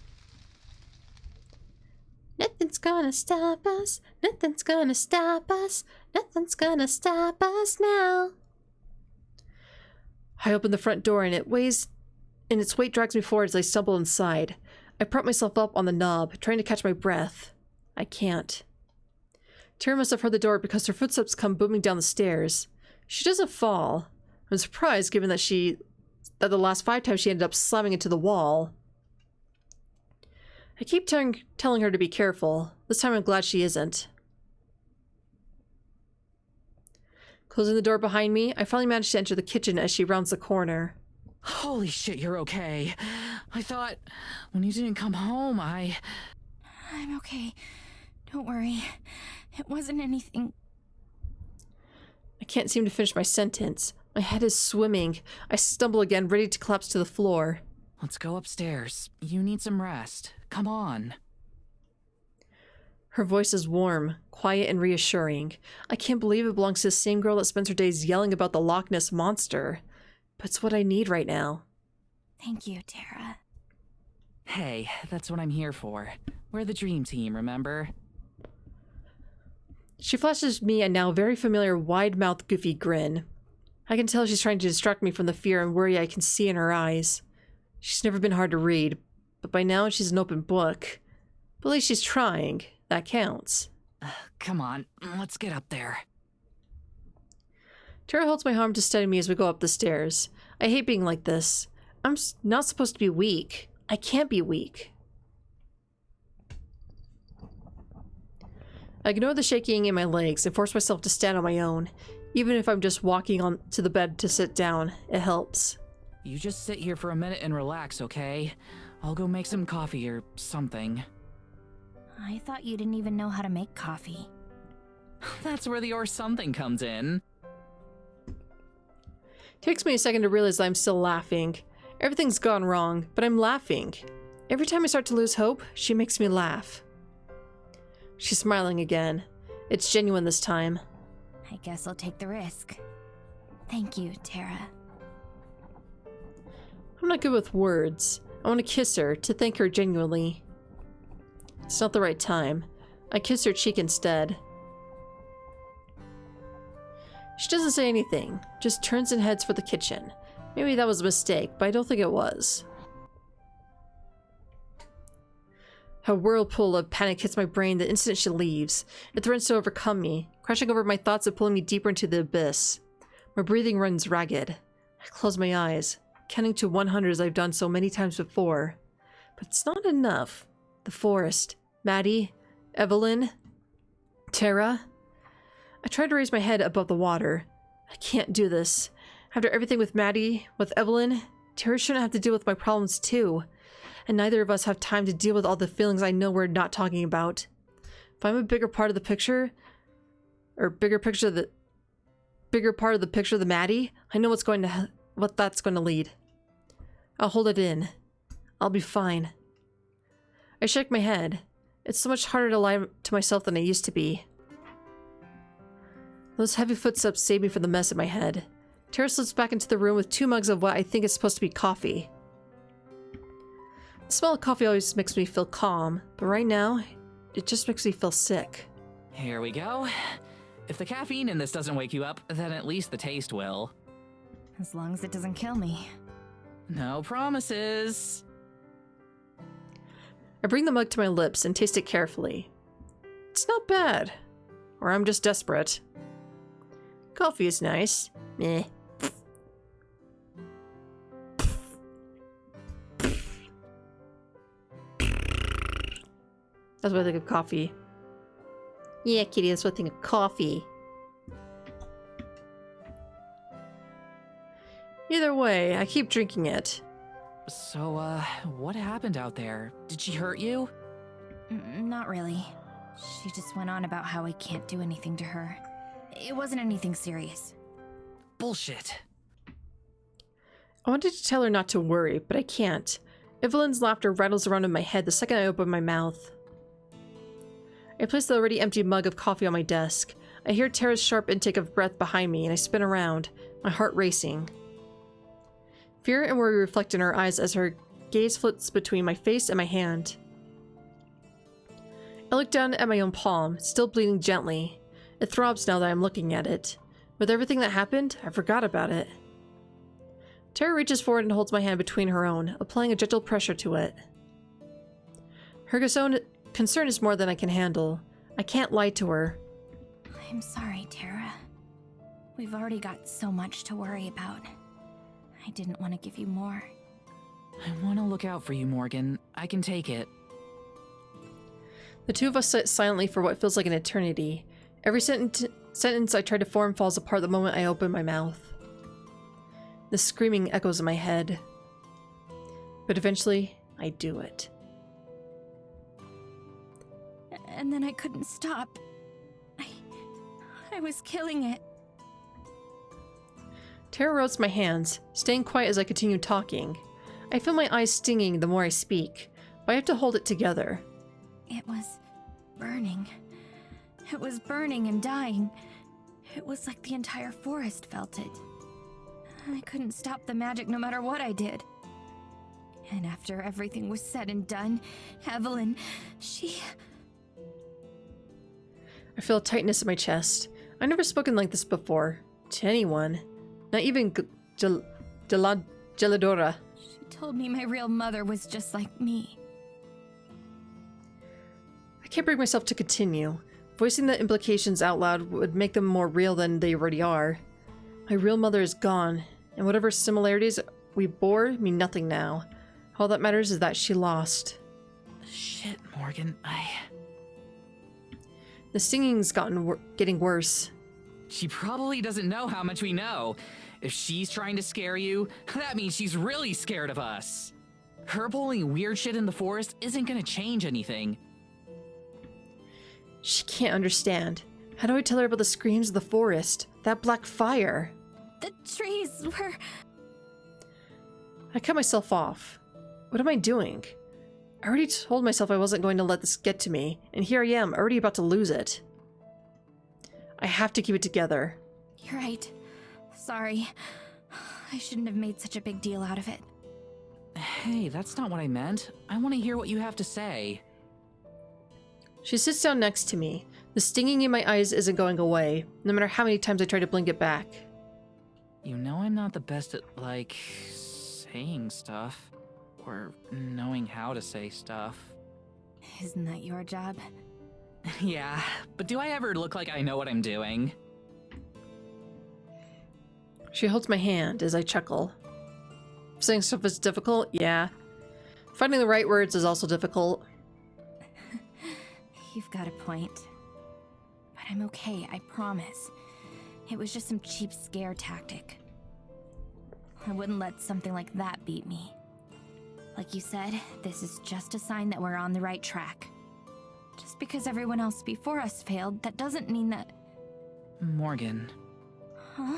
Nothing's gonna stop us. Nothing's gonna stop us. Nothing's gonna stop us now. I open the front door and its weight drags me forward as I stumble inside. I prop myself up on the knob, trying to catch my breath. I can't. Tara must have heard the door because her footsteps come booming down the stairs. She doesn't fall. I'm surprised given that the last 5 times she ended up slamming into the wall. I keep telling her to be careful. This time I'm glad she isn't. Closing the door behind me, I finally manage to enter the kitchen as she rounds the corner. Holy shit, you're okay. I thought when you didn't come home, I'm okay. Don't worry. It wasn't anything. I can't seem to finish my sentence. My head is swimming. I stumble again, ready to collapse to the floor. Let's go upstairs. You need some rest. Come on. Her voice is warm, quiet, and reassuring. I can't believe it belongs to the same girl that spends her days yelling about the Loch Ness Monster. But it's what I need right now. Thank you, Tara. Hey, that's what I'm here for. We're the dream team, remember? She flashes me a now very familiar wide-mouthed goofy grin. I can tell she's trying to distract me from the fear and worry I can see in her eyes. She's never been hard to read, but by now she's an open book. But at least she's trying. That counts. Come on, let's get up there. Tara holds my arm to steady me as we go up the stairs. I hate being like this. I'm not supposed to be weak. I can't be weak. I ignore the shaking in my legs and force myself to stand on my own. Even if I'm just walking on to the bed to sit down, it helps. You just sit here for a minute and relax, okay? I'll go make some coffee or something. I thought you didn't even know how to make coffee. That's where the or something comes in. Takes me a second to realize that I'm still laughing. Everything's gone wrong, but I'm laughing. Every time I start to lose hope, she makes me laugh. She's smiling again. It's genuine this time. I guess I'll take the risk. Thank you, Tara. I'm not good with words. I want to kiss her, to thank her genuinely. It's not the right time. I kiss her cheek instead. She doesn't say anything, just turns and heads for the kitchen. Maybe that was a mistake, but I don't think it was. A whirlpool of panic hits my brain the instant she leaves. It threatens to overcome me, crashing over my thoughts and pulling me deeper into the abyss. My breathing runs ragged. I close my eyes, counting to 100 as I've done so many times before. But it's not enough. The forest, Maddie, Evelyn, Tara. I try to raise my head above the water. I can't do this. After everything with Maddie, with Evelyn, Tara shouldn't have to deal with my problems too. and neither of us have time to deal with all the feelings I know we're not talking about. If I'm a bigger part of the picture, or bigger part of the picture of the Maddie, I know what that's going to lead. I'll hold it in. I'll be fine. I shake my head. It's so much harder to lie to myself than I used to be. Those heavy footsteps save me from the mess in my head. Tara slips back into the room with 2 mugs of what I think is supposed to be coffee. The smell of coffee always makes me feel calm, but right now, it just makes me feel sick. Here we go. If the caffeine in this doesn't wake you up, then at least the taste will. As long as it doesn't kill me. No promises. I bring the mug to my lips and taste it carefully. It's not bad. Or I'm just desperate. Coffee is nice. Meh. That's what I think of coffee. Yeah, kitty, that's what I think of coffee. Either way, I keep drinking it. So, what happened out there? Did she hurt you? Not really. She just went on about how I can't do anything to her. It wasn't anything serious. Bullshit. I wanted to tell her not to worry, but I can't. Evelyn's laughter rattles around in my head the second I open my mouth. I place the already empty mug of coffee on my desk. I hear Tara's sharp intake of breath behind me, and I spin around, my heart racing. Fear and worry reflect in her eyes as her gaze flits between my face and my hand. I look down at my own palm, still bleeding gently. It throbs now that I'm looking at it. With everything that happened, I forgot about it. Tara reaches forward and holds my hand between her own, applying a gentle pressure to it. Her concern is more than I can handle. I can't lie to her. I'm sorry, Tara. We've already got so much to worry about. I didn't want to give you more. I want to look out for you, Morgan. I can take it. The two of us sit silently for what feels like an eternity. Every sentence I try to form falls apart the moment I open my mouth. The screaming echoes in my head. But eventually, I do it. And then I couldn't stop. I was killing it. Tara rubs my hands, staying quiet as I continue talking. I feel my eyes stinging the more I speak, but I have to hold it together. It was burning. It was burning and dying. It was like the entire forest felt it. I couldn't stop the magic no matter what I did. And after everything was said and done, Evelyn, she... I feel a tightness in my chest. I've never spoken like this before. To anyone. Not even Geladora. She told me my real mother was just like me. I can't bring myself to continue. Voicing the implications out loud would make them more real than they already are. My real mother is gone, and whatever similarities we bore mean nothing now. All that matters is that she lost. Shit, Morgan, The stinging's getting worse. She probably doesn't know how much we know. If she's trying to scare you, that means she's really scared of us. Her pulling weird shit in the forest isn't gonna change anything. She can't understand. How do I tell her about the screams of the forest? That black fire? The trees were... I cut myself off. What am I doing? I already told myself I wasn't going to let this get to me, and here I am, already about to lose it. I have to keep it together. You're right. Sorry. I shouldn't have made such a big deal out of it. Hey, that's not what I meant. I want to hear what you have to say. She sits down next to me. The stinging in my eyes isn't going away, no matter how many times I try to blink it back. You know I'm not the best at, like, saying stuff. Or knowing how to say stuff. Isn't that your job? Yeah, but do I ever look like I know what I'm doing? She holds my hand as I chuckle. Saying stuff is difficult? Yeah. Finding the right words is also difficult. You've got a point. But I'm okay, I promise. It was just some cheap scare tactic. I wouldn't let something like that beat me. Like you said, this is just a sign that we're on the right track. Just because everyone else before us failed, that doesn't mean that... Morgan, Huh?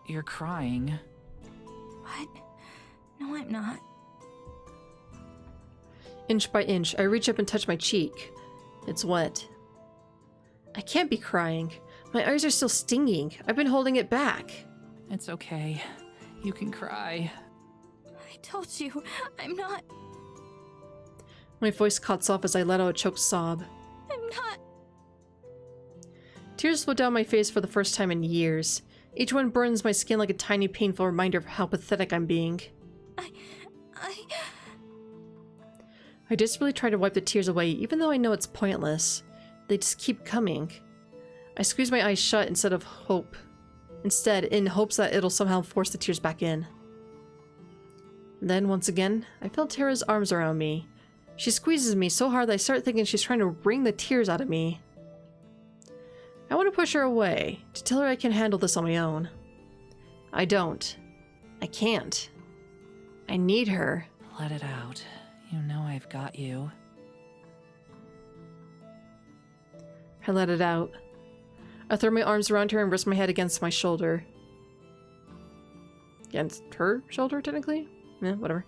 you're crying. What? No, I'm not. Inch by inch, I reach up and touch my cheek. It's wet. I can't be crying. My eyes are still stinging. I've been holding it back. It's okay. You can cry. I told you, I'm not... My voice cuts off as I let out a choked sob. I'm not... Tears flow down my face for the first time in years. Each one burns my skin like a tiny, painful reminder of how pathetic I'm being. I desperately try to wipe the tears away, even though I know it's pointless. They just keep coming. I squeeze my eyes shut instead, in hopes that it'll somehow force the tears back in. Then, once again, I feel Tara's arms around me. She squeezes me so hard that I start thinking she's trying to wring the tears out of me. I want to push her away, to tell her I can handle this on my own. I don't. I can't. I need her. Let it out. You know I've got you. I let it out. I throw my arms around her and rest my head against my shoulder. Against her shoulder, technically? Eh, whatever.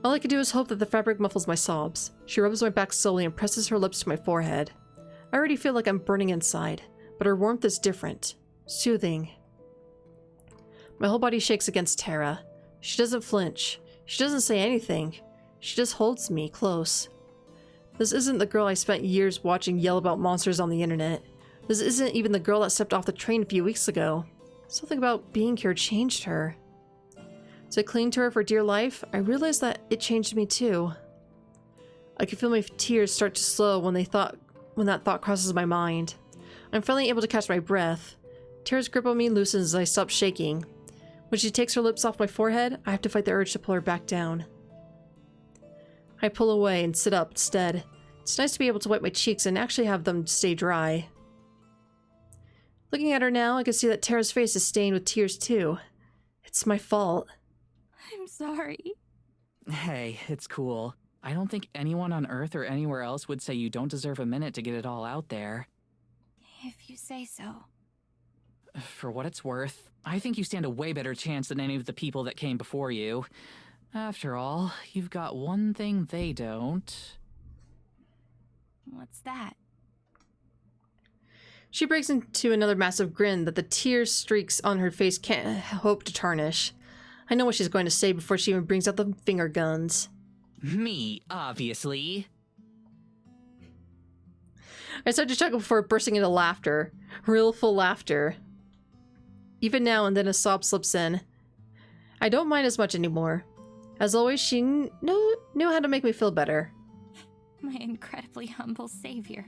All I can do is hope that the fabric muffles my sobs. She rubs my back slowly and presses her lips to my forehead. I already feel like I'm burning inside, but her warmth is different. Soothing. My whole body shakes against Tara. She doesn't flinch. She doesn't say anything. She just holds me close. This isn't the girl I spent years watching yell about monsters on the internet. This isn't even the girl that stepped off the train a few weeks ago. Something about being here changed her. As I cling to her for dear life, I realized that it changed me too. I can feel my tears start to slow when that thought crosses my mind. I'm finally able to catch my breath. Tara's grip on me loosens as I stop shaking. When she takes her lips off my forehead, I have to fight the urge to pull her back down. I pull away and sit up instead. It's nice to be able to wipe my cheeks and actually have them stay dry. Looking at her now, I can see that Tara's face is stained with tears too. It's my fault. I'm sorry. Hey, it's cool. I don't think anyone on Earth or anywhere else would say you don't deserve a minute to get it all out there. If you say so. For what it's worth, I think you stand a way better chance than any of the people that came before you. After all, you've got one thing they don't. What's that? She breaks into another massive grin that the tear streaks on her face can't hope to tarnish. I know what she's going to say before she even brings out the finger guns. Me, obviously. I start to chuckle before bursting into laughter. Real full laughter. Even now and then a sob slips in. I don't mind as much anymore. As always, she knew how to make me feel better. My incredibly humble savior.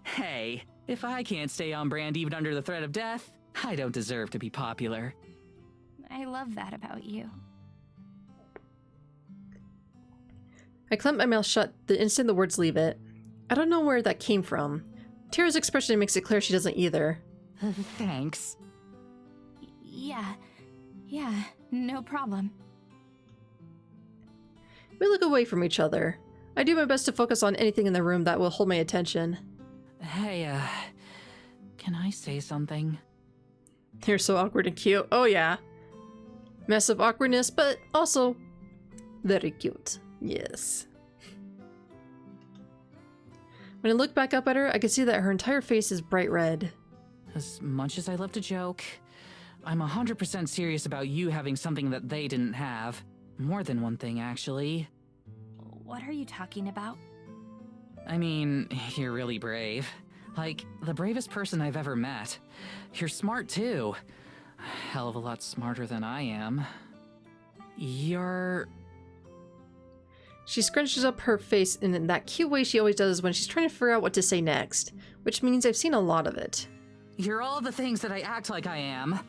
Hey, if I can't stay on brand even under the threat of death, I don't deserve to be popular. I love that about you. I clench my mouth shut the instant the words leave it. I don't know where that came from. Tara's expression makes it clear she doesn't either. Thanks. Yeah, no problem. We look away from each other. I do my best to focus on anything in the room that will hold my attention. Hey, can I say something? You're so awkward and cute. Oh yeah. Massive awkwardness, but also very cute. Yes. When I look back up at her, I can see that her entire face is bright red. As much as I love to joke, I'm 100% serious about you having something that they didn't have. More than one thing, actually. What are you talking about? I mean, you're really brave. Like, the bravest person I've ever met. You're smart, too. Hell of a lot smarter than I am. You're... She scrunches up her face in that cute way she always does when she's trying to figure out what to say next, which means I've seen a lot of it. You're all the things that I act like I am.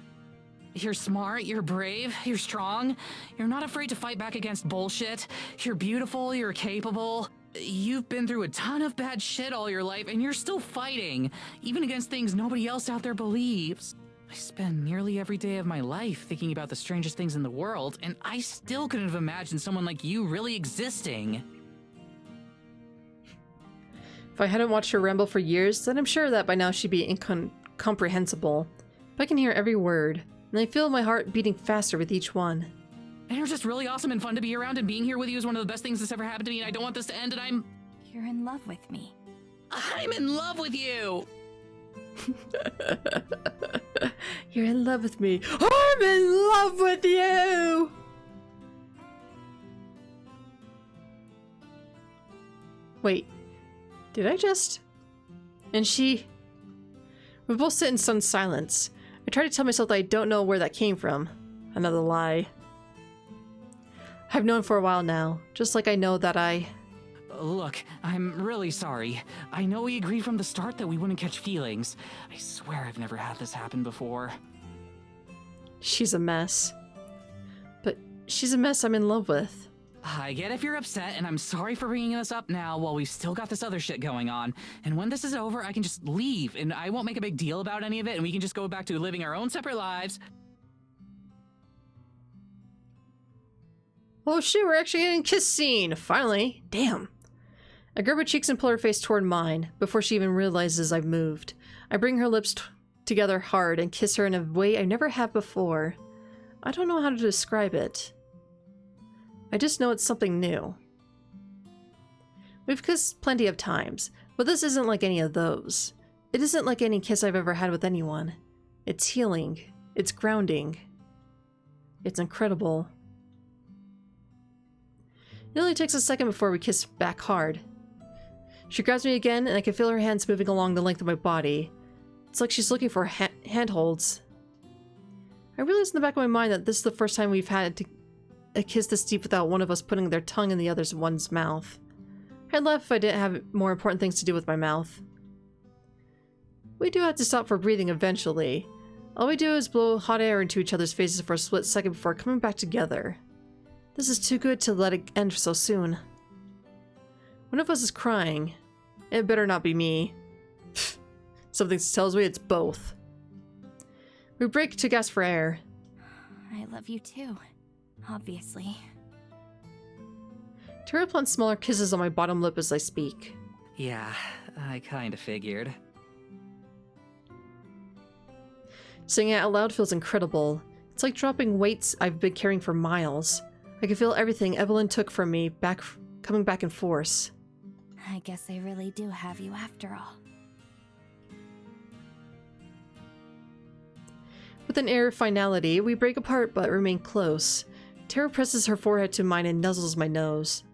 You're smart, you're brave, you're strong. You're not afraid to fight back against bullshit. You're beautiful, you're capable. You've been through a ton of bad shit all your life, and you're still fighting, even against things nobody else out there believes. I spend nearly every day of my life thinking about the strangest things in the world, and I still couldn't have imagined someone like you really existing. If I hadn't watched her ramble for years, then I'm sure that by now she'd be incomprehensible. But I can hear every word, and I feel my heart beating faster with each one. And you're just really awesome and fun to be around, and being here with you is one of the best things that's ever happened to me, and I don't want this to end, and I'm in love with me. I'm in love with you! You're in love with me. I'm in love with you! Wait, did I just... And she... We both sit in stunned silence. I try to tell myself that I don't know where that came from. Another lie. I've known for a while now, just like I know that I... Look, I'm really sorry. I know we agreed from the start that we wouldn't catch feelings. I swear I've never had this happen before. She's a mess. But she's a mess I'm in love with. I get if you're upset, and I'm sorry for bringing this up now while we've still got this other shit going on. And when this is over, I can just leave, and I won't make a big deal about any of it, and we can just go back to living our own separate lives. Oh shit, we're actually getting a kiss scene! Finally! Damn. I grab her cheeks and pull her face toward mine, before she even realizes I've moved. I bring her lips together hard and kiss her in a way I never have before. I don't know how to describe it. I just know it's something new. We've kissed plenty of times, but this isn't like any of those. It isn't like any kiss I've ever had with anyone. It's healing. It's grounding. It's incredible. It only takes a second before we kiss back hard. She grabs me again, and I can feel her hands moving along the length of my body. It's like she's looking for handholds. I realize in the back of my mind that this is the first time we've had a kiss this deep without one of us putting their tongue in the other's one's mouth. I'd laugh if I didn't have more important things to do with my mouth. We do have to stop for breathing eventually. All we do is blow hot air into each other's faces for a split second before coming back together. This is too good to let it end so soon. One of us is crying. It better not be me. Something tells me it's both. We break to gasp for air. I love you too, obviously. Tara plants smaller kisses on my bottom lip as I speak. Yeah, I kinda figured. Saying it out loud feels incredible. It's like dropping weights I've been carrying for miles. I can feel everything Evelyn took from me coming back in force. I guess I really do have you after all. With an air of finality, we break apart but remain close. Tara presses her forehead to mine and nuzzles my nose.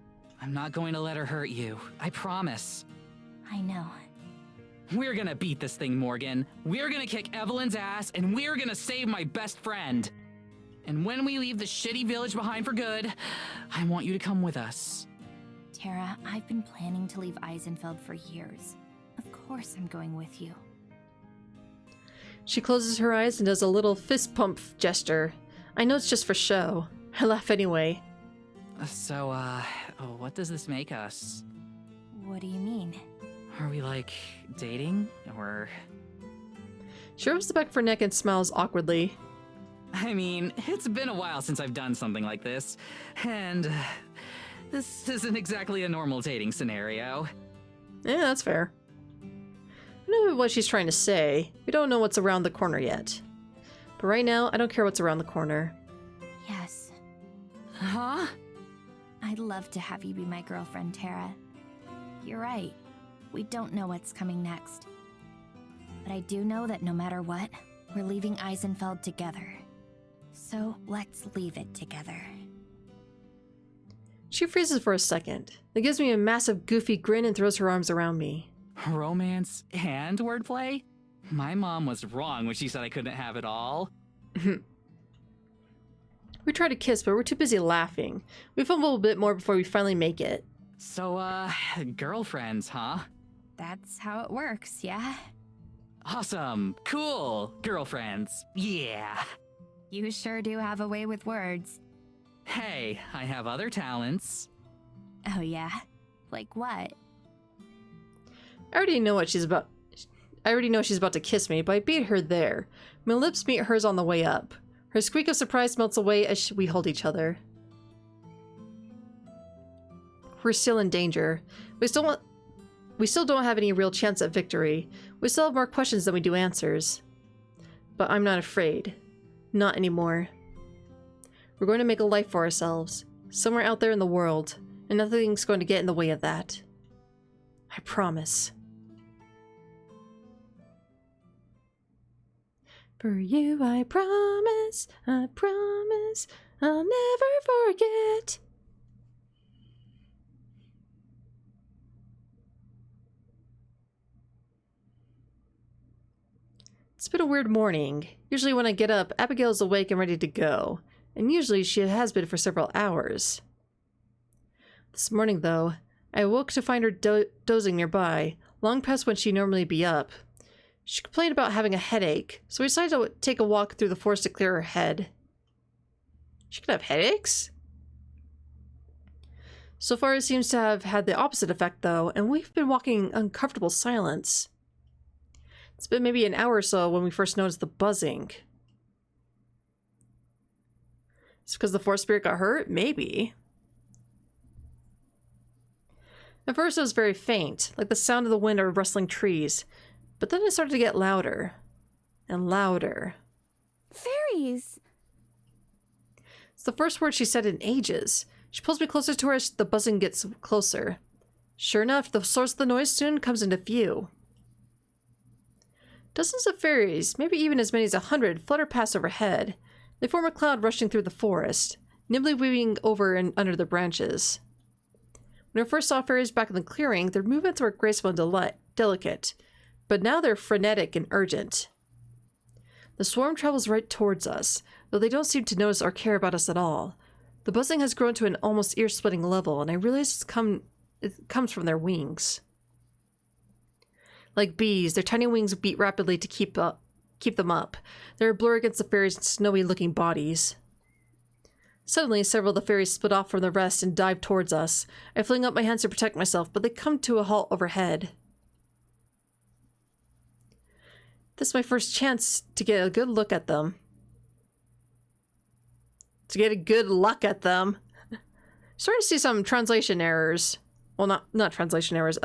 I'm not going to let her hurt you. I promise. I know. We're gonna beat this thing, Morgan. We're gonna kick Evelyn's ass, and we're gonna save my best friend. And when we leave the shitty village behind for good, I want you to come with us. Tara, I've been planning to leave Eisenfeld for years. Of course I'm going with you. She closes her eyes and does a little fist pump gesture. I know it's just for show. I laugh anyway. So, what does this make us? What do you mean? Are we, like, dating? Or... She rubs the back of her neck and smiles awkwardly. I mean, it's been a while since I've done something like this, and this isn't exactly a normal dating scenario. Yeah, that's fair. I know what she's trying to say. We don't know what's around the corner yet. But right now, I don't care what's around the corner. Yes. Huh? I'd love to have you be my girlfriend, Tara. You're right. We don't know what's coming next. But I do know that no matter what, we're leaving Eisenfeld together. So let's leave it together. She freezes for a second, then gives me a massive goofy grin and throws her arms around me. Romance and wordplay? My mom was wrong when she said I couldn't have it all. We try to kiss, but we're too busy laughing. We fumble a bit more before we finally make it. So, girlfriends, huh? That's how it works, yeah? Awesome. Cool. Girlfriends. Yeah. You sure do have a way with words. Hey, I have other talents. Oh yeah? Like what? I already know what she's about. already know she's about to kiss me, but I beat her there. My lips meet hers on the way up. Her squeak of surprise melts away as we hold each other. We're still in danger. We still don't have any real chance at victory. We still have more questions than we do answers. But I'm not afraid. Not anymore. We're going to make a life for ourselves, somewhere out there in the world, and nothing's going to get in the way of that. I promise. For you, I promise, I'll never forget. It's been a weird morning. Usually when I get up, Abigail's awake and ready to go, and usually she has been for several hours. This morning, though, I awoke to find her dozing nearby, long past when she'd normally be up. She complained about having a headache, so we decided to take a walk through the forest to clear her head. She could have headaches? So far it seems to have had the opposite effect, though, and we've been walking in uncomfortable silence. It's been maybe an hour or so when we first noticed the buzzing. It's because the forest spirit got hurt? Maybe. At first it was very faint, like the sound of the wind or rustling trees. But then it started to get louder. And louder. Fairies! It's the first word she said in ages. She pulls me closer to her as the buzzing gets closer. Sure enough, the source of the noise soon comes into view. Dozens of fairies, maybe even as many as 100, flutter past overhead. They form a cloud rushing through the forest, nimbly weaving over and under the branches. When I first saw fairies back in the clearing, their movements were graceful and delicate, but now they're frenetic and urgent. The swarm travels right towards us, though they don't seem to notice or care about us at all. The buzzing has grown to an almost ear-splitting level, and I realize it comes from their wings. Like bees, their tiny wings beat rapidly to keep them up. They're a blur against the fairies' snowy-looking bodies. Suddenly, several of the fairies split off from the rest and dive towards us. I fling up my hands to protect myself, but they come to a halt overhead. This is my first chance to get a good look at them. Starting to see some translation errors. Well, not translation errors,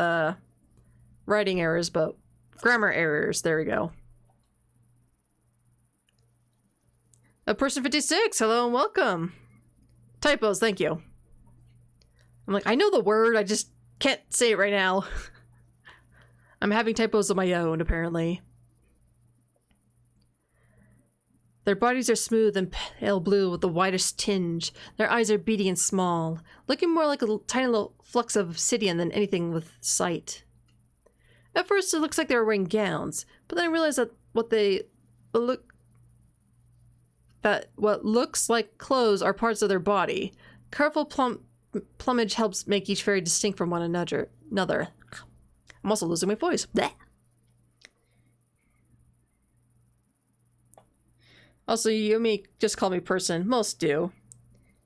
writing errors, but grammar errors. There we go. Person 56, hello and welcome. Typos, thank you. I'm like, I know the word, I just can't say it right now. I'm having typos of my own, apparently. Their bodies are smooth and pale blue with the whitest tinge. Their eyes are beady and small, looking more like a tiny little flux of obsidian than anything with sight. At first, it looks like they were wearing gowns, but then I realized that what looks like clothes are parts of their body. Colorful plumage helps make each fairy distinct from one another. I'm also losing my voice. Blech. Also, you may just call me person. Most do.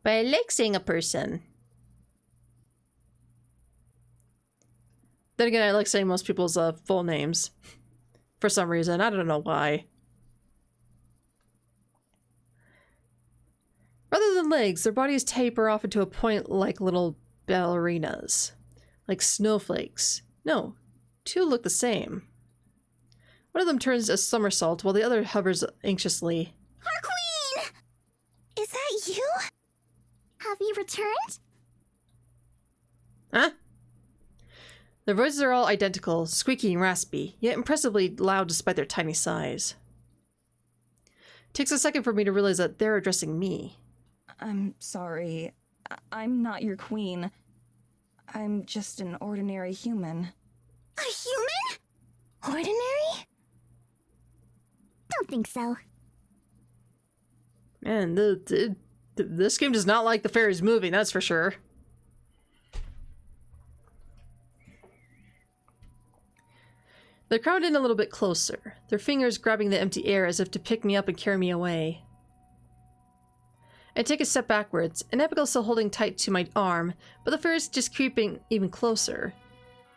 But I like saying a person. Then again, I like saying most people's full names. For some reason. I don't know why. Rather than legs, their bodies taper off into a point like little ballerinas. Like snowflakes. No, two look the same. One of them turns a somersault while the other hovers anxiously. Our queen! Is that you? Have you returned? Huh? Their voices are all identical, squeaky and raspy, yet impressively loud despite their tiny size. It takes a second for me to realize that they're addressing me. I'm sorry. I'm not your queen. I'm just an ordinary human. A human? Ordinary? Don't think so. Man, this game does not like the fairies moving, that's for sure. They're crowded in a little bit closer, their fingers grabbing the empty air as if to pick me up and carry me away. I take a step backwards, and Abigail's still holding tight to my arm, but the fairies just creeping even closer.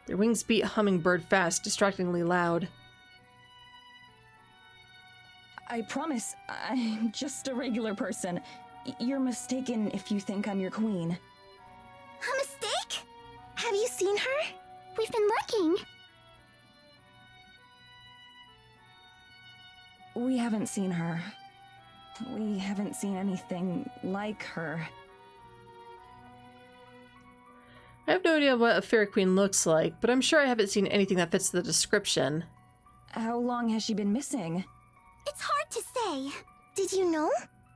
Their wings beat hummingbird fast, distractingly loud. I promise, I'm just a regular person. You're mistaken if you think I'm your queen. A mistake? Have you seen her? We've been looking. We haven't seen her. We haven't seen anything like her. I have no idea what a fairy queen looks like, but I'm sure I haven't seen anything that fits the description. How long has she been missing? It's hard to say. Did you know?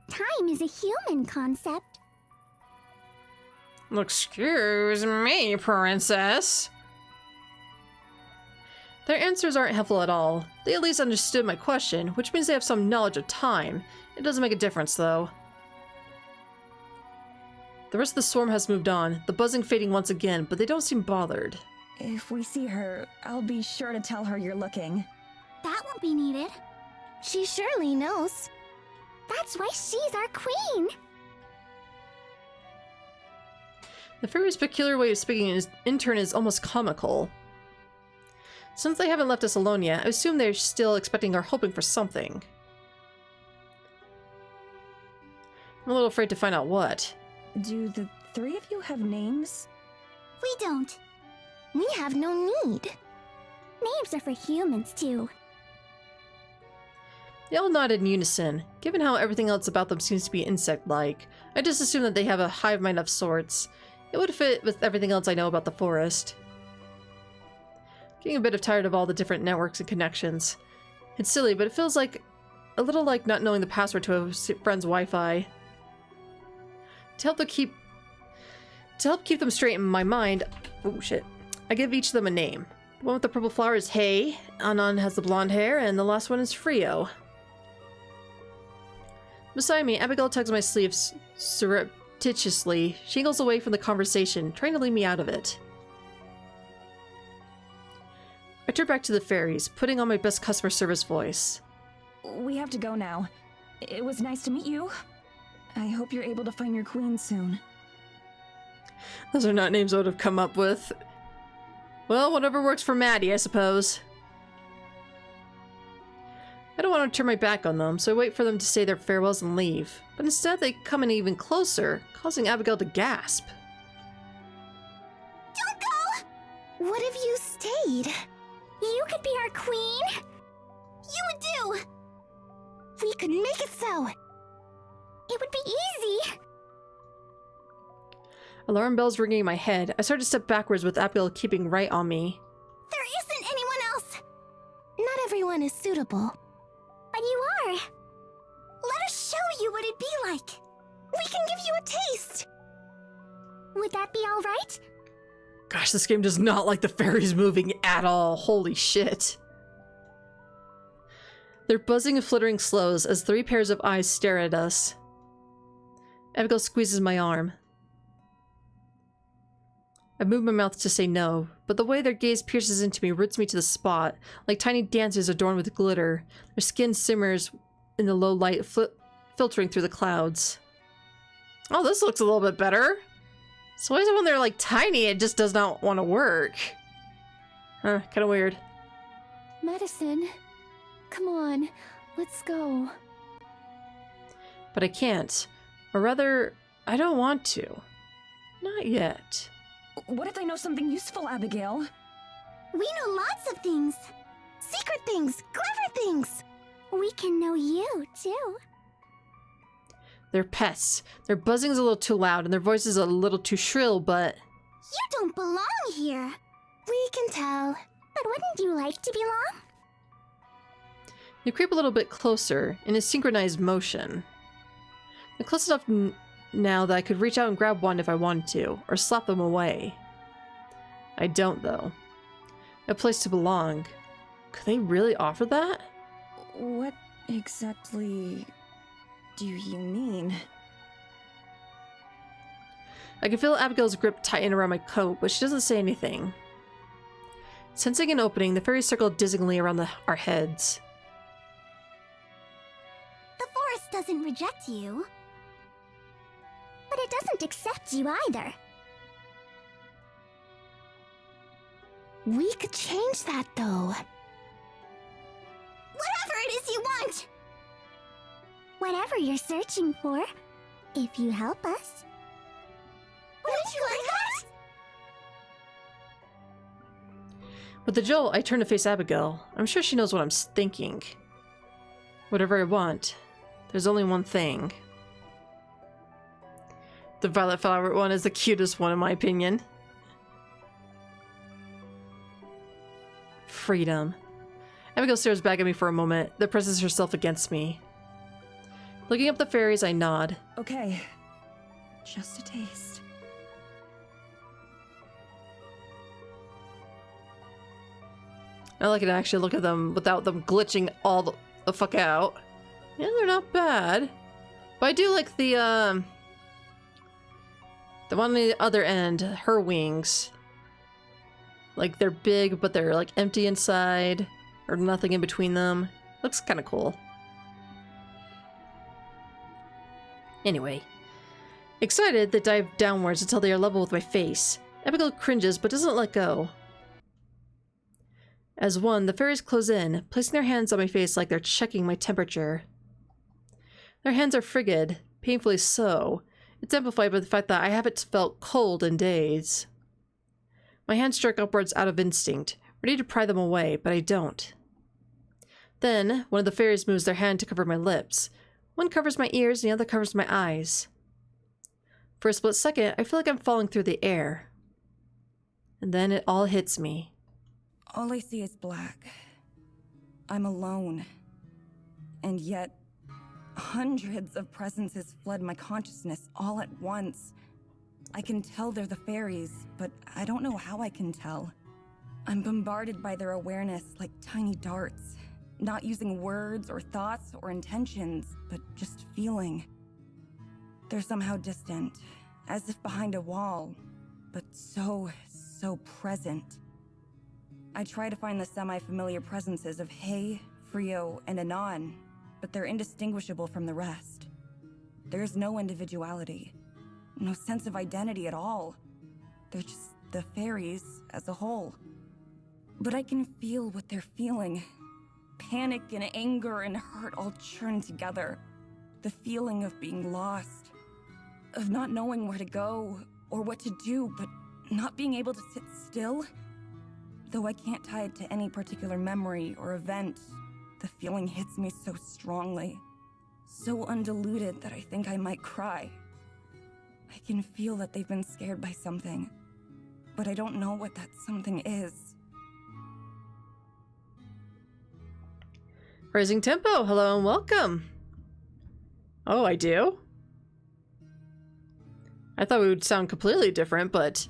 Time is a human concept. Excuse me, princess. Their answers aren't helpful at all. They at least understood my question, which means they have some knowledge of time. It doesn't make a difference, though. The rest of the swarm has moved on, the buzzing fading once again, but they don't seem bothered. If we see her, I'll be sure to tell her you're looking. That won't be needed. She surely knows. That's why she's our queen. The fairy's peculiar way of speaking in turn is almost comical. Since they haven't left us alone yet, I assume they're still expecting or hoping for something. I'm a little afraid to find out what. Do the three of you have names? We don't. We have no need. Names are for humans, too. They all nodded in unison. Given how everything else about them seems to be insect-like, I just assume that they have a hive mind of sorts. It would fit with everything else I know about the forest. Getting a bit tired of all the different networks and connections. It's silly, but it feels like a little like not knowing the password to a friend's Wi-Fi. To help keep them straight in my mind, oh shit, I give each of them a name. The one with the purple flower is Hay, Anon has the blonde hair, and the last one is Frio. Beside me, Abigail tugs my sleeves surreptitiously. She angles away from the conversation, trying to lead me out of it. I turn back to the fairies, putting on my best customer service voice. We have to go now. It was nice to meet you. I hope you're able to find your queen soon. Those are not names I would have come up with. Well, whatever works for Maddie, I suppose. I don't want to turn my back on them, so I wait for them to say their farewells and leave. But instead, they come in even closer, causing Abigail to gasp. Don't go! What if you stayed? You could be our queen. You would do. We could make it so. It would be easy. Alarm bells ringing in my head. I start to step backwards with Abigail keeping right on me. There isn't anyone else. Not everyone is suitable. But you are. Let us show you what it'd be like. We can give you a taste. Would that be all right? Gosh, this game does not like the fairies moving at all. Holy shit. Their buzzing and flittering slows as 3 pairs of eyes stare at us. Abigail squeezes my arm. I move my mouth to say no, but the way their gaze pierces into me roots me to the spot, like tiny dancers adorned with glitter. Their skin simmers in the low light, filtering through the clouds. Oh, this looks a little bit better. So why is it when they're like tiny, it just does not want to work? Huh, kind of weird. Madison, come on, let's go. But I can't. Or rather, I don't want to. Not yet. What if they know something useful, Abigail? We know lots of things. Secret things, clever things. We can know you, too. They're pests. Their buzzing's a little too loud and their voices a little too shrill, but... You don't belong here. We can tell. But wouldn't you like to belong? They creep a little bit closer, in a synchronized motion. They're close enough now that I could reach out and grab one if I wanted to, or slap them away. I don't, though. A place to belong. Could they really offer that? What exactly do you mean? I can feel Abigail's grip tighten around my coat, but she doesn't say anything. Sensing an opening, the fairies circle dizzyingly around our heads. The forest doesn't reject you. But it doesn't accept you either. We could change that, though. Whatever it is you want! whatever you're searching for, if you help us. Wouldn't you like that? With the jolt, I turn to face Abigail. I'm sure she knows what I'm thinking. Whatever I want, there's only one thing. The violet flower one is the cutest one in my opinion. Freedom. Abigail stares back at me for a moment, then presses herself against me. Looking up the fairies, I nod. Okay. Just a taste. I like to actually look at them without them glitching all the fuck out. Yeah, they're not bad. But I do like the one on the other end, her wings. Like, they're big, but they're, like, empty inside. Or nothing in between them. Looks kind of cool. Anyway. Excited, they dive downwards until they are level with my face. Abigail cringes, but doesn't let go. As one, the fairies close in, placing their hands on my face like they're checking my temperature. Their hands are frigid, painfully so. It's amplified by the fact that I haven't felt cold in days. My hands jerk upwards out of instinct, ready to pry them away, but I don't. Then, one of the fairies moves their hand to cover my lips. One covers my ears and the other covers my eyes. For a split second, I feel like I'm falling through the air. And then it all hits me. All I see is black. I'm alone. And yet, hundreds of presences flood my consciousness all at once. I can tell they're the fairies, but I don't know how I can tell. I'm bombarded by their awareness like tiny darts, not using words or thoughts or intentions, but just feeling. They're somehow distant, as if behind a wall, but so present. I try to find the semi-familiar presences of Hay, Frio, and Anon, but they're indistinguishable from the rest. There's no individuality, no sense of identity at all. They're just the fairies as a whole. But I can feel what they're feeling. Panic and anger and hurt all churned together. The feeling of being lost, of not knowing where to go or what to do, but not being able to sit still. Though I can't tie it to any particular memory or event, the feeling hits me so strongly, so undiluted that I think I might cry. I can feel that they've been scared by something, but I don't know what that something is. Rising Tempo, hello and welcome. Oh, I do? I thought we would sound completely different, but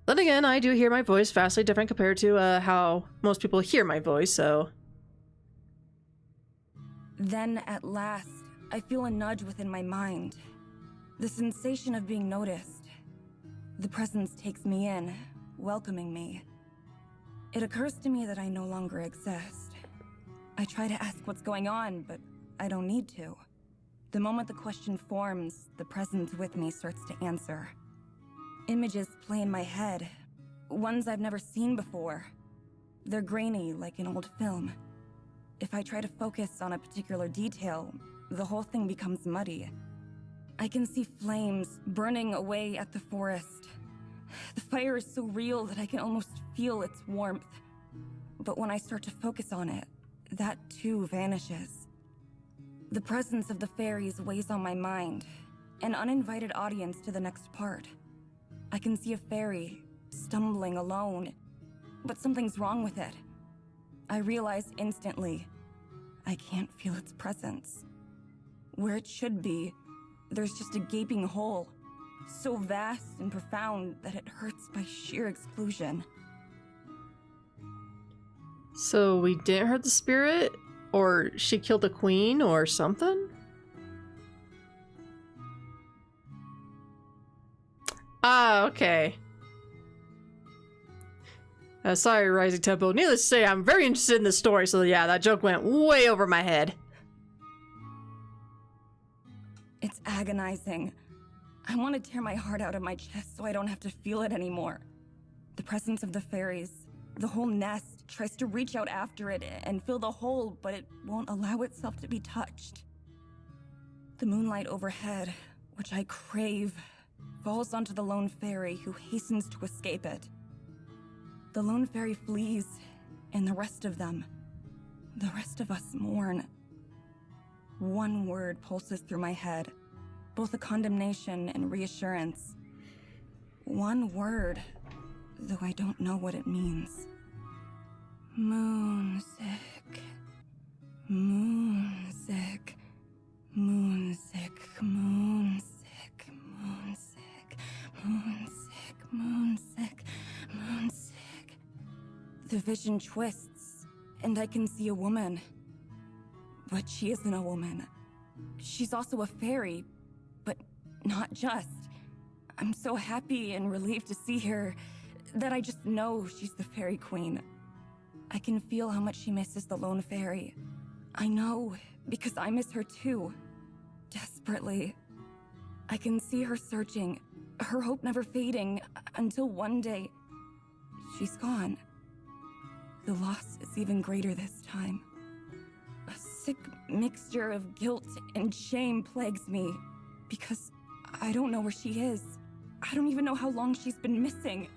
then again, I do hear my voice vastly different compared to how most people hear my voice, so... Then, at last, I feel a nudge within my mind. The sensation of being noticed. The presence takes me in, welcoming me. It occurs to me that I no longer exist. I try to ask what's going on, but I don't need to. The moment the question forms, the presence with me starts to answer. Images play in my head, ones I've never seen before. They're grainy like an old film. If I try to focus on a particular detail, the whole thing becomes muddy. I can see flames burning away at the forest. The fire is so real that I can almost feel its warmth. But when I start to focus on it, that too vanishes. The presence of the fairies weighs on my mind, an uninvited audience to the next part. I can see a fairy, stumbling alone, but something's wrong with it. I realize instantly, I can't feel its presence. Where it should be, there's just a gaping hole, so vast and profound that it hurts by sheer exclusion. So we didn't hurt the spirit? Or she killed the queen or something? Ah, okay. Sorry, Rising Tempo. Needless to say, I'm very interested in this story, so yeah, that joke went way over my head. It's agonizing. I want to tear my heart out of my chest so I don't have to feel it anymore. The presence of the fairies, the whole nest, tries to reach out after it and fill the hole, but it won't allow itself to be touched. The moonlight overhead, which I crave, falls onto the lone fairy who hastens to escape it. The lone fairy flees, and the rest of us mourn. One word pulses through my head, both a condemnation and reassurance. One word, though I don't know what it means. Moonsick. Moonsick. Moonsick. Moonsick. Moonsick. Moonsick. Moonsick. Moonsick. The vision twists, and I can see a woman. But she isn't a woman. She's also a fairy, but not just. I'm so happy and relieved to see her that I just know she's the fairy queen. I can feel how much she misses the lone fairy. I know, because I miss her too. Desperately. I can see her searching, her hope never fading, until one day, she's gone. The loss is even greater this time. A sick mixture of guilt and shame plagues me, because I don't know where she is. I don't even know how long she's been missing.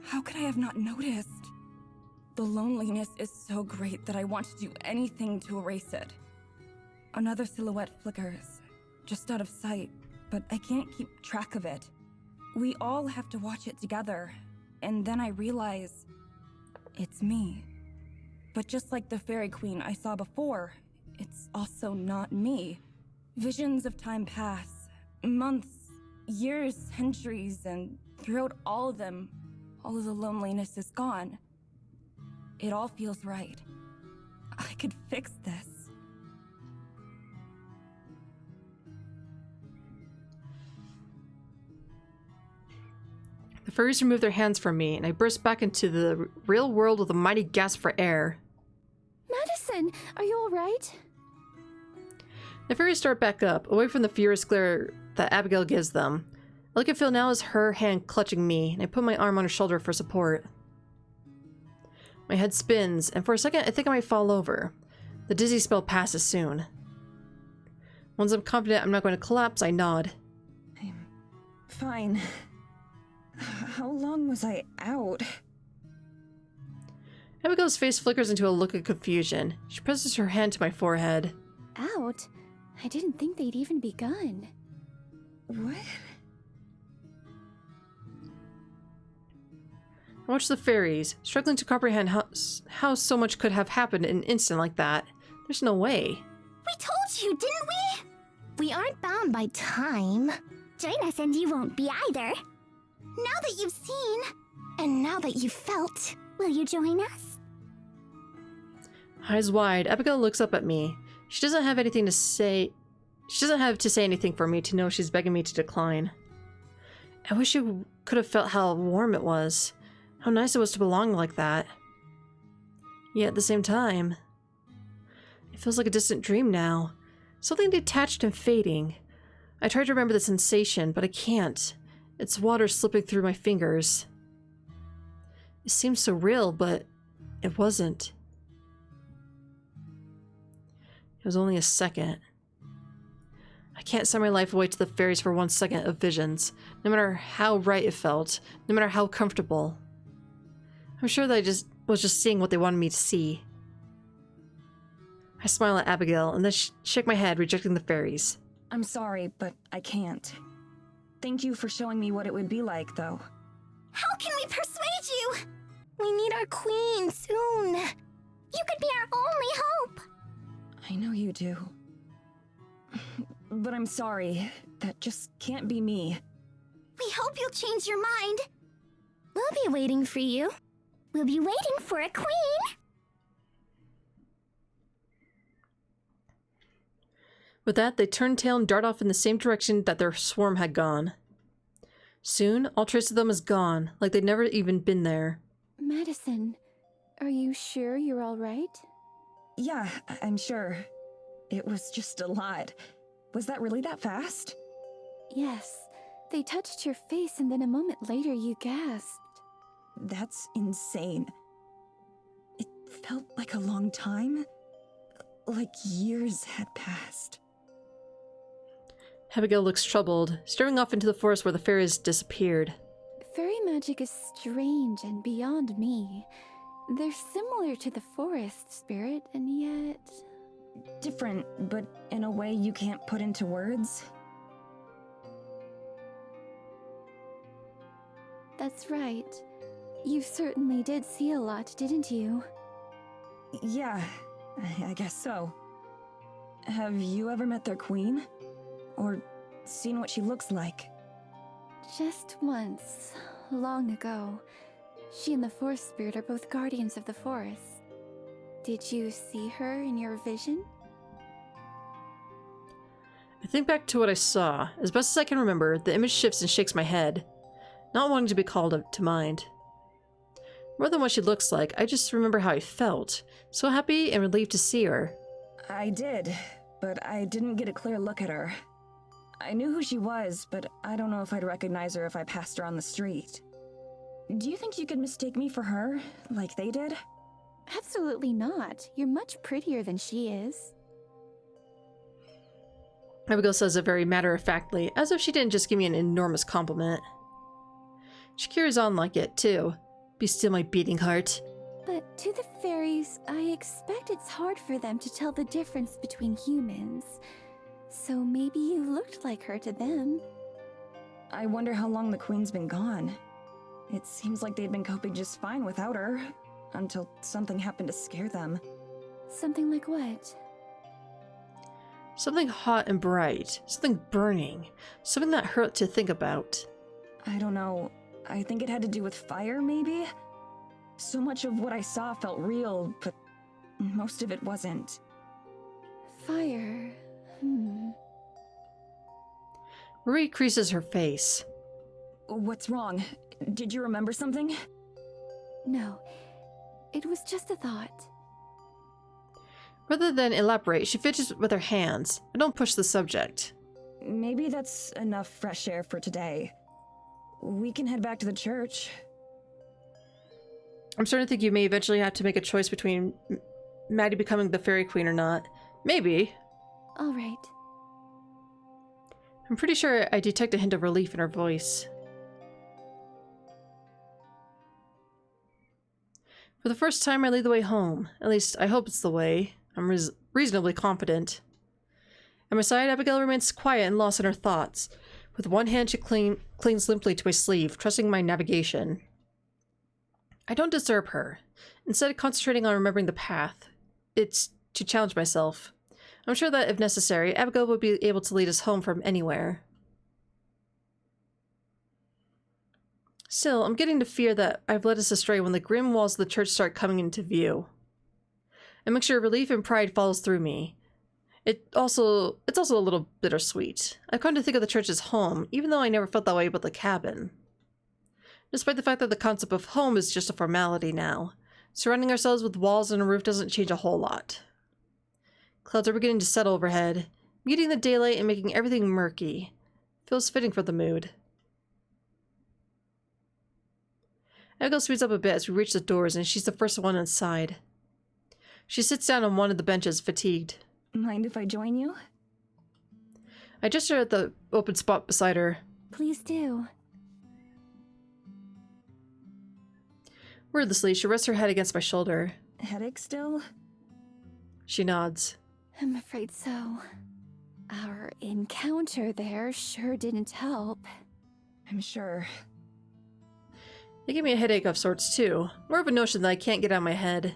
How could I have not noticed? The loneliness is so great that I want to do anything to erase it. Another silhouette flickers, just out of sight, but I can't keep track of it. We all have to watch it together, and then I realize it's me. But just like the fairy queen I saw before, it's also not me. Visions of time pass, months, years, centuries, and throughout all of them, all of the loneliness is gone. It all feels right. I could fix this. The furries remove their hands from me, and I burst back into the real world with a mighty gasp for air. Madison, are you alright? The fairies start back up, away from the furious glare that Abigail gives them. All I can feel now is her hand clutching me, and I put my arm on her shoulder for support. My head spins, and for a second I think I might fall over. The dizzy spell passes soon. Once I'm confident I'm not going to collapse, I nod. I'm fine. How long was I out? Abigail's face flickers into a look of confusion. She presses her hand to my forehead. Out? I didn't think they'd even begun. What? I watch the fairies, struggling to comprehend how so much could have happened in an instant like that. There's no way. We told you, didn't we? We aren't bound by time. Join us and you won't be either. Now that you've seen, and now that you've felt, will you join us? Eyes wide, Abigail looks up at me. She doesn't have anything to say. She doesn't have to say anything for me to know she's begging me to decline. I wish you could have felt how warm it was. How nice it was to belong like that. Yet at the same time, it feels like a distant dream now. Something detached and fading. I try to remember the sensation, but I can't. It's water slipping through my fingers. It seems so real, but it wasn't. It was only a second. I can't send my life away to the fairies for 1 second of visions, no matter how right it felt, no matter how comfortable. I'm sure that I was just seeing what they wanted me to see. I smile at Abigail and then shake my head, rejecting the fairies. I'm sorry, but I can't. Thank you for showing me what it would be like, though. How can we persuade you? We need our queen soon. You could be our only hope. I know you do. But I'm sorry. That just can't be me. We hope you'll change your mind. We'll be waiting for you. We'll be waiting for a queen. With that, they turn tail and dart off in the same direction that their swarm had gone. Soon, all trace of them is gone, like they'd never even been there. Madison, are you sure you're alright? Yeah, I'm sure. It was just a lot. Was that really that fast? Yes. They touched your face and then a moment later you gasped. That's insane. It felt like a long time. Like years had passed. Abigail looks troubled, staring off into the forest where the fairies disappeared. Fairy magic is strange and beyond me. They're similar to the forest spirit, and yet... Different, but in a way you can't put into words. That's right. You certainly did see a lot, didn't you? Yeah, I guess so. Have you ever met their queen? Or seen what she looks like? Just once, long ago. She and the forest spirit are both guardians of the forest. Did you see her in your vision? I think back to what I saw. As best as I can remember, the image shifts and shakes my head, not wanting to be called to mind. More than what she looks like, I just remember how I felt. So happy and relieved to see her. I did, but I didn't get a clear look at her. I knew who she was, but I don't know if I'd recognize her if I passed her on the street. Do you think you could mistake me for her, like they did? Absolutely not. You're much prettier than she is. Abigail says it very matter-of-factly, as if she didn't just give me an enormous compliment. She carries on like it, too. Be still, my beating heart. But to the fairies, I expect it's hard for them to tell the difference between humans. So maybe you looked like her to them. I wonder how long the queen's been gone. It seems like they'd been coping just fine without her, until something happened to scare them. Something like what? Something hot and bright. Something burning. Something that hurt to think about. I don't know. I think it had to do with fire, maybe? So much of what I saw felt real, but most of it wasn't. Fire. Marie creases her face. What's wrong? Did you remember something? No. It was just a thought. Rather than elaborate, she fidgets with her hands. I don't push the subject. Maybe that's enough fresh air for today. We can head back to the church. I'm starting to think you may eventually have to make a choice between Maddie becoming the fairy queen or not. Maybe. All right. I'm pretty sure I detect a hint of relief in her voice. For the first time, I lead the way home. At least, I hope it's the way. I'm reasonably confident. At my side, Abigail remains quiet and lost in her thoughts. With one hand, she clings limply to my sleeve, trusting my navigation. I don't disturb her. Instead of concentrating on remembering the path, it's to challenge myself. I'm sure that, if necessary, Abigail would be able to lead us home from anywhere. Still, I'm getting to fear that I've led us astray when the grim walls of the church start coming into view. A mixture of relief and pride follows through me. It's also a little bittersweet. I've come to think of the church as home, even though I never felt that way about the cabin. Despite the fact that the concept of home is just a formality now, surrounding ourselves with walls and a roof doesn't change a whole lot. Clouds are beginning to settle overhead, muting the daylight and making everything murky. Feels fitting for the mood. Abigail speeds up a bit as we reach the doors, and she's the first one inside. She sits down on one of the benches, fatigued. Mind if I join you? I gesture at the open spot beside her. Please do. Wordlessly, she rests her head against my shoulder. Headache still? She nods. I'm afraid so. Our encounter there sure didn't help. I'm sure. They give me a headache of sorts, too. More of a notion that I can't get out of my head.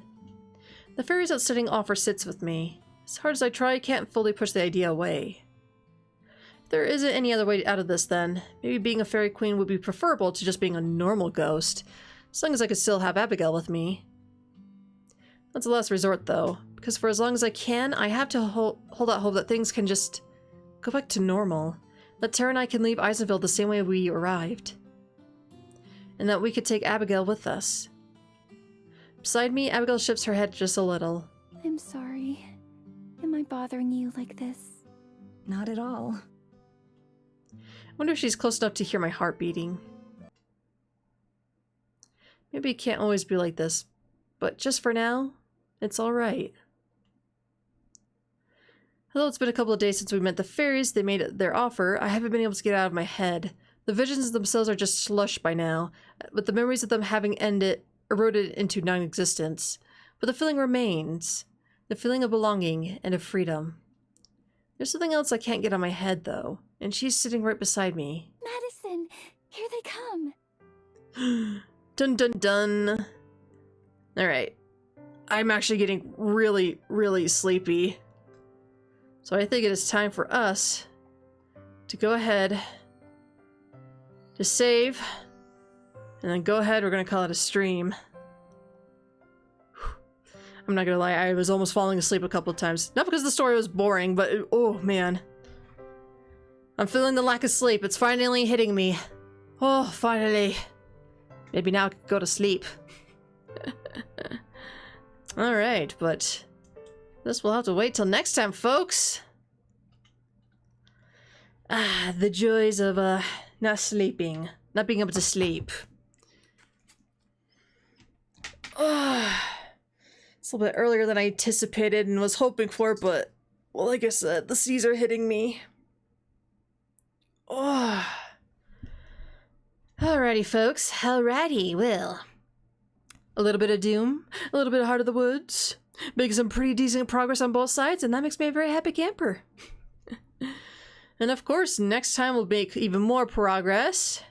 The fairy's outstanding offer sits with me. As hard as I try, I can't fully push the idea away. If there isn't any other way out of this, then maybe being a fairy queen would be preferable to just being a normal ghost, as long as I could still have Abigail with me. That's a last resort, though, because for as long as I can, I have to hold out hope that things can just go back to normal, that Tara and I can leave Eisenville the same way we arrived, and that we could take Abigail with us. Beside me, Abigail shifts her head just a little. I'm sorry. Am I bothering you like this? Not at all. I wonder if she's close enough to hear my heart beating. Maybe it can't always be like this, but just for now, it's alright. Although it's been a couple of days since we met the fairies, they made their offer, I haven't been able to get it out of my head. The visions themselves are just slush by now, but the memories of them having eroded into non-existence. But the feeling remains. The feeling of belonging and of freedom. There's something else I can't get on my head, though, and she's sitting right beside me. Madison, here they come. Dun dun dun. Alright. I'm actually getting really, really sleepy. So I think it is time for us to go ahead, to save, and then go ahead, we're gonna call it a stream. I'm not gonna lie, I was almost falling asleep a couple of times. Not because the story was boring, but oh man. I'm feeling the lack of sleep. It's finally hitting me. Oh, finally. Maybe now I could go to sleep. Alright, but this will have to wait till next time, folks. Ah, the joys of not sleeping. Not being able to sleep. It's a little bit earlier than I anticipated and was hoping for, but, well, like I said, the seas are hitting me. Oh. Alrighty, folks. Alrighty, well. A little bit of Doom, a little bit of Heart of the Woods, making some pretty decent progress on both sides, and that makes me a very happy camper. And of course, next time we'll make even more progress.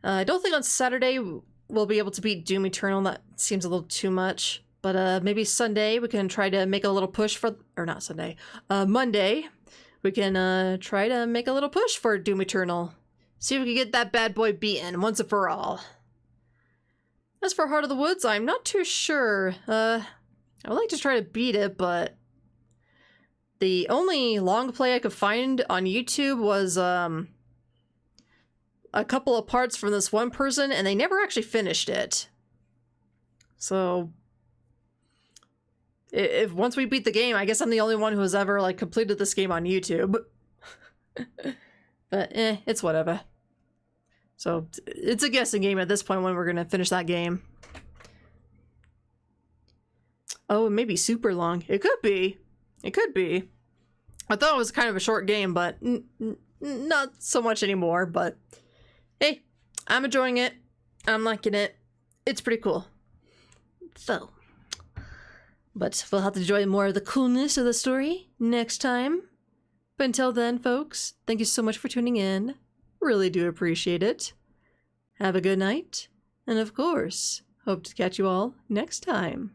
I don't think on Saturday we'll be able to beat Doom Eternal. That seems a little too much. But maybe Sunday we can try to make a little push for... Or not Sunday. Monday we can try to make a little push for Doom Eternal. See if we can get that bad boy beaten once and for all. As for Heart of the Woods, I'm not too sure. I would like to try to beat it, but... The only long play I could find on YouTube was a couple of parts from this one person, and they never actually finished it. So... If once we beat the game, I guess I'm the only one who has ever, like, completed this game on YouTube. But, it's whatever. So, it's a guessing game at this point when we're gonna finish that game. Oh, it may be super long. It could be. It could be. I thought it was kind of a short game, but not so much anymore. But, hey, I'm enjoying it. I'm liking it. It's pretty cool. So... But we'll have to enjoy more of the coolness of the story next time. But until then, folks, thank you so much for tuning in. Really do appreciate it. Have a good night. And of course, hope to catch you all next time.